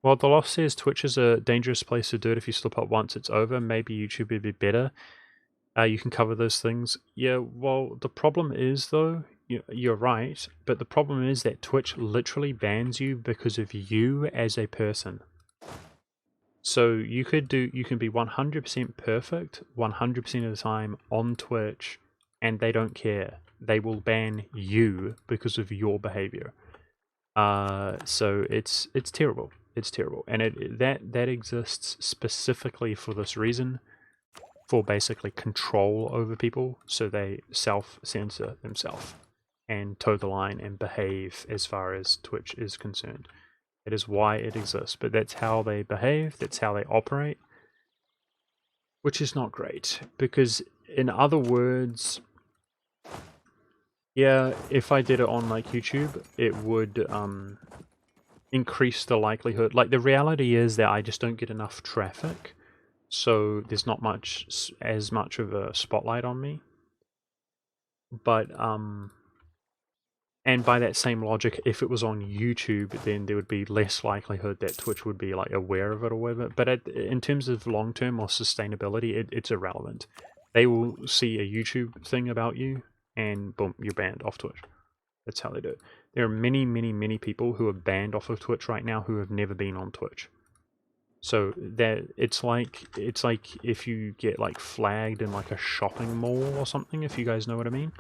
Well, the Loft says Twitch is a dangerous place to do it. If you slip up once, it's over. Maybe YouTube would be better. You can cover those things. Yeah, well, the problem is, though, you're right, but the problem is that Twitch literally bans you because of you as a person. So you can be 100% perfect 100% of the time on Twitch, and they don't care. They will ban you because of your behavior. So it's terrible. It's terrible, and that exists specifically for this reason, for basically control over people, so they self-censor themselves and toe the line and behave as far as Twitch is concerned. That is why it exists, but that's how they behave, that's how they operate, which is not great, because in other words, yeah, if I did it on like YouTube, it would increase the likelihood. Like, the reality is that I just don't get enough traffic, so there's not as much of a spotlight on me. But and by that same logic, if it was on YouTube, then there would be less likelihood that Twitch would be like aware of it or whatever. But in terms of long term or sustainability, it's irrelevant. They will see a YouTube thing about you, and boom, you're banned off Twitch. That's how they do it. There are many, many, many people who are banned off of Twitch right now who have never been on Twitch. So that it's like if you get like flagged in like a shopping mall or something, if you guys know what I mean.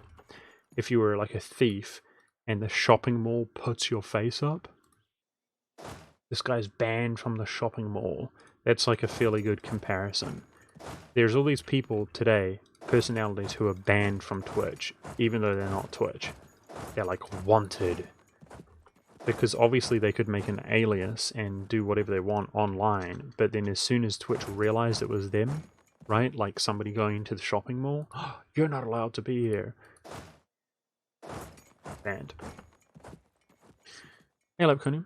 If you were like a thief and the shopping mall puts your face up, this guy's banned from the shopping mall. That's like a fairly good comparison. There's all these people today, personalities, who are banned from Twitch, even though they're not Twitch. They're like wanted. Because obviously they could make an alias and do whatever they want online, but then as soon as Twitch realized it was them, right? Like somebody going into the shopping mall, oh, you're not allowed to be here. Banned. Hey, Lapconium.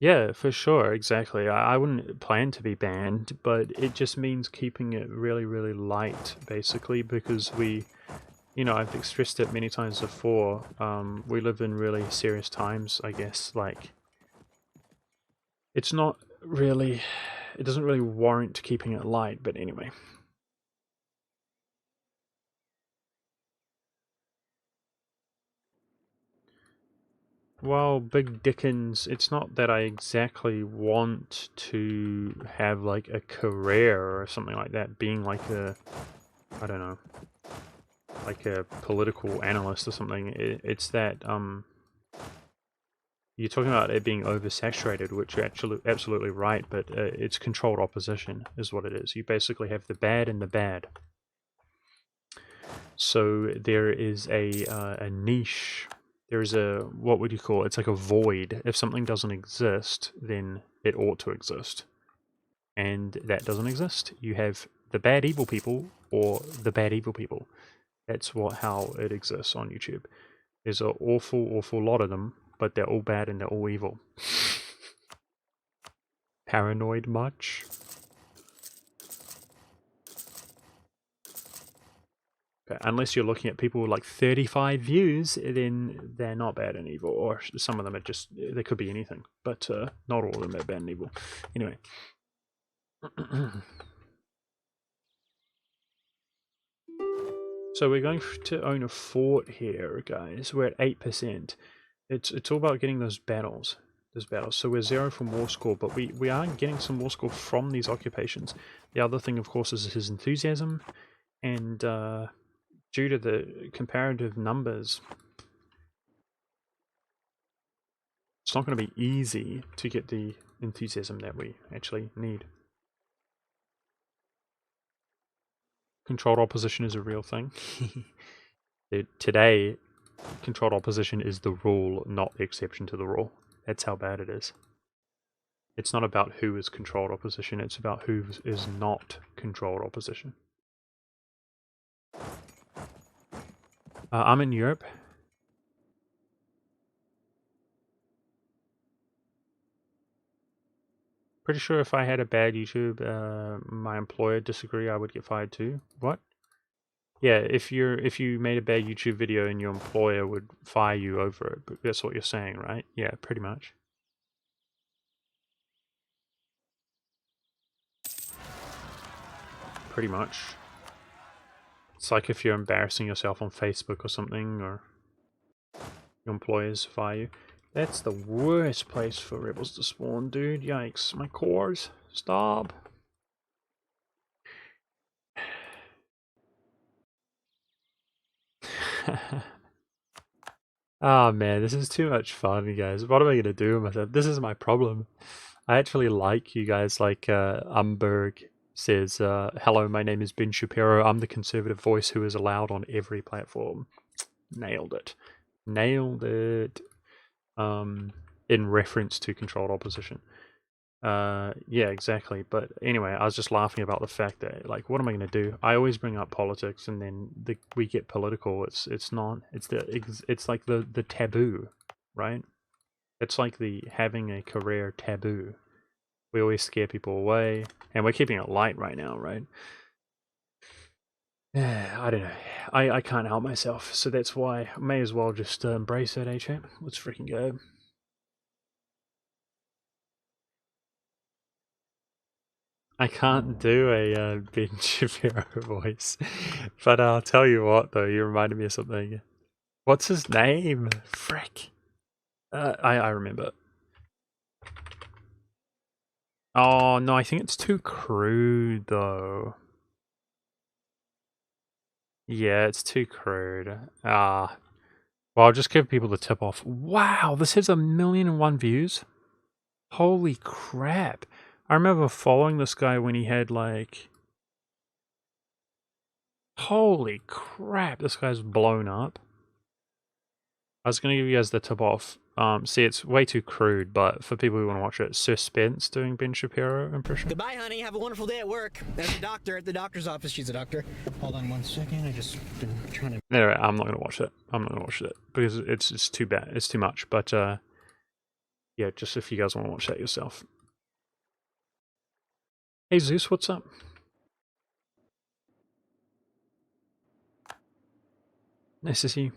Yeah, for sure, exactly. I wouldn't plan to be banned, but it just means keeping it really, really light, basically, because I've expressed it many times before, we live in really serious times, I guess. Like, it's not really, it doesn't really warrant keeping it light, but anyway. Well, Big Dickens, it's not that I exactly want to have like a career or something like that, being like I don't know, like a political analyst or something. It's that you're talking about it being oversaturated, which you're actually absolutely right, but it's controlled opposition is what it is. You basically have the bad and the bad. So there is a niche. There's what would you call it? It's like a void. If something doesn't exist, then it ought to exist, and that doesn't exist. You have the bad evil people or the bad evil people. That's how it exists on YouTube. There's an awful lot of them, but they're all bad and they're all evil. Paranoid much? Okay, unless you're looking at people with like 35 views, then they're not bad and evil, or some of them are just, they could be anything, but not all of them are bad and evil. Anyway. So we're going to own a fort here, guys. We're at 8%. It's all about getting those battles. So we're 0 from war score, but we are getting some war score from these occupations. The other thing, of course, is his enthusiasm, and due to the comparative numbers, it's not going to be easy to get the enthusiasm that we actually need. Controlled opposition is a real thing. Today, controlled opposition is the rule, not the exception to the rule. That's how bad it is. It's not about who is controlled opposition, it's about who is not controlled opposition. I'm in Europe. Pretty sure if I had a bad YouTube, my employer disagree, I would get fired too. What? Yeah, if you made a bad YouTube video and your employer would fire you over it, but that's what you're saying, right? Yeah, pretty much. Pretty much. It's like if you're embarrassing yourself on Facebook or something, or your employers fire you. That's the worst place for rebels to spawn, dude. Yikes. My cores. Stop. Oh man, this is too much fun, you guys. What am I gonna do with myself? This is my problem. I actually like you guys, like Umberg says, hello, my name is Ben Shapiro. I'm the conservative voice who is allowed on every platform. Nailed it. Nailed it. In reference to controlled opposition. Yeah, exactly. But anyway, I was just laughing about the fact that, like, what am I going to do? I always bring up politics, and then we get political. It's like the taboo, right? It's like the having a career taboo. We always scare people away, and we're keeping it light right now, right? I don't know. I can't help myself, so that's why I may as well just embrace it, chat. Let's freaking go. I can't do a Ben Shapiro voice, but I'll tell you what, though, you reminded me of something. What's his name? Frick. I remember. Oh, no, I think it's too crude, though. Yeah, it's too crude. Well, I'll just give people the tip off. Wow, this has 1,000,001 views. Holy crap. I remember following this guy when he had, like... Holy crap, this guy's blown up. I was going to give you guys the tip off. See, it's way too crude, but for people who want to watch it, Suspense doing Ben Shapiro impression. Goodbye, honey. Have a wonderful day at work. There's a doctor at the doctor's office. She's a doctor. Hold on 1 second. I just been trying to... Anyway, I'm not going to watch it. I'm not going to watch it because it's too bad. It's too much. But yeah, just if you guys want to watch that yourself. Hey Zeus, what's up? Nice to see you.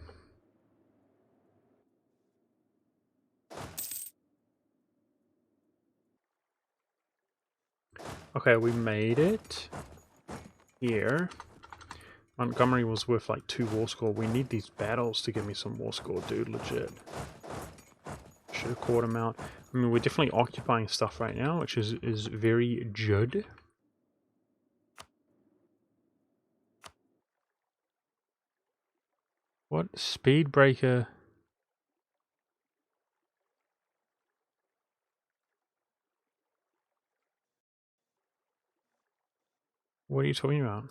Okay, we made it here. Montgomery was worth like 2 war score. We need these battles to give me some war score, dude, legit. Should have caught him out. I mean, we're definitely occupying stuff right now, which is very good. What? Speed breaker? What are you talking about?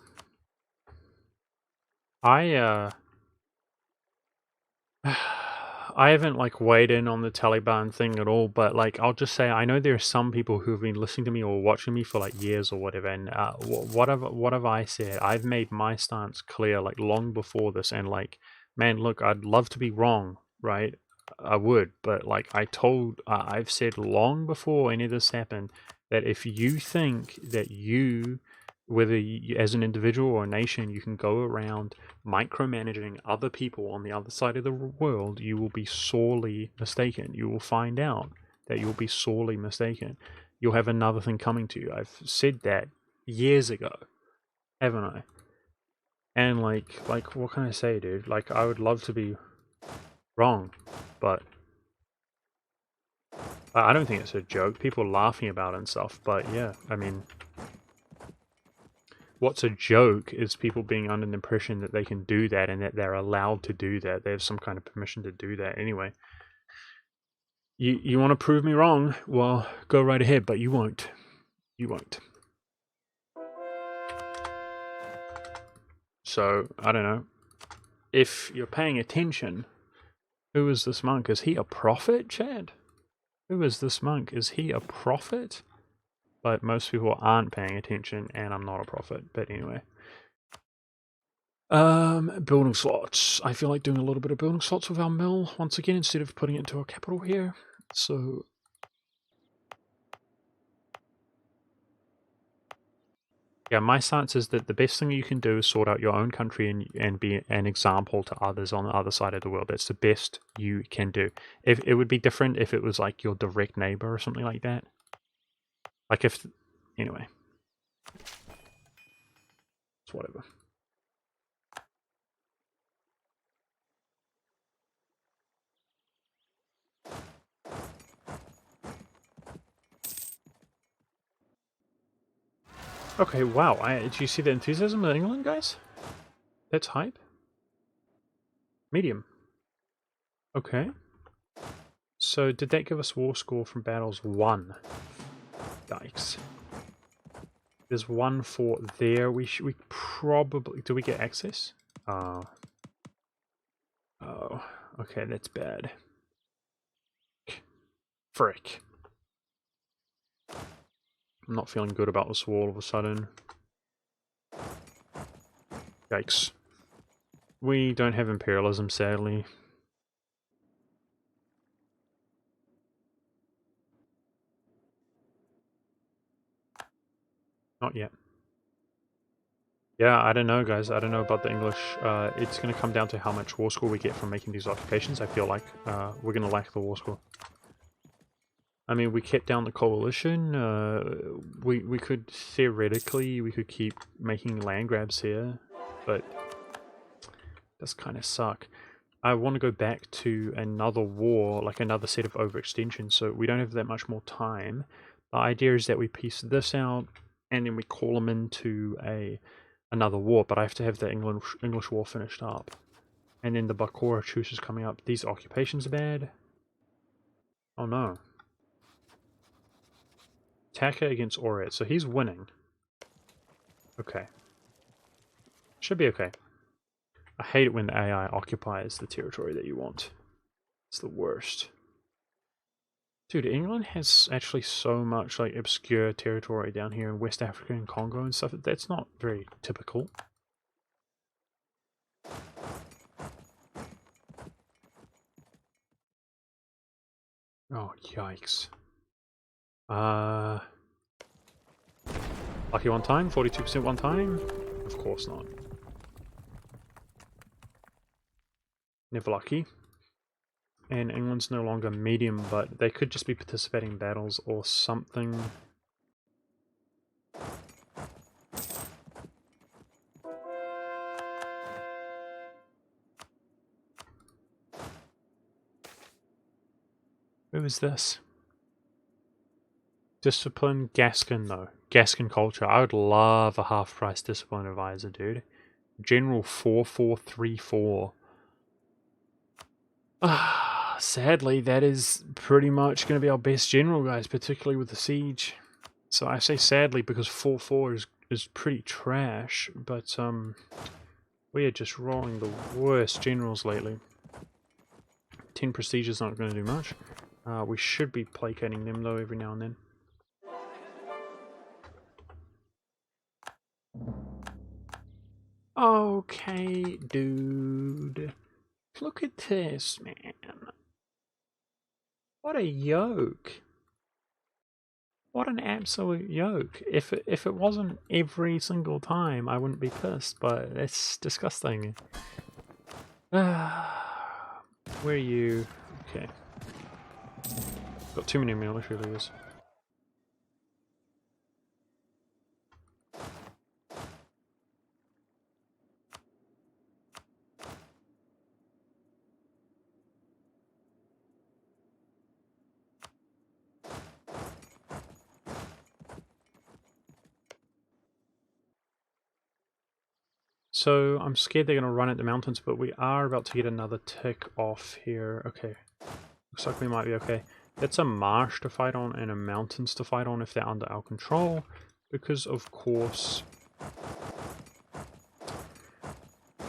I haven't like weighed in on the Taliban thing at all, but like I'll just say I know there are some people who have been listening to me or watching me for like years or whatever, and what have I said? I've made my stance clear like long before this, and like, man, look, I'd love to be wrong, right? I would, but like I've said long before any of this happened that if you think that whether you, as an individual or a nation, you can go around micromanaging other people on the other side of the world, you will be sorely mistaken. You will find out that you'll be sorely mistaken. You'll have another thing coming to you. I've said that years ago, haven't I? And like what can I say, dude? Like, I would love to be wrong, but I don't think it's a joke. People are laughing about it and stuff, but yeah, I mean, what's a joke is people being under the impression that they can do that and that they're allowed to do that. They have some kind of permission to do that anyway. You want to prove me wrong? Well, go right ahead, but you won't. You won't. So, I don't know. If you're paying attention, who is this monk? Is he a prophet, Chad? Who is this monk? Is he a prophet? But most people aren't paying attention, and I'm not a prophet. But anyway. Building slots. I feel like doing a little bit of building slots with our mill once again instead of putting it into a capital here. So yeah, my stance is that the best thing you can do is sort out your own country and be an example to others on the other side of the world. That's the best you can do. If it would be different if it was like your direct neighbor or something like that. Like if anyway. It's whatever. Okay, wow. Did you see the enthusiasm in England, guys? That's hype. Medium. Okay. So did that give us war score from battles 1? Yikes. There's 1 for there. We probably... Do we get access? Oh, okay, that's bad. Frick. I'm not feeling good about this war all of a sudden. Yikes. We don't have imperialism, sadly. Not yet. Yeah, I don't know, guys. I don't know about the English. It's going to come down to how much war score we get from making these occupations. I feel like we're going to lack the war score. I mean, we kept down the coalition. We could theoretically we could keep making land grabs here, but does kind of suck. I want to go back to another war, like another set of overextensions, so we don't have that much more time. The idea is that we piece this out, and then we call them into another war, but I have to have the English war finished up. And then the Bakora truce is coming up. These occupations are bad. Oh no. Attacker against Aureate, so he's winning. Okay. Should be okay. I hate it when the AI occupies the territory that you want. It's the worst. Dude, England has actually so much like obscure territory down here in West Africa and Congo and stuff. That's not very typical. Oh, yikes. Lucky one time? 42% one time? Of course not. Never lucky. And England's no longer medium, but they could just be participating in battles or something. Who is this? Discipline Gascon, though. Gascon culture. I would love a half-price discipline advisor, dude. General 4434. Sadly, that is pretty much going to be our best general, guys, particularly with the siege. So I say sadly because 4-4 is pretty trash, but we are just rolling the worst generals lately. 10 prestige is not going to do much. We should be placating them though every now and then. Okay, dude. Look at this, man. What a yoke. What an absolute yoke. If it wasn't every single time, I wouldn't be pissed, but it's disgusting. Where are you? Okay. Got too many military leaders. So I'm scared they're going to run at the mountains, but we are about to get another tick off here. Okay, looks like we might be okay. That's a marsh to fight on and a mountains to fight on if they're under our control, because of course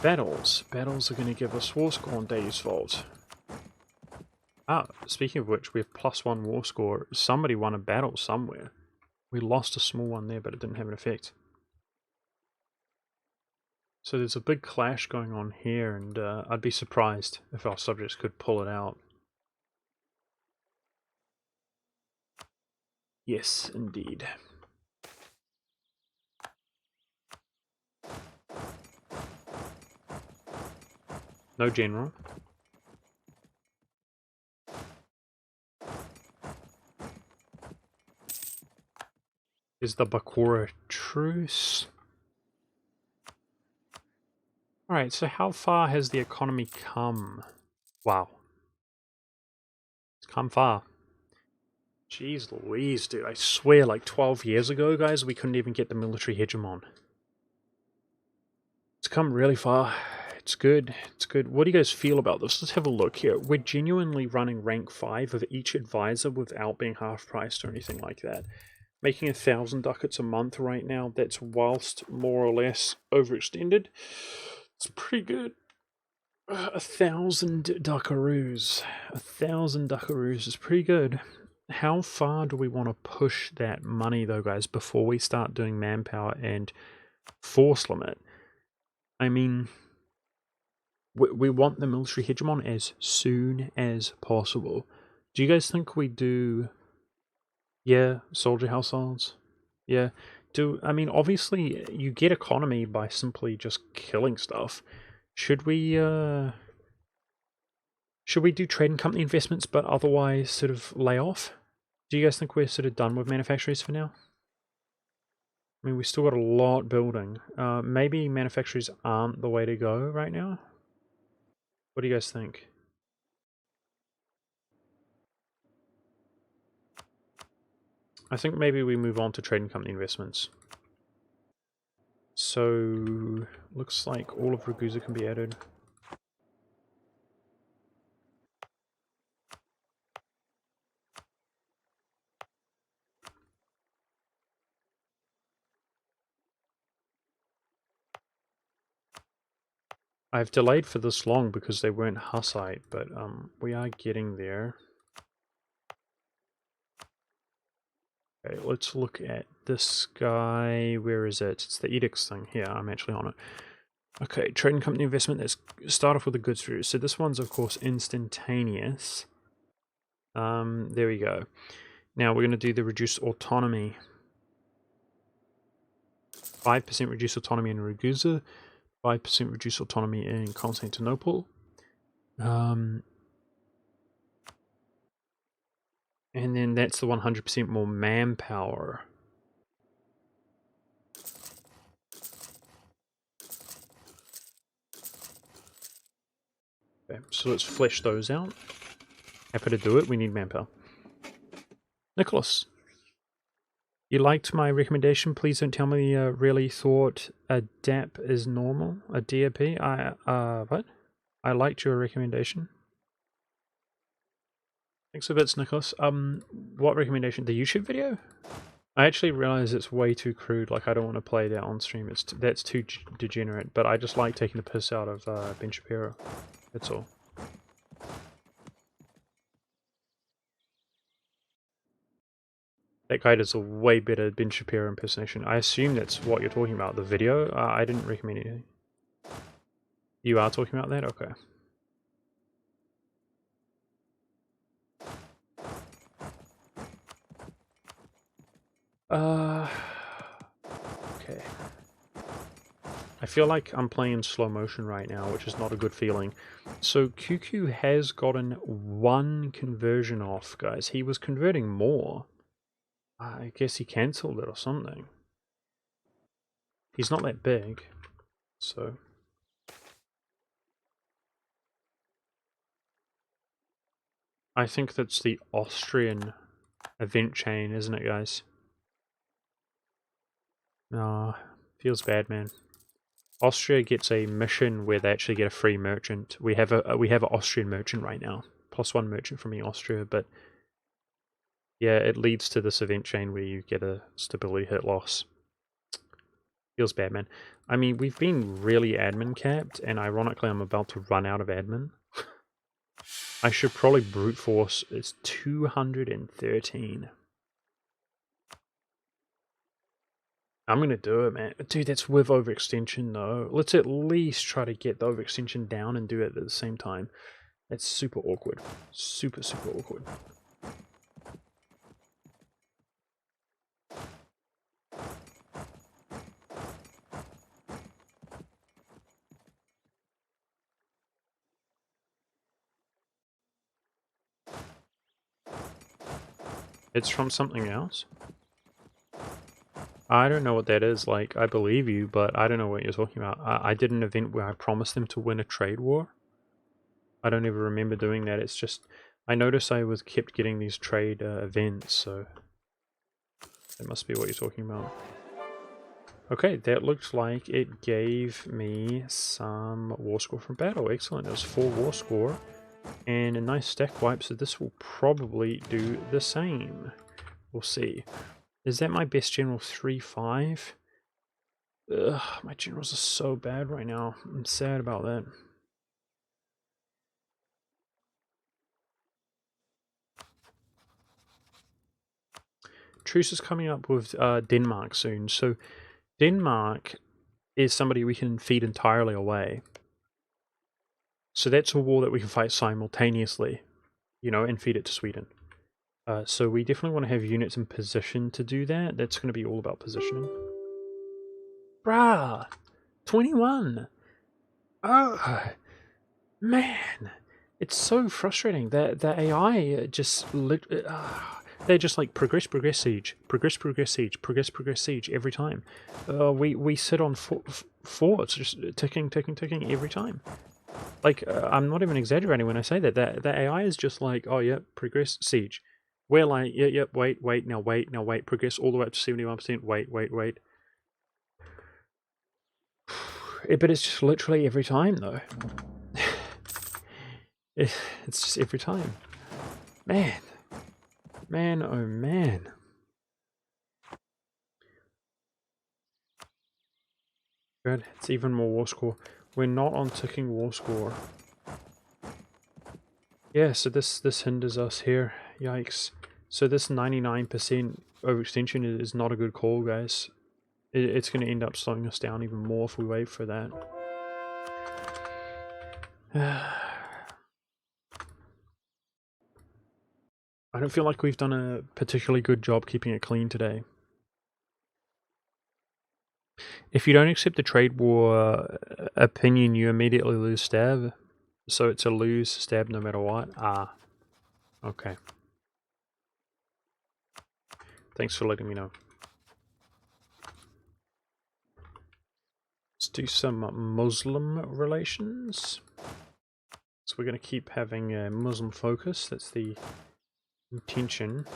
battles are going to give us war score on Dave's Vault. Ah, speaking of which, we have +1 war score. Somebody won a battle somewhere. We lost a small one there, but it didn't have an effect. So there's a big clash going on here, and I'd be surprised if our subjects could pull it out. Yes, indeed. No general. Is the Bakura truce? Alright, so how far has the economy come? Wow. It's come far. Jeez Louise, dude. I swear, like 12 years ago, guys, we couldn't even get the military hegemon. It's come really far. It's good. It's good. What do you guys feel about this? Let's have a look here. We're genuinely running rank 5 of each advisor without being half priced or anything like that. Making 1,000 ducats a month right now, that's whilst more or less overextended. It's pretty good. 1,000 duckaroos. 1,000 duckaroos is pretty good. How far do we want to push that money though, guys, before we start doing manpower and force limit? I mean, we want the military hegemon as soon as possible. Do you guys think we do... Yeah, soldier households? Yeah. I mean, obviously, you get economy by simply just killing stuff. Should we do trading company investments, but otherwise sort of lay off? Do you guys think we're sort of done with manufacturers for now? I mean, we still got a lot building. Maybe manufacturers aren't the way to go right now? What do you guys think? I think maybe we move on to trading company investments. So, looks like all of Ragusa can be added. I've delayed for this long because they weren't Hussite, but we are getting there. Okay, let's look at this guy. Where is it? It's the edicts thing. Here, I'm actually on it. Okay, trading company investment. Let's start off with the goods route. So this one's, of course, instantaneous. There we go. Now we're going to do the reduced autonomy. 5% reduced autonomy in Ragusa. 5% reduced autonomy in Constantinople. And then that's the 100% more manpower. Okay, so let's flesh those out. Happy to do it, we need manpower. Nicholas, you liked my recommendation? Please don't tell me you really thought a DAP is normal, a DAP. What? I liked your recommendation. Thanks a bit, Nicholas. What recommendation? The YouTube video? I actually realize it's way too crude. Like, I don't want to play that on stream. That's too degenerate. But I just like taking the piss out of Ben Shapiro. That's all. That guy does a way better Ben Shapiro impersonation. I assume that's what you're talking about. The video? I didn't recommend anything. You are talking about that? Okay. Okay. I feel like I'm playing in slow motion right now, which is not a good feeling. So QQ has gotten 1 conversion off, guys. He was converting more. I guess he cancelled it or something. He's not that big, so... I think that's the Austrian event chain, isn't it, guys? Ah, feels bad, man. Austria gets a mission where they actually get a free merchant. We have an Austrian merchant right now, +1 merchant from Austria, but yeah, it leads to this event chain where you get a stability hit loss. Feels bad, man. I mean, we've been really admin capped, and ironically, I'm about to run out of admin. I should probably brute force. It's 213. I'm gonna do it, man. Dude, that's with overextension, though. Let's at least try to get the overextension down and do it at the same time. That's super awkward. Super awkward. It's from something else? I don't know what that is. Like, I believe you, but I don't know what you're talking about. I did an event where I promised them to win a trade war. I don't ever remember doing that. It's just, I noticed I was kept getting these trade events, so that must be what you're talking about. Okay, that looks like it gave me some war score from battle. Excellent. It was 4 war score and a nice stack wipe, so this will probably do the same. We'll see. Is that my best general 3-5? Ugh, my generals are so bad right now. I'm sad about that. Truce is coming up with Denmark soon, so Denmark is somebody we can feed entirely away. So that's a war that we can fight simultaneously, you know, and feed it to Sweden. So we definitely want to have units in position to do that. That's going to be all about positioning. Bruh! 21! Oh, man! It's so frustrating. The AI just... they're just like progress, siege, progress, siege, progress, siege every time. We sit on forts, just ticking every time. Like, I'm not even exaggerating when I say that. The AI is just like, oh, yeah, progress, siege. We're like, yeah, wait, now wait, progress all the way up to 71%, wait. But it's just literally every time, though. It's just every time. Man, oh man. Good, it's even more war score. We're not on ticking war score. Yeah, so this hinders us here. Yikes. So this 99% overextension is not a good call, guys. It's going to end up slowing us down even more if we wait for that. I don't feel like we've done a particularly good job keeping it clean today. If you don't accept the trade war opinion, you immediately lose stab. So it's a lose stab no matter what. Ah. Okay. Thanks for letting me know. Let's do some Muslim relations. So we're going to keep having a Muslim focus. That's the intention.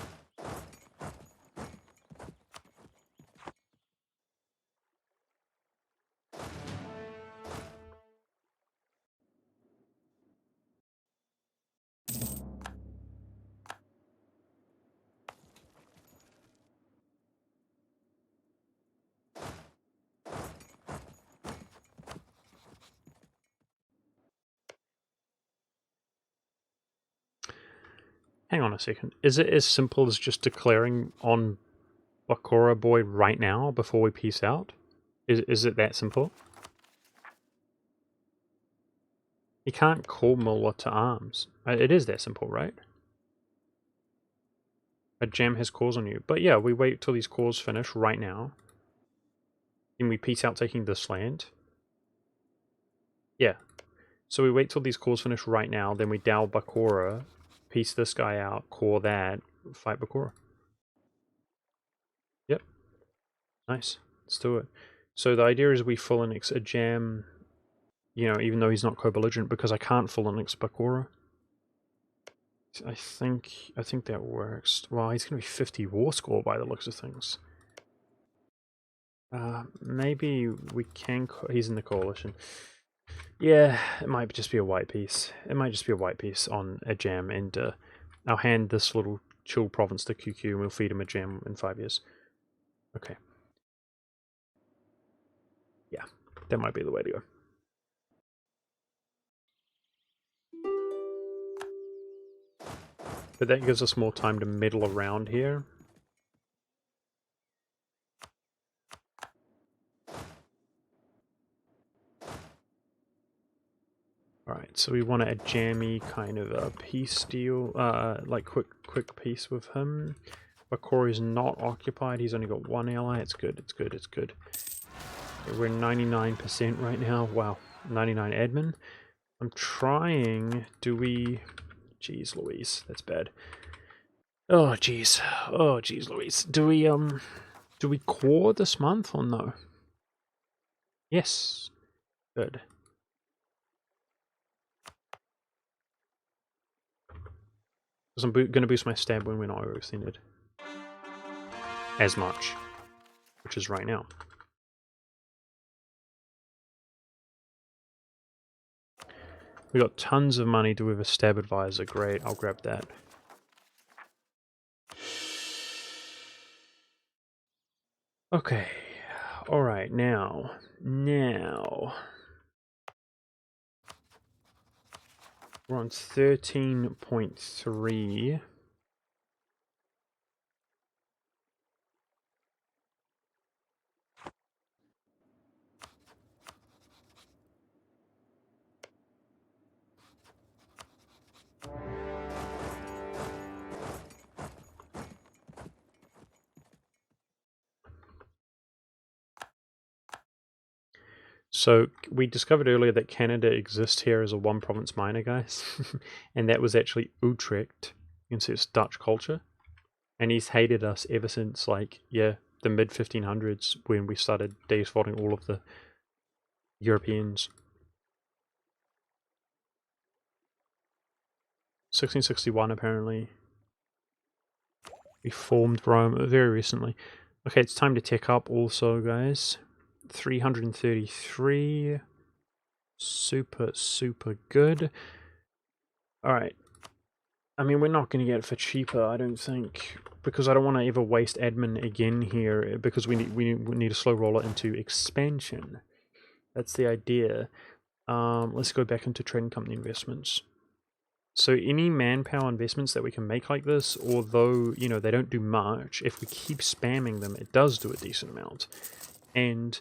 Hang on a second. Is it as simple as just declaring on Bakura Boy right now before we peace out? Is it that simple? You can't call Mullah to arms. It is that simple, right? A jam has calls on you. But yeah, we wait till these calls finish right now. Then we peace out taking this land. Yeah. So we wait till these calls finish right now, then we Dow Bakura, piece this guy out, core that, fight Bakura. Yep. Nice. Let's do it. So the idea is we full annex a jam, you know, even though he's not co-belligerent, because I can't full annex Bakura. I think that works. Well, he's going to be 50 war score by the looks of things. Maybe we can... He's in the coalition. Yeah, it might just be a white piece. It might just be a white piece on a jam, and I'll hand this little chill province to QQ and we'll feed him a jam in 5 years. Okay. Yeah, that might be the way to go. But that gives us more time to meddle around here. Alright, so we want a jammy kind of a peace deal, like quick peace with him. Bakori's not occupied, he's only got one ally. It's good, it's good, it's good. We're 99% right now. Wow, 99 admin. I'm trying, do we... Jeez Louise, that's bad. Oh jeez, oh jeez Louise. Do we core this month or no? Yes, good. Because I'm going to boost my stab when we're not overextended. As much. Which is right now. We got tons of money to with a stab advisor. Great, I'll grab that. Okay. Alright, now. We're on 13.3. So, we discovered earlier that Canada exists here as a one-province minor, guys. And that was actually Utrecht. You can see it's Dutch culture. And he's hated us ever since, like, yeah, the mid-1500s when we started defaulting all of the Europeans. 1661, apparently. We formed Rome very recently. Okay, it's time to tech up also, guys. 333. Super good. Alright. I mean, we're not going to get it for cheaper, I don't think. Because I don't want to ever waste admin again here. Because we need to slow roll it into expansion. That's the idea. Let's go back into trading company investments. So any manpower investments that we can make like this, although, you know, they don't do much, if we keep spamming them, it does do a decent amount. And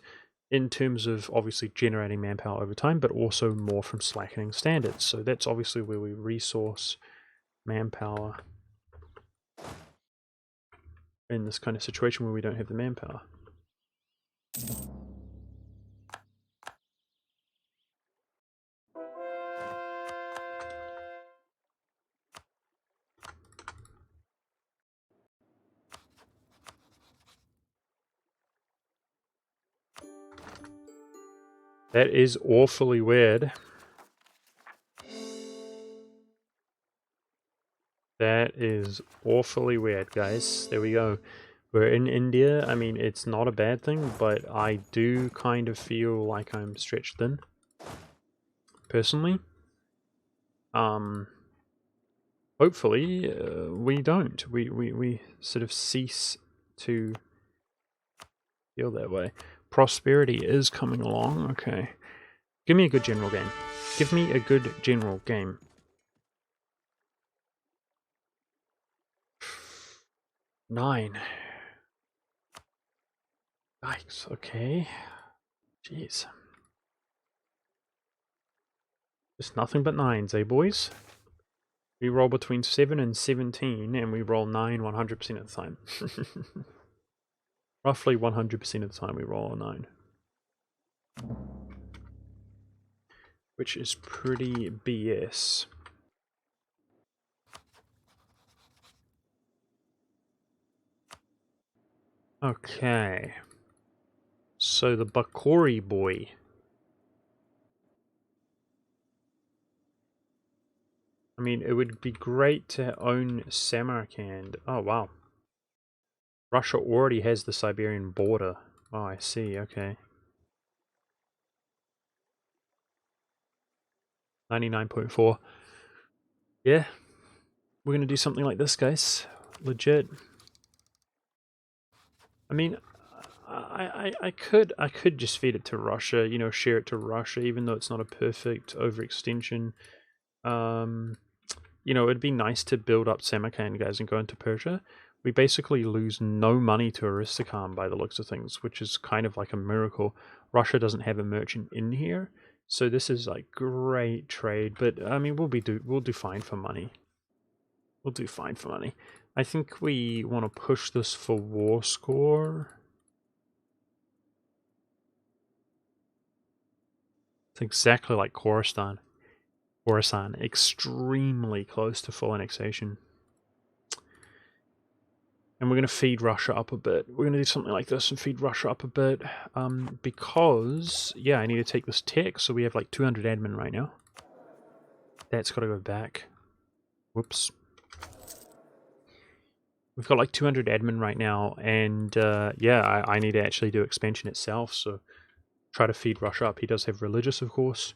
in terms of obviously generating manpower over time, but also more from slackening standards. So that's obviously where we resource manpower in this kind of situation where we don't have the manpower. That is awfully weird. That is awfully weird, guys. There we go. We're in India. I mean, it's not a bad thing, but I do kind of feel like I'm stretched thin. Personally. Hopefully, we don't. We sort of cease to feel that way. Prosperity is coming along. Okay. Give me a good general game. Give me a good general game. Nine. Yikes, okay. Jeez. Just nothing but nines, eh, boys? We roll between 7 and 17, and we roll 9 100% of the time. Roughly 100% of the time we roll a 9. Which is pretty BS. Okay. So the Bakori boy. I mean, it would be great to own Samarkand. Oh, wow. Russia already has the Siberian border. Oh, I see, okay. 99.4. Yeah, we're gonna do something like this, guys. Legit. I mean, I could just feed it to Russia, you know, share it to Russia, even though it's not a perfect overextension. You know, it'd be nice to build up Samarkand, guys, and go into Persia. We basically lose no money to Aristakhan by the looks of things, which is kind of like a miracle. Russia doesn't have a merchant in here, so this is like great trade. But I mean, we'll do fine for money. We'll do fine for money. I think we want to push this for war score. It's exactly like Khorasan. Khorasan, extremely close to full annexation. And we're going to feed Russia up a bit. We're going to do something like this and feed Russia up a bit. Because, yeah, I need to take this tech, so we have like 200 admin right now. That's got to go back. Whoops. We've got like 200 admin right now, and yeah, I need to actually do expansion itself, so try to feed Russia up. He does have religious, of course.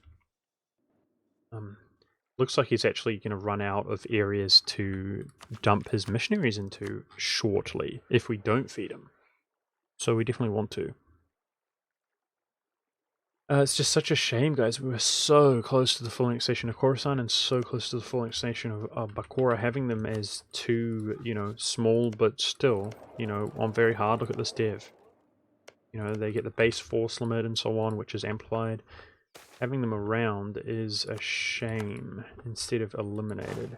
Looks like he's actually going to run out of areas to dump his missionaries into shortly if we don't feed him. So we definitely want to. It's just such a shame, guys. We were so close to the full annexation of Khorasan and so close to the full annexation of Bakora, having them as two, you know, small but still, you know, on very hard. Look at this dev. You know, they get the base force limit and so on, which is amplified. Having them around is a shame instead of eliminated.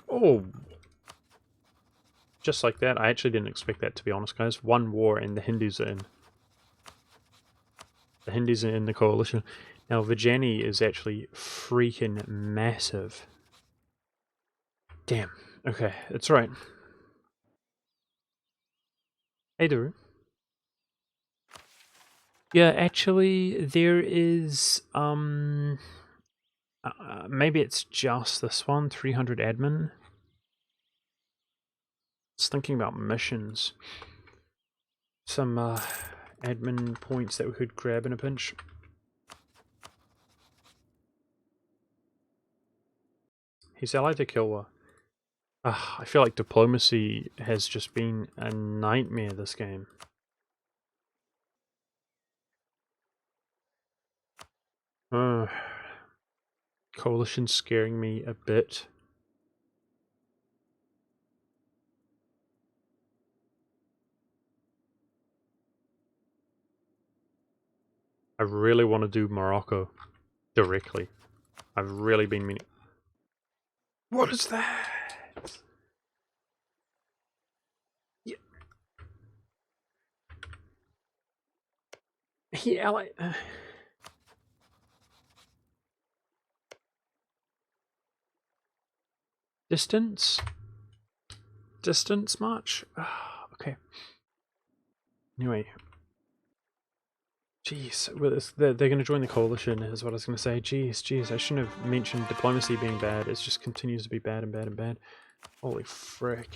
Oh! Just like that. I actually didn't expect that, to be honest, guys. One war and the Hindus are in. The Hindus are in the coalition. Now, Vijayani is actually freaking massive. Damn. Okay, it's right. Hey, Duru. Yeah, actually, there is, maybe it's just this one, 300 admin. It's thinking about missions. Some, admin points that we could grab in a pinch. He's allied to Kilwa. I feel like diplomacy has just been a nightmare this game. Coalition's scaring me a bit. I really want to do Morocco directly. I've really been meaning... What is that? Yeah. He allied... Distance? Distance march? Okay. Anyway. Jeez, they're going to join the coalition, is what I was going to say. Jeez, I shouldn't have mentioned diplomacy being bad. It just continues to be bad and bad and bad. Holy frick.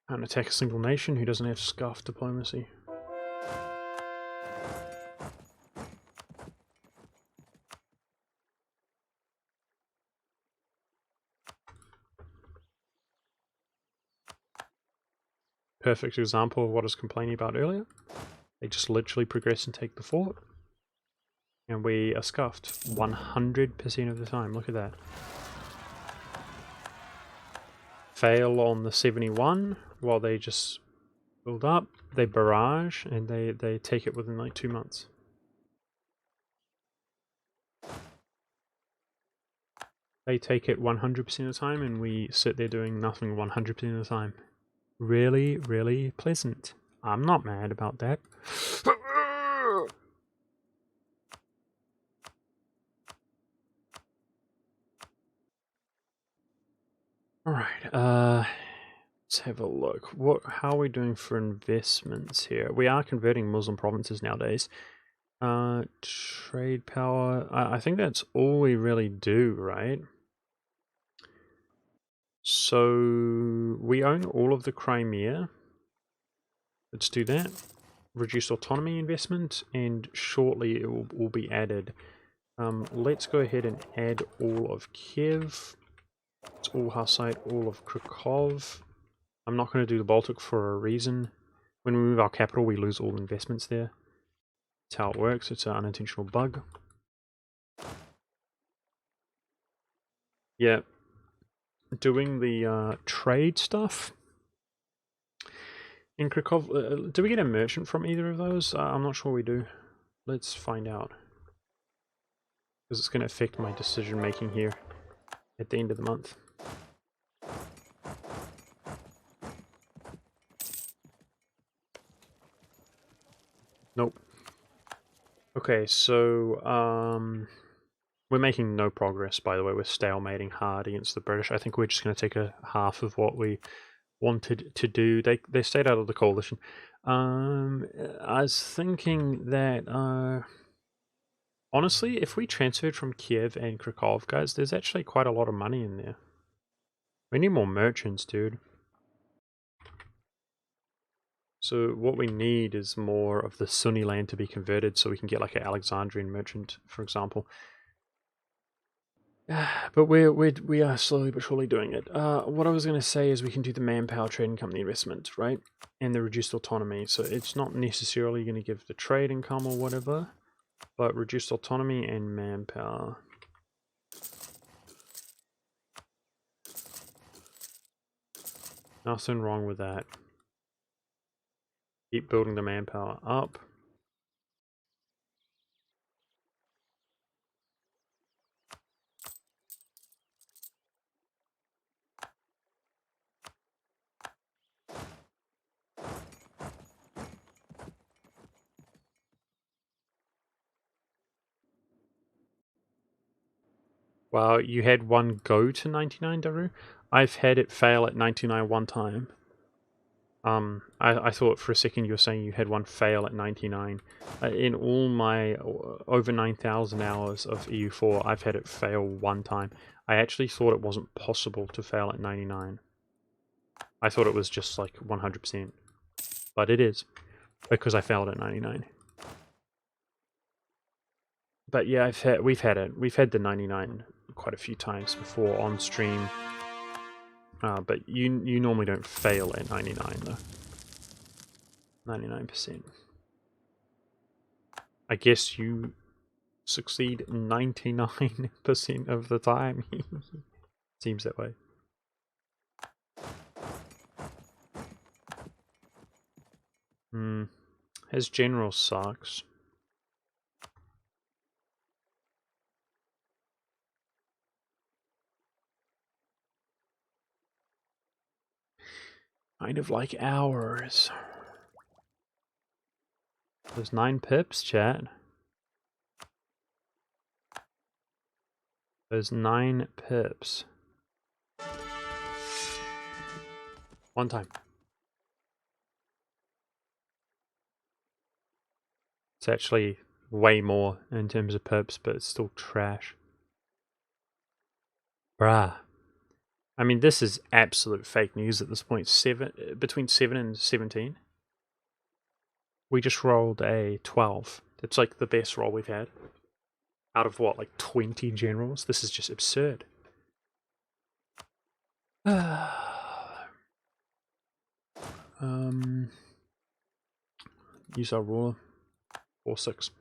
Can't attack a single nation who doesn't have scuff diplomacy. Perfect example of what I was complaining about earlier. They just literally progress and take the fort. And we are scuffed 100% of the time. Look at that. Fail on the 71 while they just build up. They barrage and they take it within like 2 months. They take it 100% of the time and we sit there doing nothing 100% of the time. Really, really pleasant. I'm not mad about that. Alright, let's have a look. How are we doing for investments here? We are converting Muslim provinces nowadays. Trade power, I think that's all we really do, right? So, we own all of the Crimea. Let's do that. Reduced autonomy investment, and shortly it will be added. Let's go ahead and add all of Kiev. It's all Hussite, all of Krakow. I'm not going to do the Baltic for a reason. When we move our capital, we lose all investments there. That's how it works. It's an unintentional bug. Yeah. Doing the trade stuff. In Krakow, do we get a merchant from either of those? I'm not sure we do. Let's find out. Because it's going to affect my decision making here at the end of the month. Nope. Okay, so we're making no progress, by the way. We're stalemating hard against the British. I think we're just going to take a half of what we wanted to do. They stayed out of the coalition. I was thinking that honestly, if we transferred from Kiev and Krakow, guys, there's actually quite a lot of money in there. We need more merchants, dude. So what we need is more of the Sunni land to be converted so we can get like an Alexandrian merchant, for example. But we are slowly but surely doing it. What I was going to say is we can do the manpower trading company investment, right? And the reduced autonomy. So it's not necessarily going to give the trade income or whatever, but reduced autonomy and manpower. Nothing wrong with that. Keep building the manpower up. Wow, you had one go to 99, Daru? I've had it fail at 99 one time. I thought for a second you were saying you had one fail at 99. In all my over 9,000 hours of EU4, I've had it fail one time. I actually thought it wasn't possible to fail at 99. I thought it was just like 100%. But it is, because I failed at 99. But yeah, we've had it. We've had the 99 quite a few times before on stream. But you normally don't fail at 99 though. 99%. I guess you succeed 99% of the time. Seems that way. His general sucks. Kind of like ours. There's 9 pips, chat. There's 9 pips. One time. It's actually way more in terms of pips, but it's still trash. Bruh. I mean, this is absolute fake news at this point. Between 7 and 17. We just rolled a 12. It's like the best roll we've had. Out of what, like 20 generals? This is just absurd. Use our ruler. 4-6.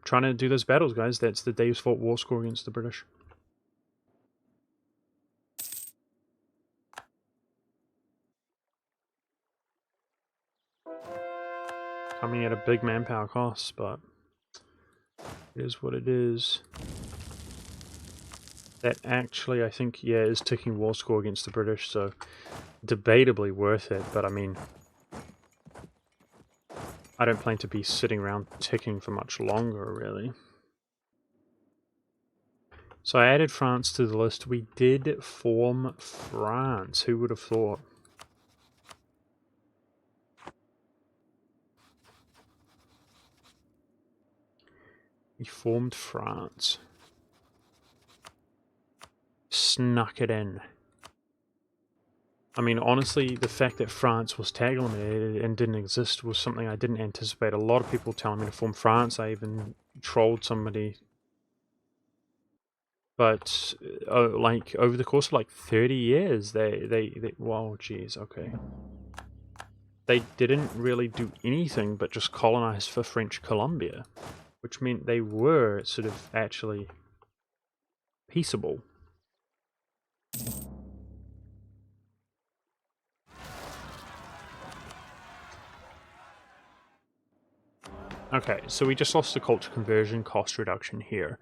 Trying to do those battles, guys. That's the Dave's Fault war score against the British. Coming at a big manpower cost, but it is what it is. That actually, I think, yeah, is ticking war score against the British, so debatably worth it, but I mean, I don't plan to be sitting around ticking for much longer, really. So I added France to the list. We did form France. Who would have thought? We formed France. Snuck it in. I mean, honestly, the fact that France was tag eliminated and didn't exist was something I didn't anticipate. A lot of people telling me to form France. I even trolled somebody. But, like, over the course of, like, 30 years, they wow, geez, okay. They didn't really do anything but just colonize for French Colombia, which meant they were sort of actually peaceable. Okay, so we just lost the culture conversion cost reduction here.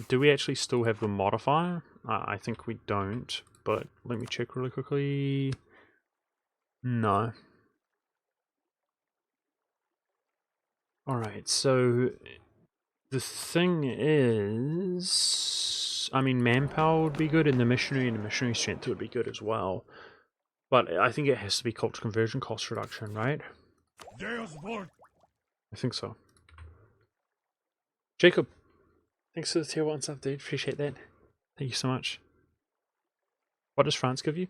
Do we actually still have the modifier? I think we don't, but let me check really quickly. No. Alright, so the thing is, I mean, manpower would be good, and the missionary strength would be good as well. But I think it has to be culture conversion cost reduction, right? I think so. Jacob, thanks for the tier 1 sub, dude. Appreciate that. Thank you so much. What does France give you?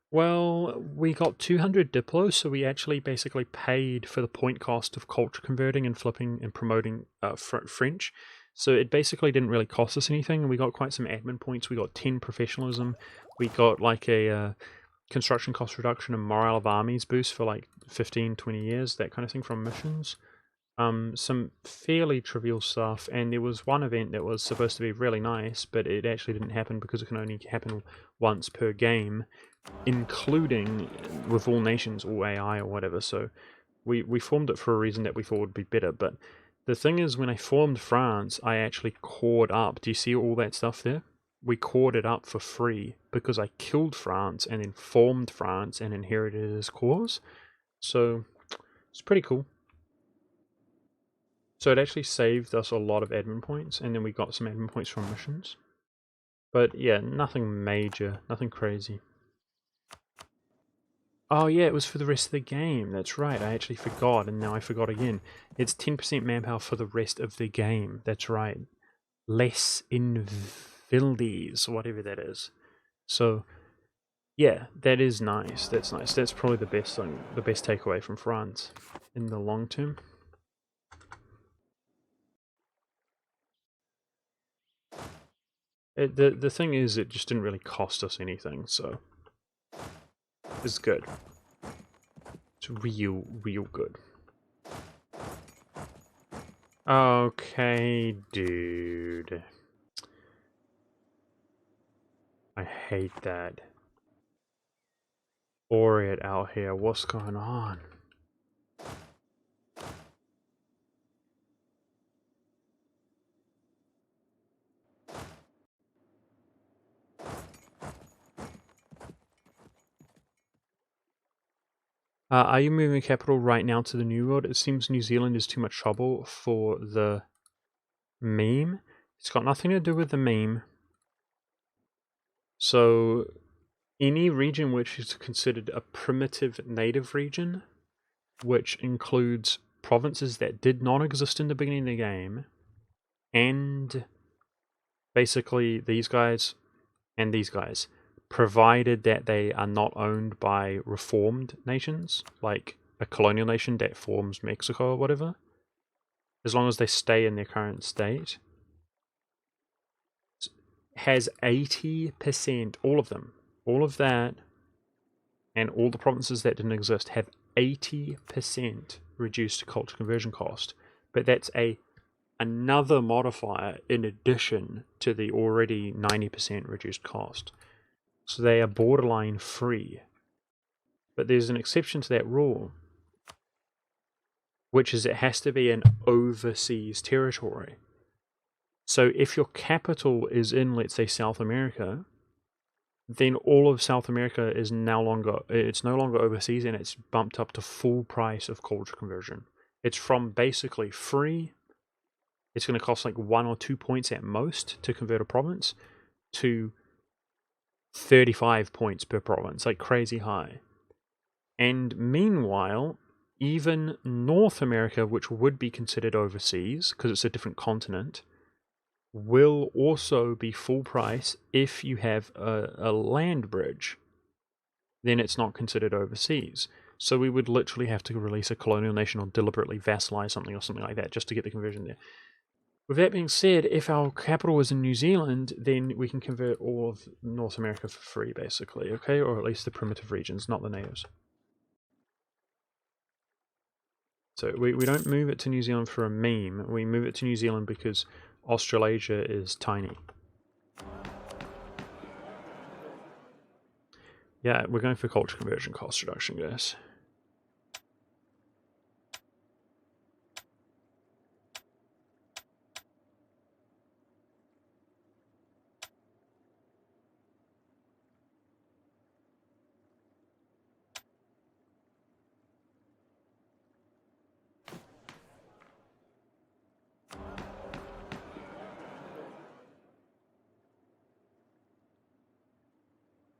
Well, we got 200 Diplo, so we actually basically paid for the point cost of culture converting and flipping and promoting French. So it basically didn't really cost us anything, and we got quite some admin points. We got 10 professionalism. We got like a construction cost reduction and morale of armies boost for like 15, 20 years, that kind of thing from missions. Some fairly trivial stuff, and there was one event that was supposed to be really nice, but it actually didn't happen because it can only happen once per game, including with all nations, all AI or whatever. So we formed it for a reason that we thought would be better. But the thing is, when I formed France, I actually cored up. Do you see all that stuff there? We cored it up for free because I killed France and then formed France and inherited his cores. So it's pretty cool. So it actually saved us a lot of admin points, and then we got some admin points from missions. But yeah, nothing major, nothing crazy. Oh yeah, it was for the rest of the game. That's right, I actually forgot, and now I forgot again. It's 10% manpower for the rest of the game. That's right. Less invildes, whatever that is. So yeah, that is nice. That's nice. That's probably the best thing, the best takeaway from France in the long term. The thing is, it just didn't really cost us anything, so it's good. It's real good. Okay, dude. I hate that. Laureate out here, what's going on? Are you moving capital right now to the New World? It seems New Zealand is too much trouble for the meme. It's got nothing to do with the meme. So, any region which is considered a primitive native region, which includes provinces that did not exist in the beginning of the game, and basically these guys and these guys, provided that they are not owned by reformed nations, like a colonial nation that forms Mexico or whatever, as long as they stay in their current state, has 80%, all of them, all of that, and all the provinces that didn't exist have 80% reduced culture conversion cost. But that's another modifier in addition to the already 90% reduced cost. So they are borderline free. But there's an exception to that rule, which is it has to be an overseas territory. So if your capital is in, let's say, South America, then all of South America is no longer overseas, and it's bumped up to full price of culture conversion. It's from basically free it's going to cost like 1 or 2 points at most to convert a province, to 35 points per province, like crazy high. And meanwhile, even North America, which would be considered overseas because it's a different continent, will also be full price if you have a land bridge. Then it's not considered overseas. So we would literally have to release a colonial nation or deliberately vassalize something or something like that just to get the conversion there. With that being said, if our capital is in New Zealand, then we can convert all of North America for free, basically, okay? Or at least the primitive regions, not the natives. So we don't move it to New Zealand for a meme. We move it to New Zealand because Australasia is tiny. Yeah, we're going for culture conversion cost reduction, guys.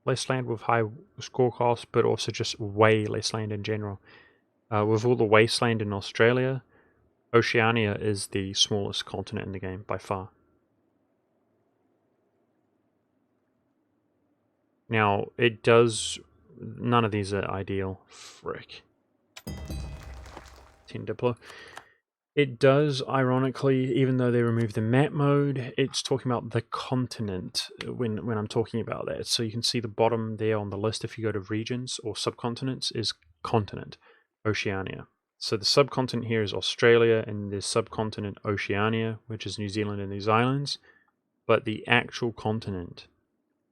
Less land with high score costs, but also just way less land in general. With all the wasteland in Australia, Oceania is the smallest continent in the game by far. Now, it does... None of these are ideal. Frick. 10 Diplo. It does, ironically, even though they removed the map mode, it's talking about the continent when I'm talking about that. So you can see the bottom there on the list, if you go to regions or subcontinents, is continent, Oceania. So the subcontinent here is Australia, and there's subcontinent Oceania, which is New Zealand and these islands. But the actual continent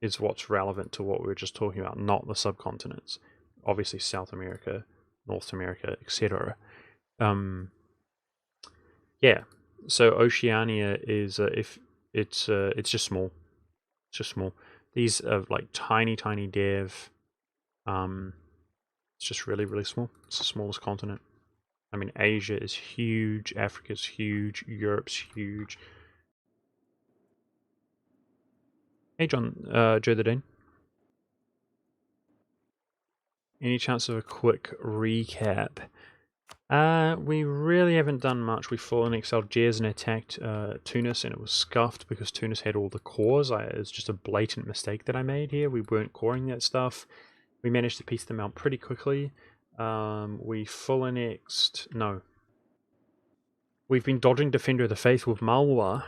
is what's relevant to what we were just talking about, not the subcontinents. Obviously South America, North America, etc. Yeah, so Oceania is if it's just small. It's just small. These are like tiny dev. It's just really small. It's the smallest continent. I mean, Asia is huge, Africa's huge, Europe's huge. Hey John, Joe the Dane. Any chance of a quick recap? We really haven't done much. We fought in Algiers and attacked Tunis, and it was scuffed because Tunis had all the cores. It's just a blatant mistake that I made here. We weren't coring that stuff. We managed to piece them out pretty quickly. We full annexed... No. We've been dodging Defender of the Faith with Malwa,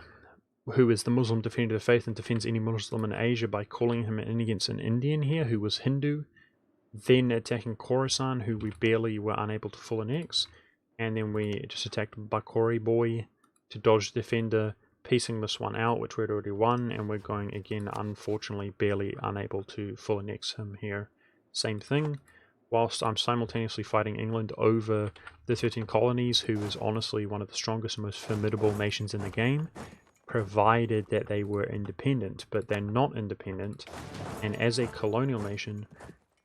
who is the Muslim Defender of the Faith and defends any Muslim in Asia by calling him in against an Indian here who was Hindu. Then attacking Khorasan, who we barely were unable to full annex, and then we just attacked Bakori Boy to dodge Defender, piecing this one out, which we'd already won, and we're going again, unfortunately, barely unable to full annex him here. Same thing, whilst I'm simultaneously fighting England over the 13 colonies, who is honestly one of the strongest and most formidable nations in the game, provided that they were independent, but they're not independent, and as a colonial nation,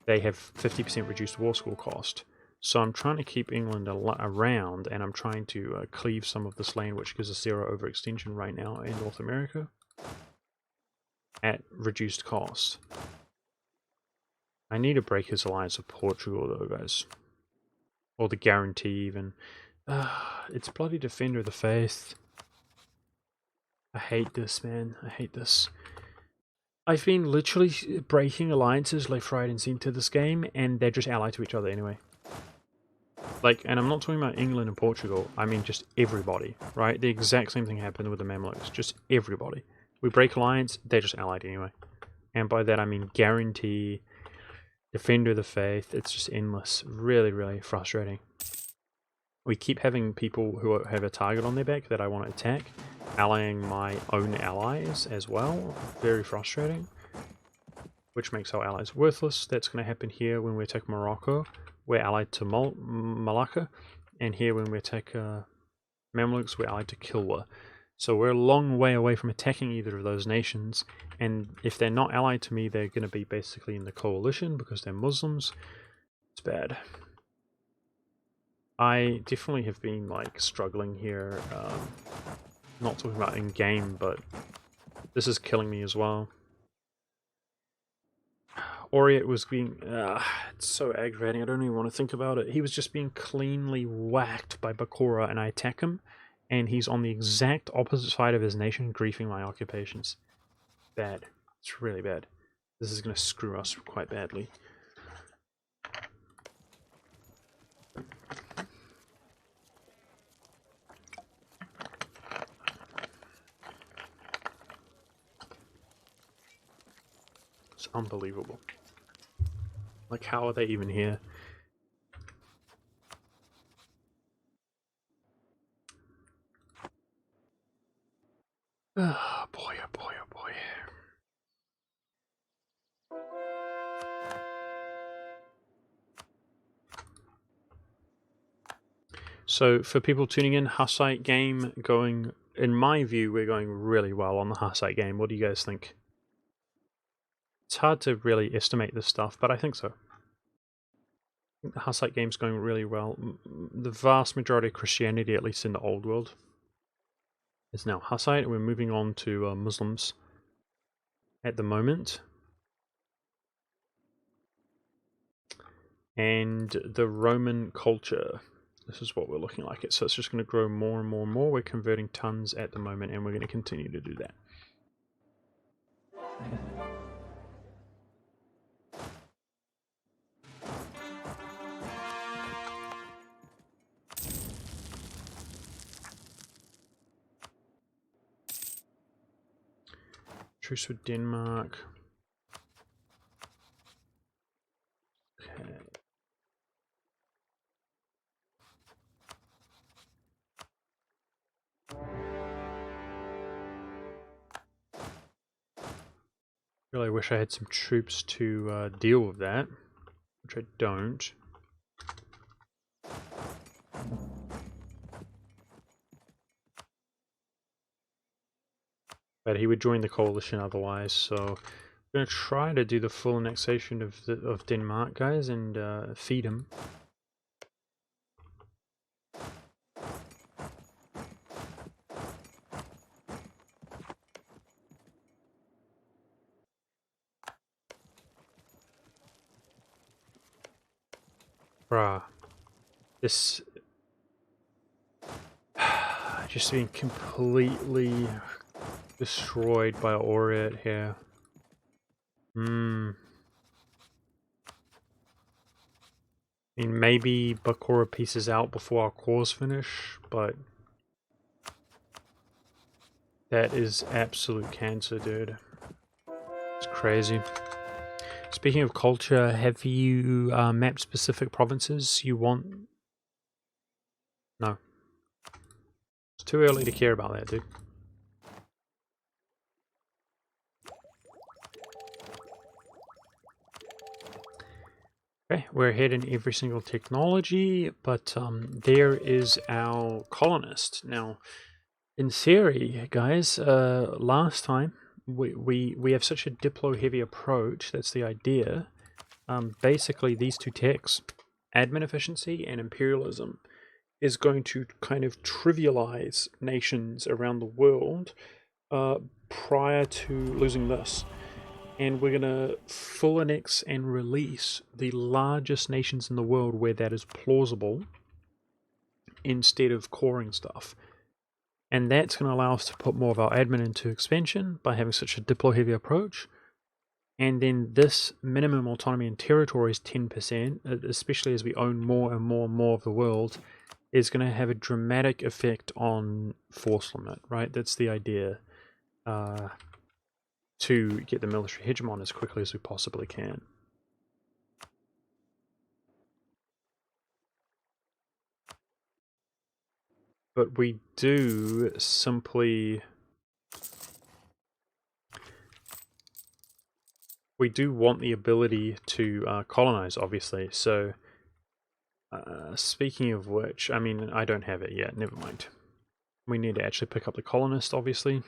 they have 50% reduced war score cost. So I'm trying to keep England around, and I'm trying to cleave some of this land, which gives us 0 overextension right now in North America, at reduced cost. I need to break his alliance with Portugal, though, guys. Or the guarantee, even. It's bloody Defender of the Faith. I hate this, man. I hate this. I've been literally breaking alliances left, right, and centre this game, and they're just allied to each other anyway. Like, and I'm not talking about England and Portugal, I mean just everybody, right? The exact same thing happened with the Mamluks, just everybody. We break alliance, they're just allied anyway. And by that I mean guarantee, Defender of the Faith, it's just endless. Really frustrating. We keep having people who have a target on their back that I want to attack, allying my own allies as well. Very frustrating. Which makes our allies worthless. That's going to happen here when we attack Morocco. We're allied to Malacca. And here when we attack Mamluks, we're allied to Kilwa. So we're a long way away from attacking either of those nations. And if they're not allied to me, they're going to be basically in the coalition because they're Muslims. It's bad. I definitely have been like struggling here. Not talking about in-game, but this is killing me as well. Oriet was being... it's so aggravating, I don't even want to think about it. He was just being cleanly whacked by Bakura, and I attack him, and he's on the exact opposite side of his nation, griefing my occupations. Bad. It's really bad. This is going to screw us quite badly. It's unbelievable. Like, how are they even here? Oh boy, oh boy, oh boy. So, for people tuning in, Hussite game going, in my view, we're going really well on the Hussite game. What do you guys think? It's hard to really estimate this stuff, but I think so. I think the Hussite game's going really well. The vast majority of Christianity, at least in the old world, is now Hussite, and we're moving on to Muslims at the moment. And the Roman culture. This is what we're looking like. So it's just going to grow more and more and more. We're converting tons at the moment, and we're going to continue to do that. Truce with Denmark. Okay. Really wish I had some troops to deal with that, which I don't. But he would join the coalition otherwise, so I'm going to try to do the full annexation of Denmark, guys, and feed him. Bruh. This... just being completely destroyed by Oriet here. I mean, maybe Bakura pieces out before our cores finish, but that is absolute cancer, dude. It's crazy. Speaking of culture, have you mapped specific provinces you want? No. It's too early to care about that, dude. Okay, we're ahead in every single technology, but there is our colonist. Now, in theory, guys, last time we have such a diplo-heavy approach, that's the idea. Basically, these two techs, admin efficiency and imperialism, is going to kind of trivialize nations around the world prior to losing this. And we're going to full annex and release the largest nations in the world where that is plausible instead of coring stuff. And that's going to allow us to put more of our admin into expansion by having such a diplo-heavy approach. And then this minimum autonomy in territories, 10%, especially as we own more and more and more of the world, is going to have a dramatic effect on force limit, right? That's the idea. To get the military hegemon as quickly as we possibly can. But we do simply... we do want the ability to colonize, obviously, so... speaking of which, I mean, I don't have it yet, never mind. We need to actually pick up the colonist, obviously.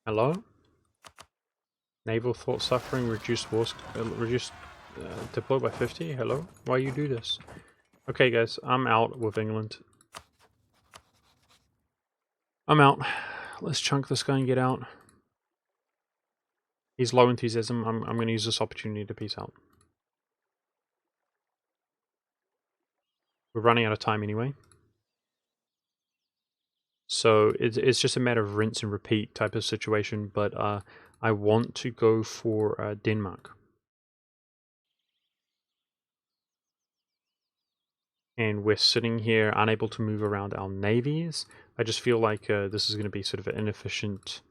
Hello? Naval thought suffering reduced deploy by 50? Hello? Why you do this? Okay guys, I'm out with England. I'm out. Let's chunk this guy and get out. He's low enthusiasm. I'm going to use this opportunity to peace out. We're running out of time anyway. So it's just a matter of rinse and repeat type of situation, but I want to go for Denmark. And we're sitting here unable to move around our navies. I just feel like this is going to be sort of an inefficient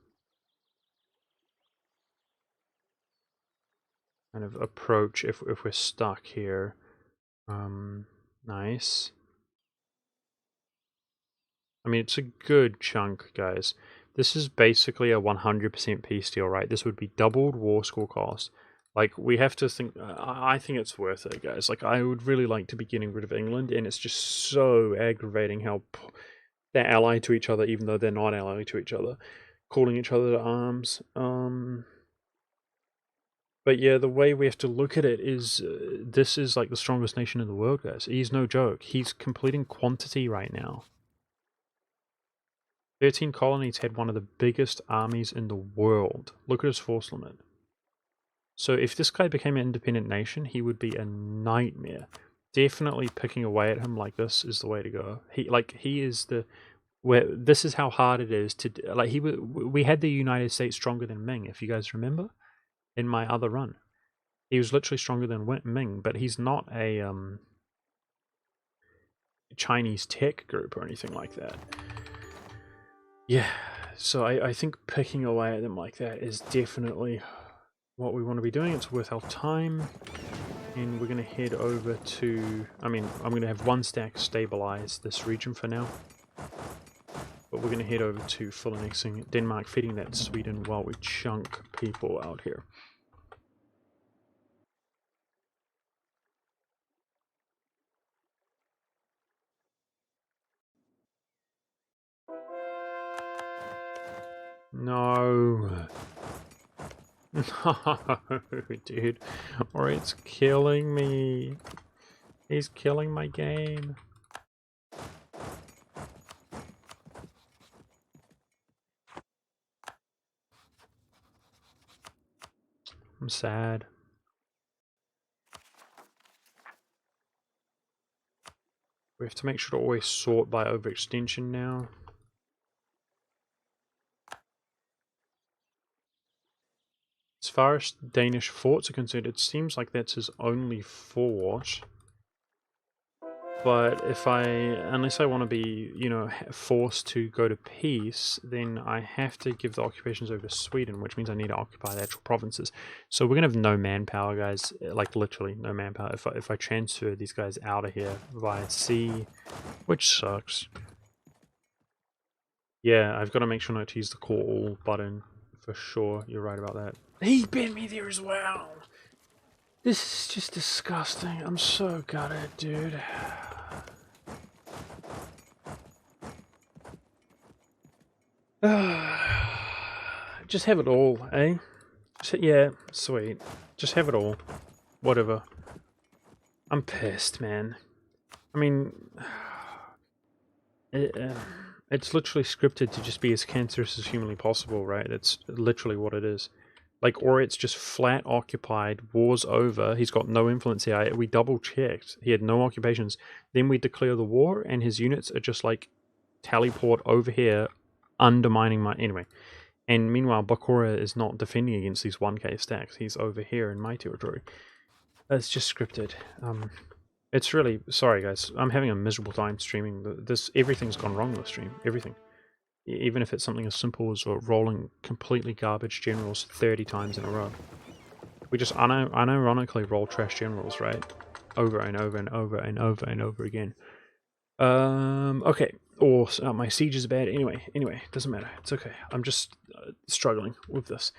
kind of approach if we're stuck here. Nice. I mean, it's a good chunk, guys. This is basically a 100% peace deal, right? This would be doubled war score cost. Like, we have to think... I think it's worth it, guys. Like, I would really like to be getting rid of England, and it's just so aggravating how they're allied to each other, even though they're not allied to each other. Calling each other to arms. But yeah, the way we have to look at it is... this is, like, the strongest nation in the world, guys. He's no joke. He's completing quantity right now. 13 colonies had one of the biggest armies in the world. Look at his force limit. So if this guy became an independent nation, he would be a nightmare. Definitely picking away at him like this is the way to go. He is the... this is how hard it is to... Like, we had the United States stronger than Ming, if you guys remember, in my other run. He was literally stronger than Ming, but he's not a Chinese tech group or anything like that. Yeah, so I think picking away at them like that is definitely what we want to be doing. It's worth our time. And we're going to head over to... I mean, I'm going to have one stack stabilize this region for now. But we're going to head over to full annexing Denmark, feeding that Sweden while we chunk people out here. No. No, dude. Or it's killing me. He's killing my game. I'm sad. We have to make sure to always sort by overextension now. As far as Danish forts are concerned, it seems like that's his only fort. But if unless I want to be, you know, forced to go to peace, then I have to give the occupations over to Sweden, which means I need to occupy the actual provinces. So we're gonna have no manpower, guys. Like literally no manpower. If I transfer these guys out of here via sea, which sucks. Yeah, I've got to make sure not to use the call all button for sure. You're right about that. He bit me there as well. This is just disgusting. I'm so gutted, dude. Just have it all, eh? Yeah, sweet. Just have it all. Whatever. I'm pissed, man. I mean... it's literally scripted to just be as cancerous as humanly possible, right? It's literally what it is. Like, or it's just flat occupied, war's over, he's got no influence here. We double checked, he had no occupations. Then we declare the war, and his units are just like teleport over here, undermining my... Anyway. And meanwhile, Bakura is not defending against these 1k stacks. He's over here in my territory. It's just scripted. It's really... Sorry, guys. I'm having a miserable time streaming. Everything's gone wrong with the stream. Everything. Even if it's something as simple as rolling completely garbage generals 30 times in a row. We just unironically roll trash generals, right? Over and over and over and over and over again. Okay. Or my siege is bad. Anyway, doesn't matter. It's okay. I'm just struggling with this.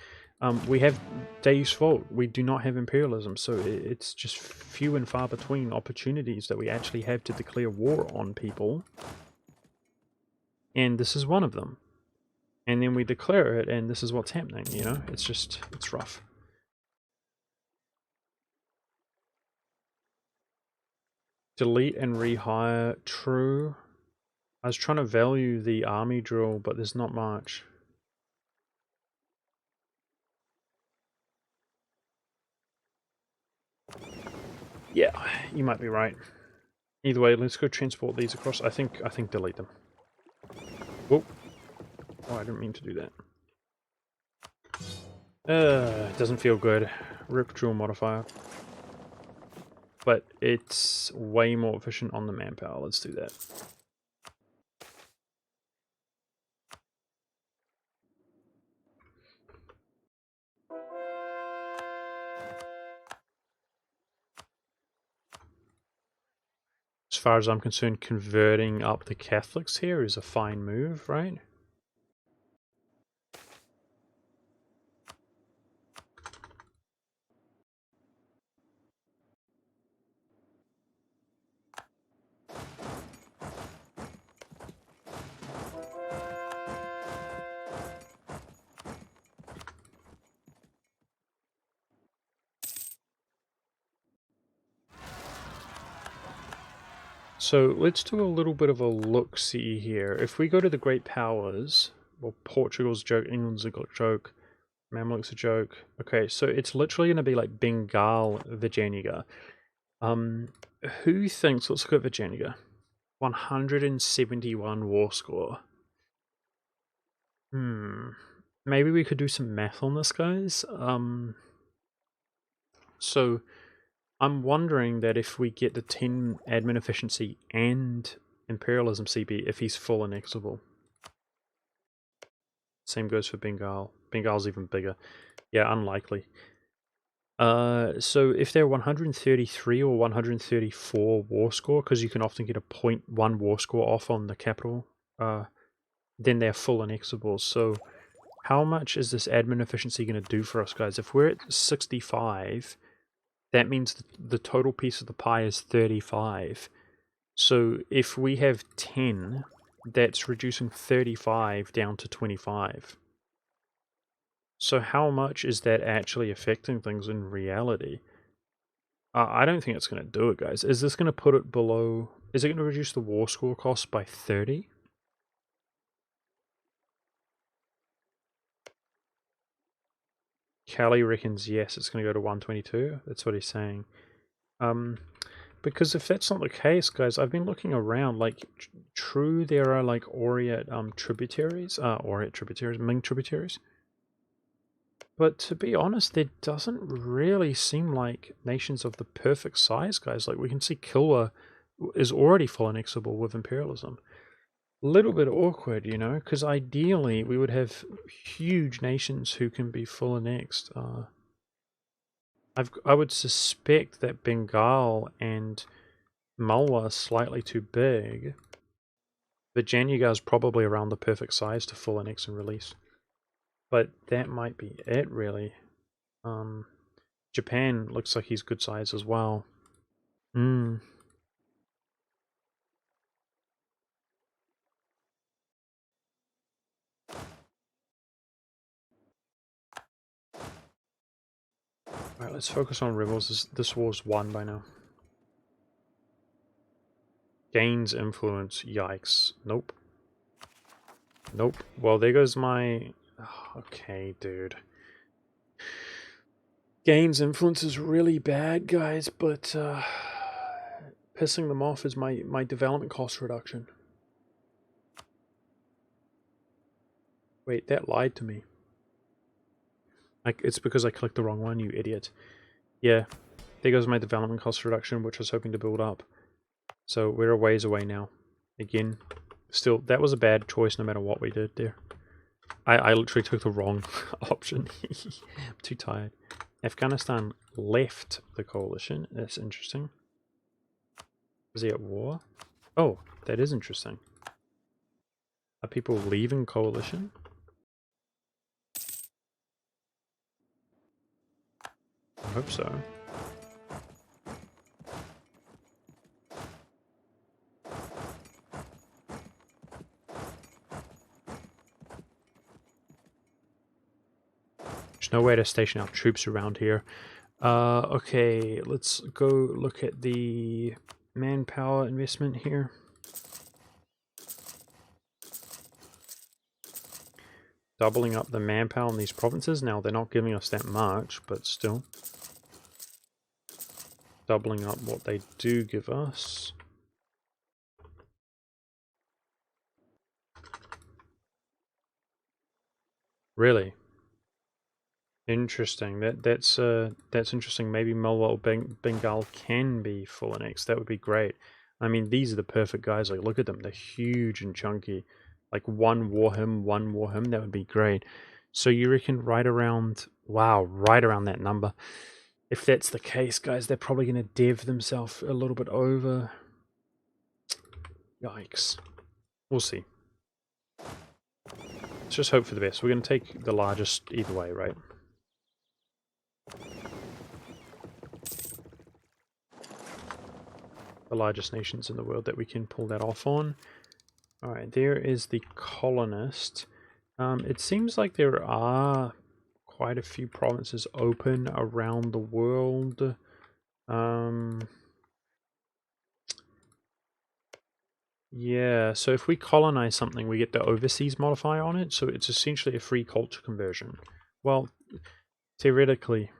We have Deus Vult. We do not have imperialism, so it's just few and far between opportunities that we actually have to declare war on people. And this is one of them. And then we declare it, and this is what's happening, you know? It's just, it's rough. Delete and rehire, true. I was trying to value the army drill, but there's not much. Yeah, you might be right. Either way, let's go transport these across. I think delete them. Whoa. Oh, I didn't mean to do that. Doesn't feel good. Rip drill modifier. But it's way more efficient on the manpower. Let's do that. As far as I'm concerned, converting up the Catholics here is a fine move, right? So let's do a little bit of a look-see here. If we go to the Great Powers, well, Portugal's a joke, England's a joke, Mamluk's a joke. Okay, so it's literally going to be like Bengal Vijayanagar. Who thinks, let's look at Vijayanagar. 171 war score. Maybe we could do some math on this, guys. So I'm wondering that if we get the 10 admin efficiency and imperialism CB, if he's full annexable. Same goes for Bengal. Bengal's even bigger. Yeah, unlikely. So if they're 133 or 134 war score, because you can often get a 0.1 war score off on the capital, then they're full annexables. So how much is this admin efficiency going to do for us, guys? If we're at 65, that means the total piece of the pie is 35. So if we have 10, that's reducing 35 down to 25. So how much is that actually affecting things in reality? I don't think it's going to do it, guys. Is this going to put it below... Is it going to reduce the war score cost by 30? Callie reckons yes, it's going to go to 122. That's what he's saying. Because if that's not the case, guys, I've been looking around. Like, true, there are like Oriat tributaries, Ming tributaries. But to be honest, there doesn't really seem like nations of the perfect size, guys. Like, we can see Kilwa is already full annexable with imperialism. A little bit awkward, you know, because ideally we would have huge nations who can be full annexed. I would suspect that Bengal and Malwa are slightly too big. Vijayanagar is probably around the perfect size to full annex and release. But that might be it, really. Japan looks like he's good size as well. Alright, let's focus on rebels. This war's won by now. Gains influence. Yikes. Nope. Nope. Well, there goes my... Okay, dude. Gains influence is really bad, guys, but pissing them off is my development cost reduction. Wait, that lied to me. It's because I clicked the wrong one, you idiot. Yeah, there goes my development cost reduction, which I was hoping to build up. So we're a ways away now. Again, still, that was a bad choice no matter what we did there. I literally took the wrong option. I'm too tired. Afghanistan left the coalition. That's interesting. Is he at war? Oh, that is interesting. Are people leaving coalition? I hope so. no way to station our troops around here. Okay, let's go look at the manpower investment here. Doubling up the manpower in these provinces. Now, they're not giving us that much, but still. Doubling up what they do give us. Really? Interesting. That's interesting. Maybe Melwa Bengal can be full annexed. That would be great. I mean, these are the perfect guys. Like, look at them. They're huge and chunky. Like, one war him. That would be great. So you reckon right around... Wow, right around that number. If that's the case, guys, they're probably going to dev themselves a little bit over. Yikes. We'll see. Let's just hope for the best. We're going to take the largest either way, right? The largest nations in the world that we can pull that off on. Alright, there is the colonist. It seems like there are quite a few provinces open around the world. Yeah, so if we colonize something, we get the overseas modifier on it, so it's essentially a free culture conversion. Well, theoretically,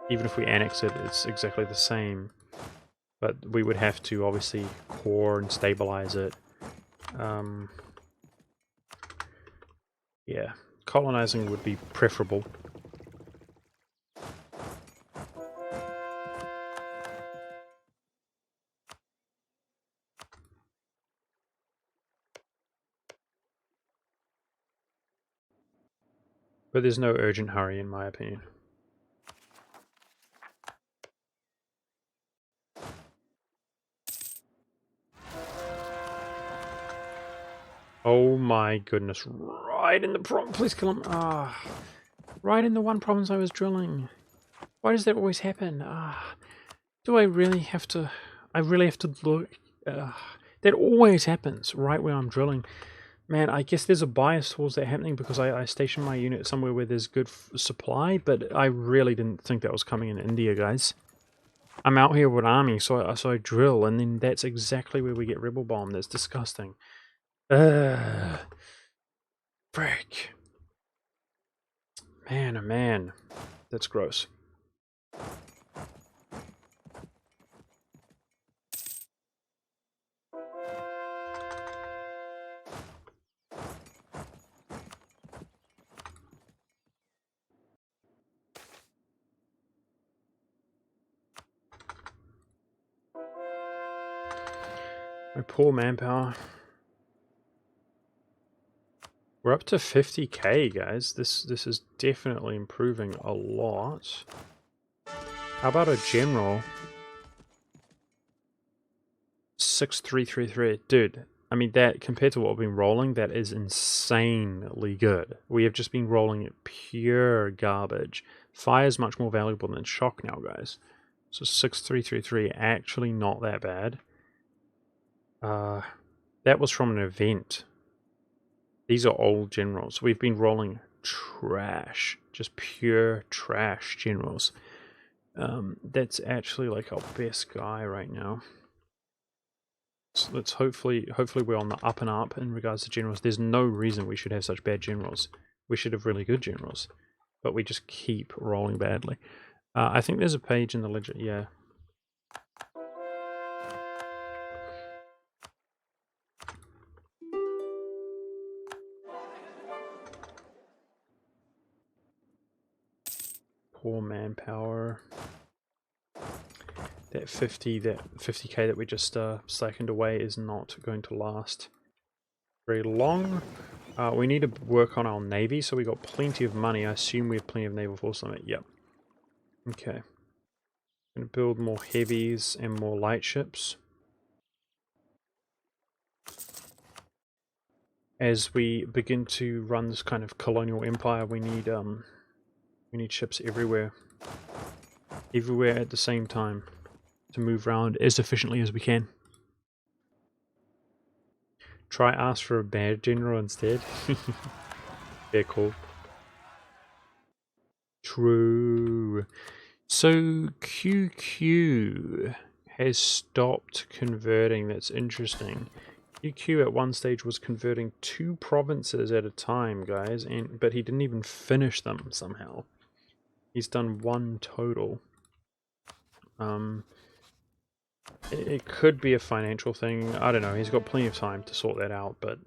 even if we annex it, it's exactly the same. But we would have to obviously core and stabilize it. Yeah, colonizing would be preferable. But there's no urgent hurry, in my opinion. Oh my goodness, right in the province. Please kill him. Ah, right in the one province I was drilling. Why does that always happen? Ah, do I really have to... I really have to look... that always happens right where I'm drilling. Man, I guess there's a bias towards that happening because I station my unit somewhere where there's good supply, but I really didn't think that was coming in India, guys. I'm out here with an army, so I drill, and then that's exactly where we get rebel bomb. That's disgusting. Frick. Man, oh man. That's gross. My poor manpower. We're up to 50k, guys. This is definitely improving a lot. How about a general? 6333. Dude, I mean, that compared to what we've been rolling, that is insanely good. We have just been rolling pure garbage. Fire is much more valuable than shock now, guys. So 6333, actually not that bad. That was from an event. These are old generals. We've been rolling trash. Just pure trash generals. That's actually like our best guy right now. So let's hopefully we're on the up and up in regards to generals. There's no reason we should have such bad generals. We should have really good generals. But we just keep rolling badly. I think there's a page in the ledger. Yeah. Poor manpower. That 50k that we just slackened away is not going to last very long. We need to work on our navy, so we got plenty of money. I assume we have plenty of naval force limit. Yep. Okay. Gonna build more heavies and more light ships. As we begin to run this kind of colonial empire, we need ships everywhere. Everywhere at the same time to move around as efficiently as we can. Try ask for a bad general instead. Yeah, cool. True. So QQ has stopped converting. That's interesting. QQ at one stage was converting 2 provinces at a time, guys, but he didn't even finish them somehow. He's done 1 total. It could be a financial thing. I don't know. He's got plenty of time to sort that out, but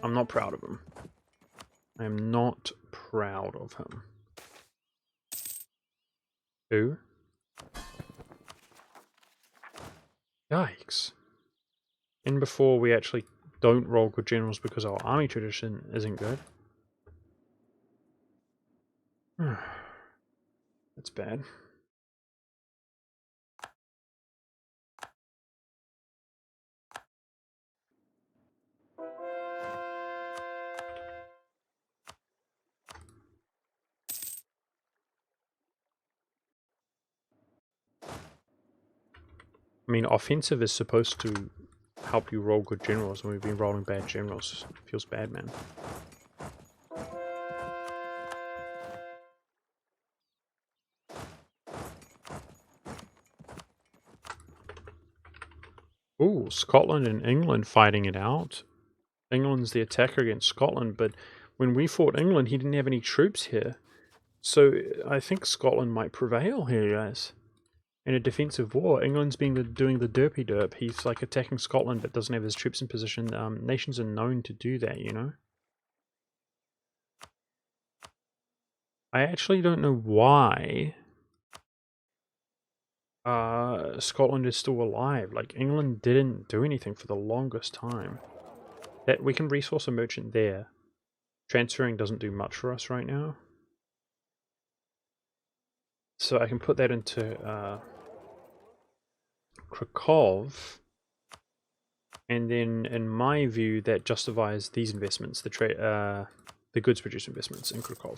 I'm not proud of him. I am not proud of him. Who? Yikes. And before we actually don't roll good generals because our army tradition isn't good. That's bad. I mean, offensive is supposed to help you roll good generals, and we've been rolling bad generals. It feels bad, man. Ooh, Scotland and England fighting it out. England's the attacker against Scotland, but when we fought England, he didn't have any troops here. So I think Scotland might prevail here, guys. In a defensive war, England's doing the derpy derp. He's like attacking Scotland but doesn't have his troops in position. Nations are known to do that, you know? I actually don't know why Scotland is still alive. Like, England didn't do anything for the longest time. That we can resource a merchant there. Transferring doesn't do much for us right now. So I can put that into Krakow, and then in my view that justifies these investments, the goods producer investments in Krakow.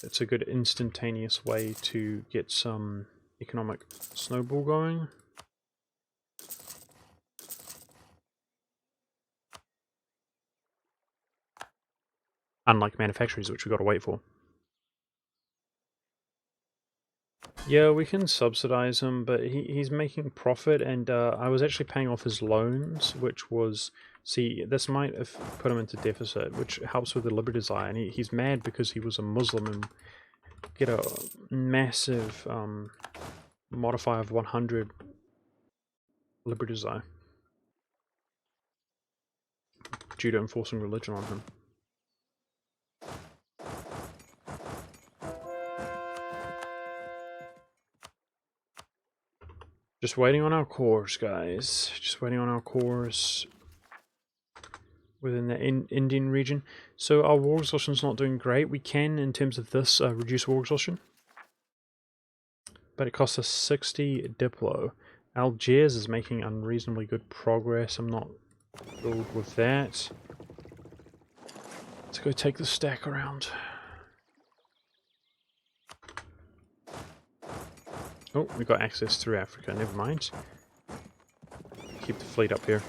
It's a good instantaneous way to get some economic snowball going. Unlike manufacturers, which we got to wait for. Yeah, we can subsidize him, but he's making profit, and I was actually paying off his loans, which was... See, this might have put him into deficit, which helps with the Liberty Desire, and he's mad because he was a Muslim and get a massive modifier of 100 Liberty Desire due to enforcing religion on him. Just waiting on our cores, guys. Just waiting on our cores within the Indian region. So our war exhaustion's not doing great. We can, in terms of this, reduce war exhaustion. But it costs us 60 Diplo. Algiers is making unreasonably good progress. I'm not thrilled with that. Let's go take the stack around. Oh, we got access through Africa. Never mind. Keep the fleet up here.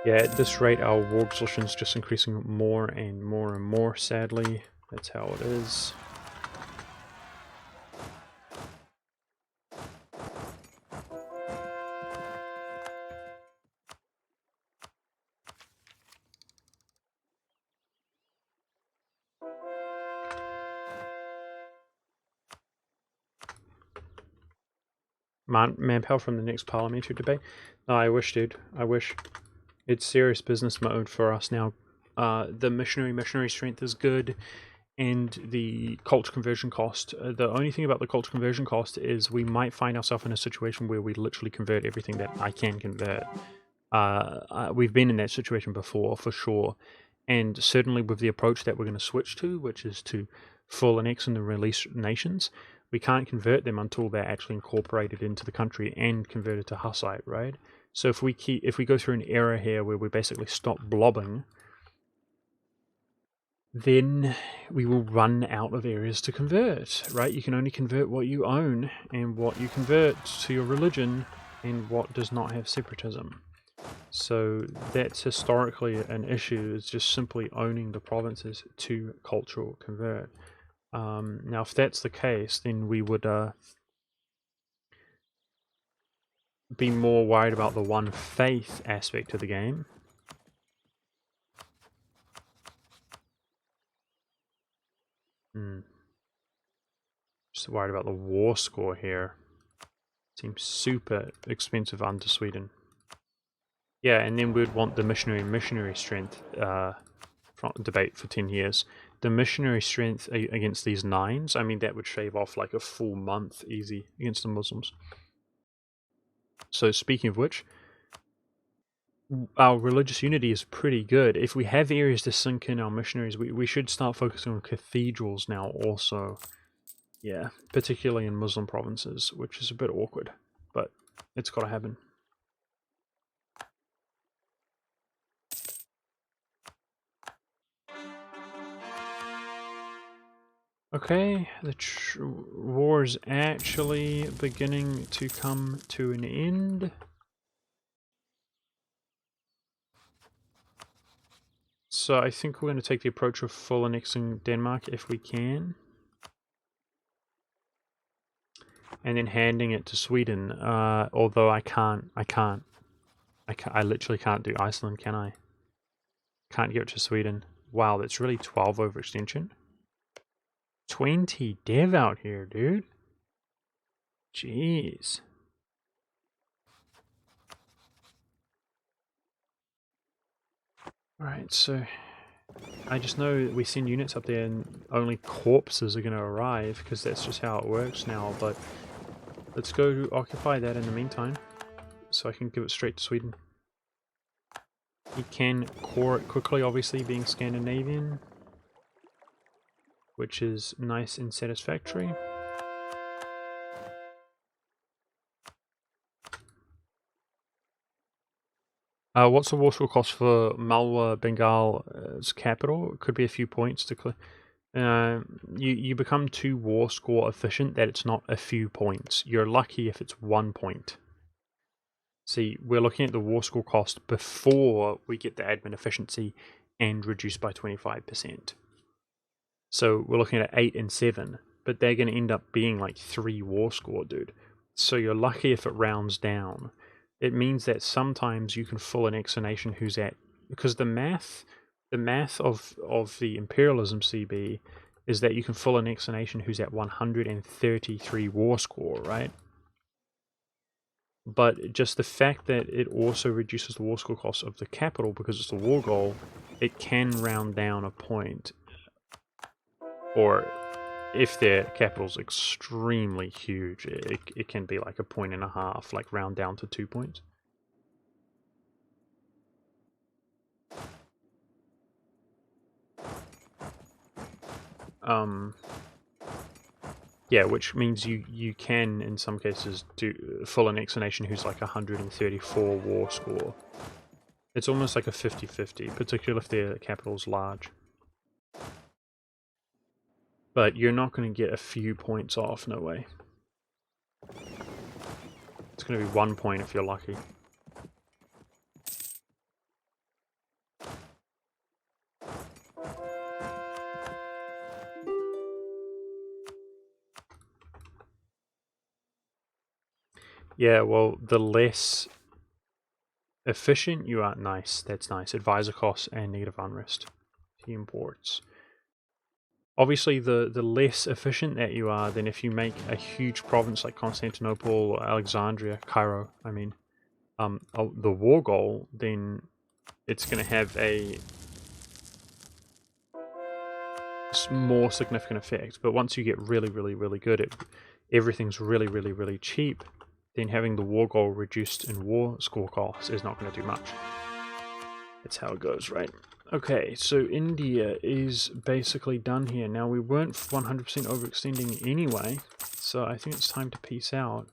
Yeah, at this rate, our war exhaustion is just increasing more and more and more, sadly. That's how it is. Manpower from the next parliamentary debate. No, I wish, dude. I wish. It's serious business mode for us now. The missionary strength is good, and the culture conversion cost. The only thing about the culture conversion cost is we might find ourselves in a situation where we literally convert everything that I can convert. We've been in that situation before, for sure. And certainly with the approach that we're going to switch to, which is to full annex and release nations, we can't convert them until they're actually incorporated into the country and converted to Hussite, right? So if we go through an era here where we basically stop blobbing, then we will run out of areas to convert, right? You can only convert what you own and what you convert to your religion and what does not have separatism. So that's historically an issue, is just simply owning the provinces to cultural convert. Now, if that's the case, then we would be more worried about the one faith aspect of the game. Just worried about the war score here. Seems super expensive under Sweden. Yeah, and then we'd want the missionary strength debate for 10 years. The missionary strength against these 9s, I mean, that would shave off like a full month easy against the Muslims. So speaking of which, our religious unity is pretty good. If we have areas to sink in our missionaries, we should start focusing on cathedrals now also. Yeah, particularly in Muslim provinces, which is a bit awkward, but it's got to happen. Okay, the war is actually beginning to come to an end. So I think we're going to take the approach of full annexing Denmark if we can. And then handing it to Sweden, although I literally can't do Iceland, can I? Can't give it to Sweden. Wow, that's really 12 overextension. 20 dev out here, dude. Jeez. Alright, so I just know we send units up there and only corpses are going to arrive, because that's just how it works now, but let's go occupy that in the meantime, so I can give it straight to Sweden. He can core it quickly, obviously, being Scandinavian, which is nice and satisfactory. What's the war score cost for Malwa Bengal's capital? It could be a few points to clear. You become too war score efficient that it's not a few points. You're lucky if it's 1 point. See, we're looking at the war score cost before we get the admin efficiency and reduced by 25%. So we're looking at 8 and 7, but they're going to end up being like 3 war score, dude. So you're lucky if it rounds down. It means that sometimes you can full annex a nation who's at, because the math of the imperialism CB is that you can full annex a nation who's at 133 war score, right? But just the fact that it also reduces the war score cost of the capital because it's the war goal, it can round down a point. Or if their capital's extremely huge, it can be like 1.5 points, like round down to 2 points. Yeah, which means you can, in some cases, do full annex a nation who's like 134 war score. It's almost like a 50-50, particularly if their capital's large. But you're not going to get a few points off, no way. It's going to be 1 point if you're lucky. Yeah, well, the less efficient you are, nice, that's nice. Advisor costs and negative unrest. Team ports. Obviously, the less efficient that you are, then if you make a huge province like Constantinople, Alexandria, Cairo, I mean, the war goal, then it's going to have a more significant effect. But once you get really, really, really good, everything's really, really, really cheap, then having the war goal reduced in war score costs is not going to do much. That's how it goes, right? Okay, so India is basically done here. Now, we weren't 100% overextending anyway, so I think it's time to peace out.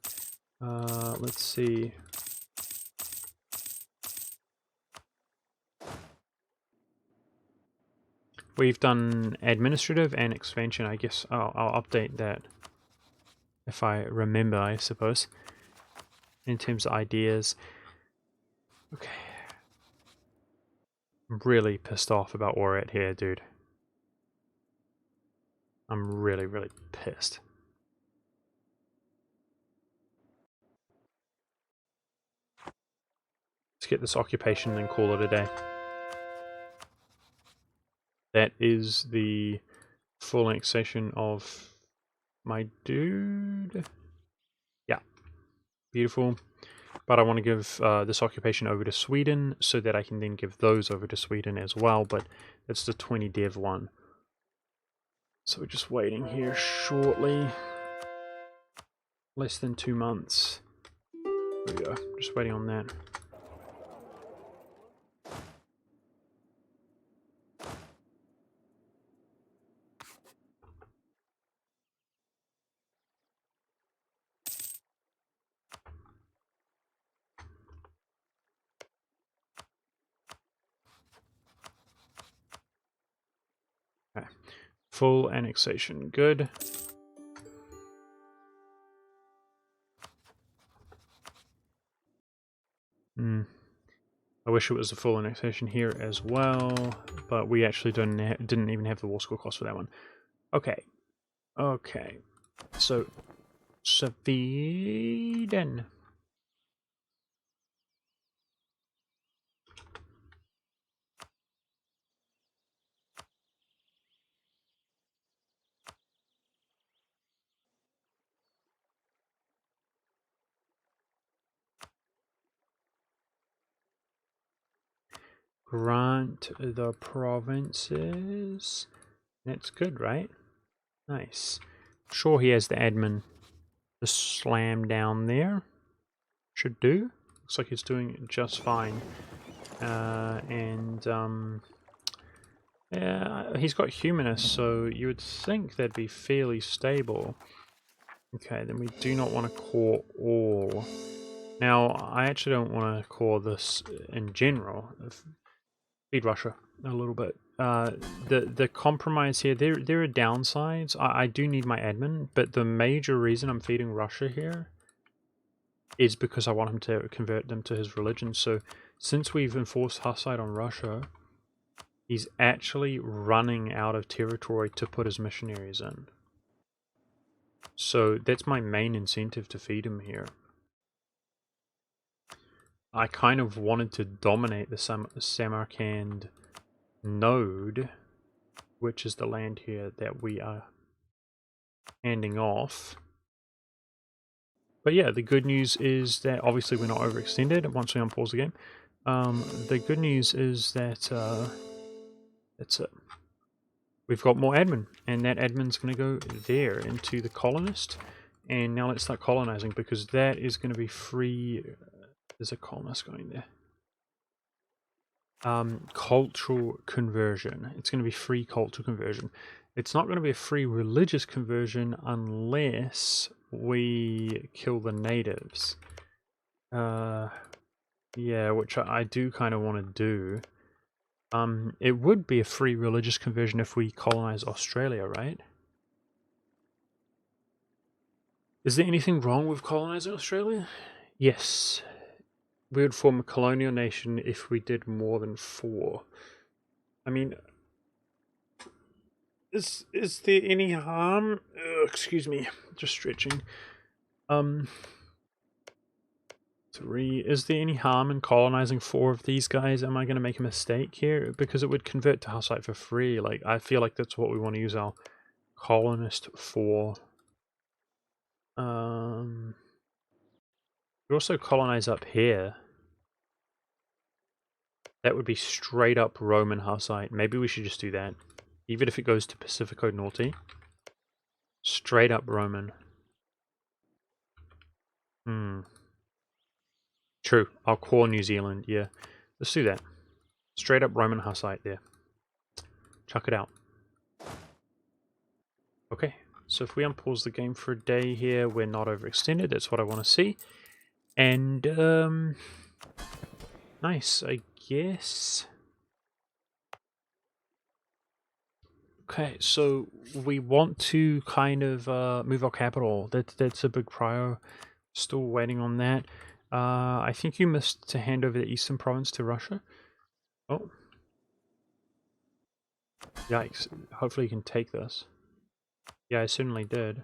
Let's see. we've done administrative and expansion. I guess I'll update that if I remember, I suppose, in terms of ideas. Okay. I'm really pissed off about where we're at here, dude. I'm really, really pissed. Let's get this occupation and call it a day. That is the full annexation of my dude. Yeah, beautiful. But I want to give this occupation over to Sweden so that I can then give those over to Sweden as well. But that's the 20 dev one. So we're just waiting here shortly. Less than 2 months. There we go. Just waiting on that. Okay. Full annexation. Good. I wish it was a full annexation here as well, but we actually didn't even have the war score cost for that one. Okay. Okay. So, Sweden. Grant the provinces. That's good, right? Nice. Sure, he has the admin to slam down there. Should do. Looks like he's doing just fine. Yeah, he's got humanists, so you would think that'd be fairly stable. Okay, then we do not want to core all. Now, I actually don't want to core this in general. Feed Russia a little bit. The compromise here, there are downsides. I do need my admin, but the major reason I'm feeding Russia here is because I want him to convert them to his religion. So since we've enforced Hussite on Russia, he's actually running out of territory to put his missionaries in. So that's my main incentive to feed him here. I kind of wanted to dominate the Samarkand node, which is the land here that we are handing off. But yeah, the good news is that obviously we're not overextended once we unpause the game. The good news is that that's it. We've got more admin, and that admin's going to go there into the colonist. And now let's start colonizing, because that is going to be free. There's a colonist going there. Cultural conversion. It's going to be free cultural conversion. It's not going to be a free religious conversion unless we kill the natives. Yeah, which I do kind of want to do. It would be a free religious conversion if we colonize Australia, right? Is there anything wrong with colonizing Australia? Yes. We would form a colonial nation if we did more than 4. I mean, is there any harm? Excuse me, just stretching. 3. Is there any harm in colonizing 4 of these guys? Am I going to make a mistake here? Because it would convert to Hussite for free. Like, I feel like that's what we want to use our colonist for. We also colonize up here. That would be straight up Roman Hussite. Maybe we should just do that. Even if it goes to Pacifico Norte. Straight up Roman. True. I'll core New Zealand. Yeah. Let's do that. Straight up Roman Hussite there. Chuck it out. Okay. So if we unpause the game for a day here, we're not overextended. That's what I want to see. And, nice, I guess. Okay, so we want to kind of move our capital. That's a big prior. Still waiting on that. I think you missed to hand over the eastern province to Russia. Oh. Yikes. Hopefully you can take this. Yeah, I certainly did.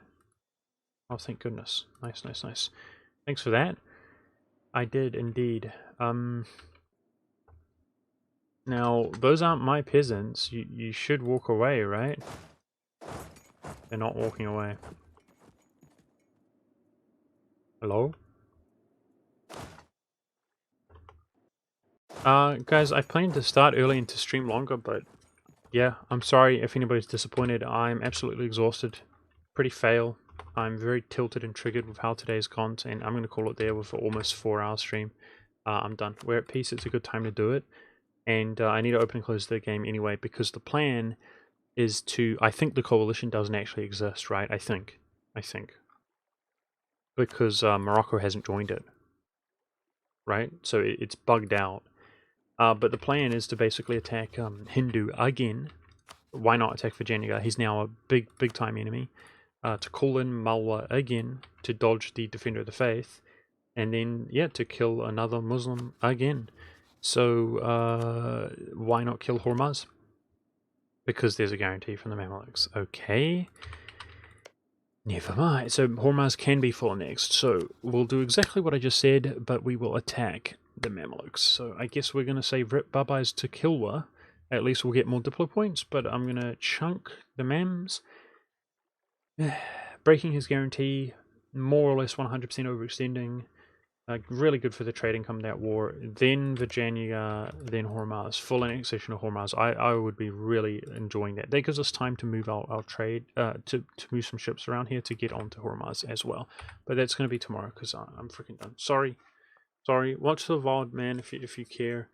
Oh, thank goodness. Nice, nice, nice. Thanks for that. I did indeed. Now, those aren't my peasants. You should walk away, right? They're not walking away. Hello? Guys, I planned to start early and to stream longer, but yeah, I'm sorry if anybody's disappointed. I'm absolutely exhausted. Pretty fail. I'm very tilted and triggered with how today's gone, and I'm going to call it there with almost 4-hour stream. I'm done. We're at peace. It's a good time to do it. And I need to open and close the game anyway, because the plan is to... I think the coalition doesn't actually exist, right? I think. Because Morocco hasn't joined it. Right? So it's bugged out. But the plan is to basically attack Hindu again. Why not attack Virginia? He's now a big time enemy. To call in Malwa again, to dodge the Defender of the Faith, and then, yeah, to kill another Muslim again. So, why not kill Hormuz? Because there's a guarantee from the Mamluks. Okay. Never mind. So, Hormuz can be full next. So, we'll do exactly what I just said, but we will attack the Mamluks. So, I guess we're going to say Rip Babais to Kilwa. At least we'll get more Diplo points, but I'm going to chunk the Mams. Breaking his guarantee, more or less 100% overextending. Really good for the trade income that war. Then Virginia, then Hormuz. Full annexation of Hormuz. I would be really enjoying that. That gives us time to move our trade, to move some ships around here to get onto Hormuz as well. But that's going to be tomorrow because I'm freaking done. Sorry. Watch the VOD, man, if you care.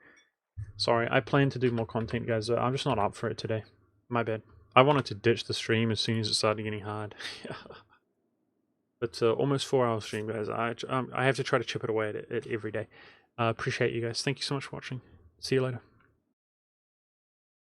Sorry, I plan to do more content, guys. I'm just not up for it today. My bad. I wanted to ditch the stream as soon as it started getting hard. But almost 4-hour stream, guys. I have to try to chip it away at it every day. Appreciate you guys. Thank you so much for watching. See you later.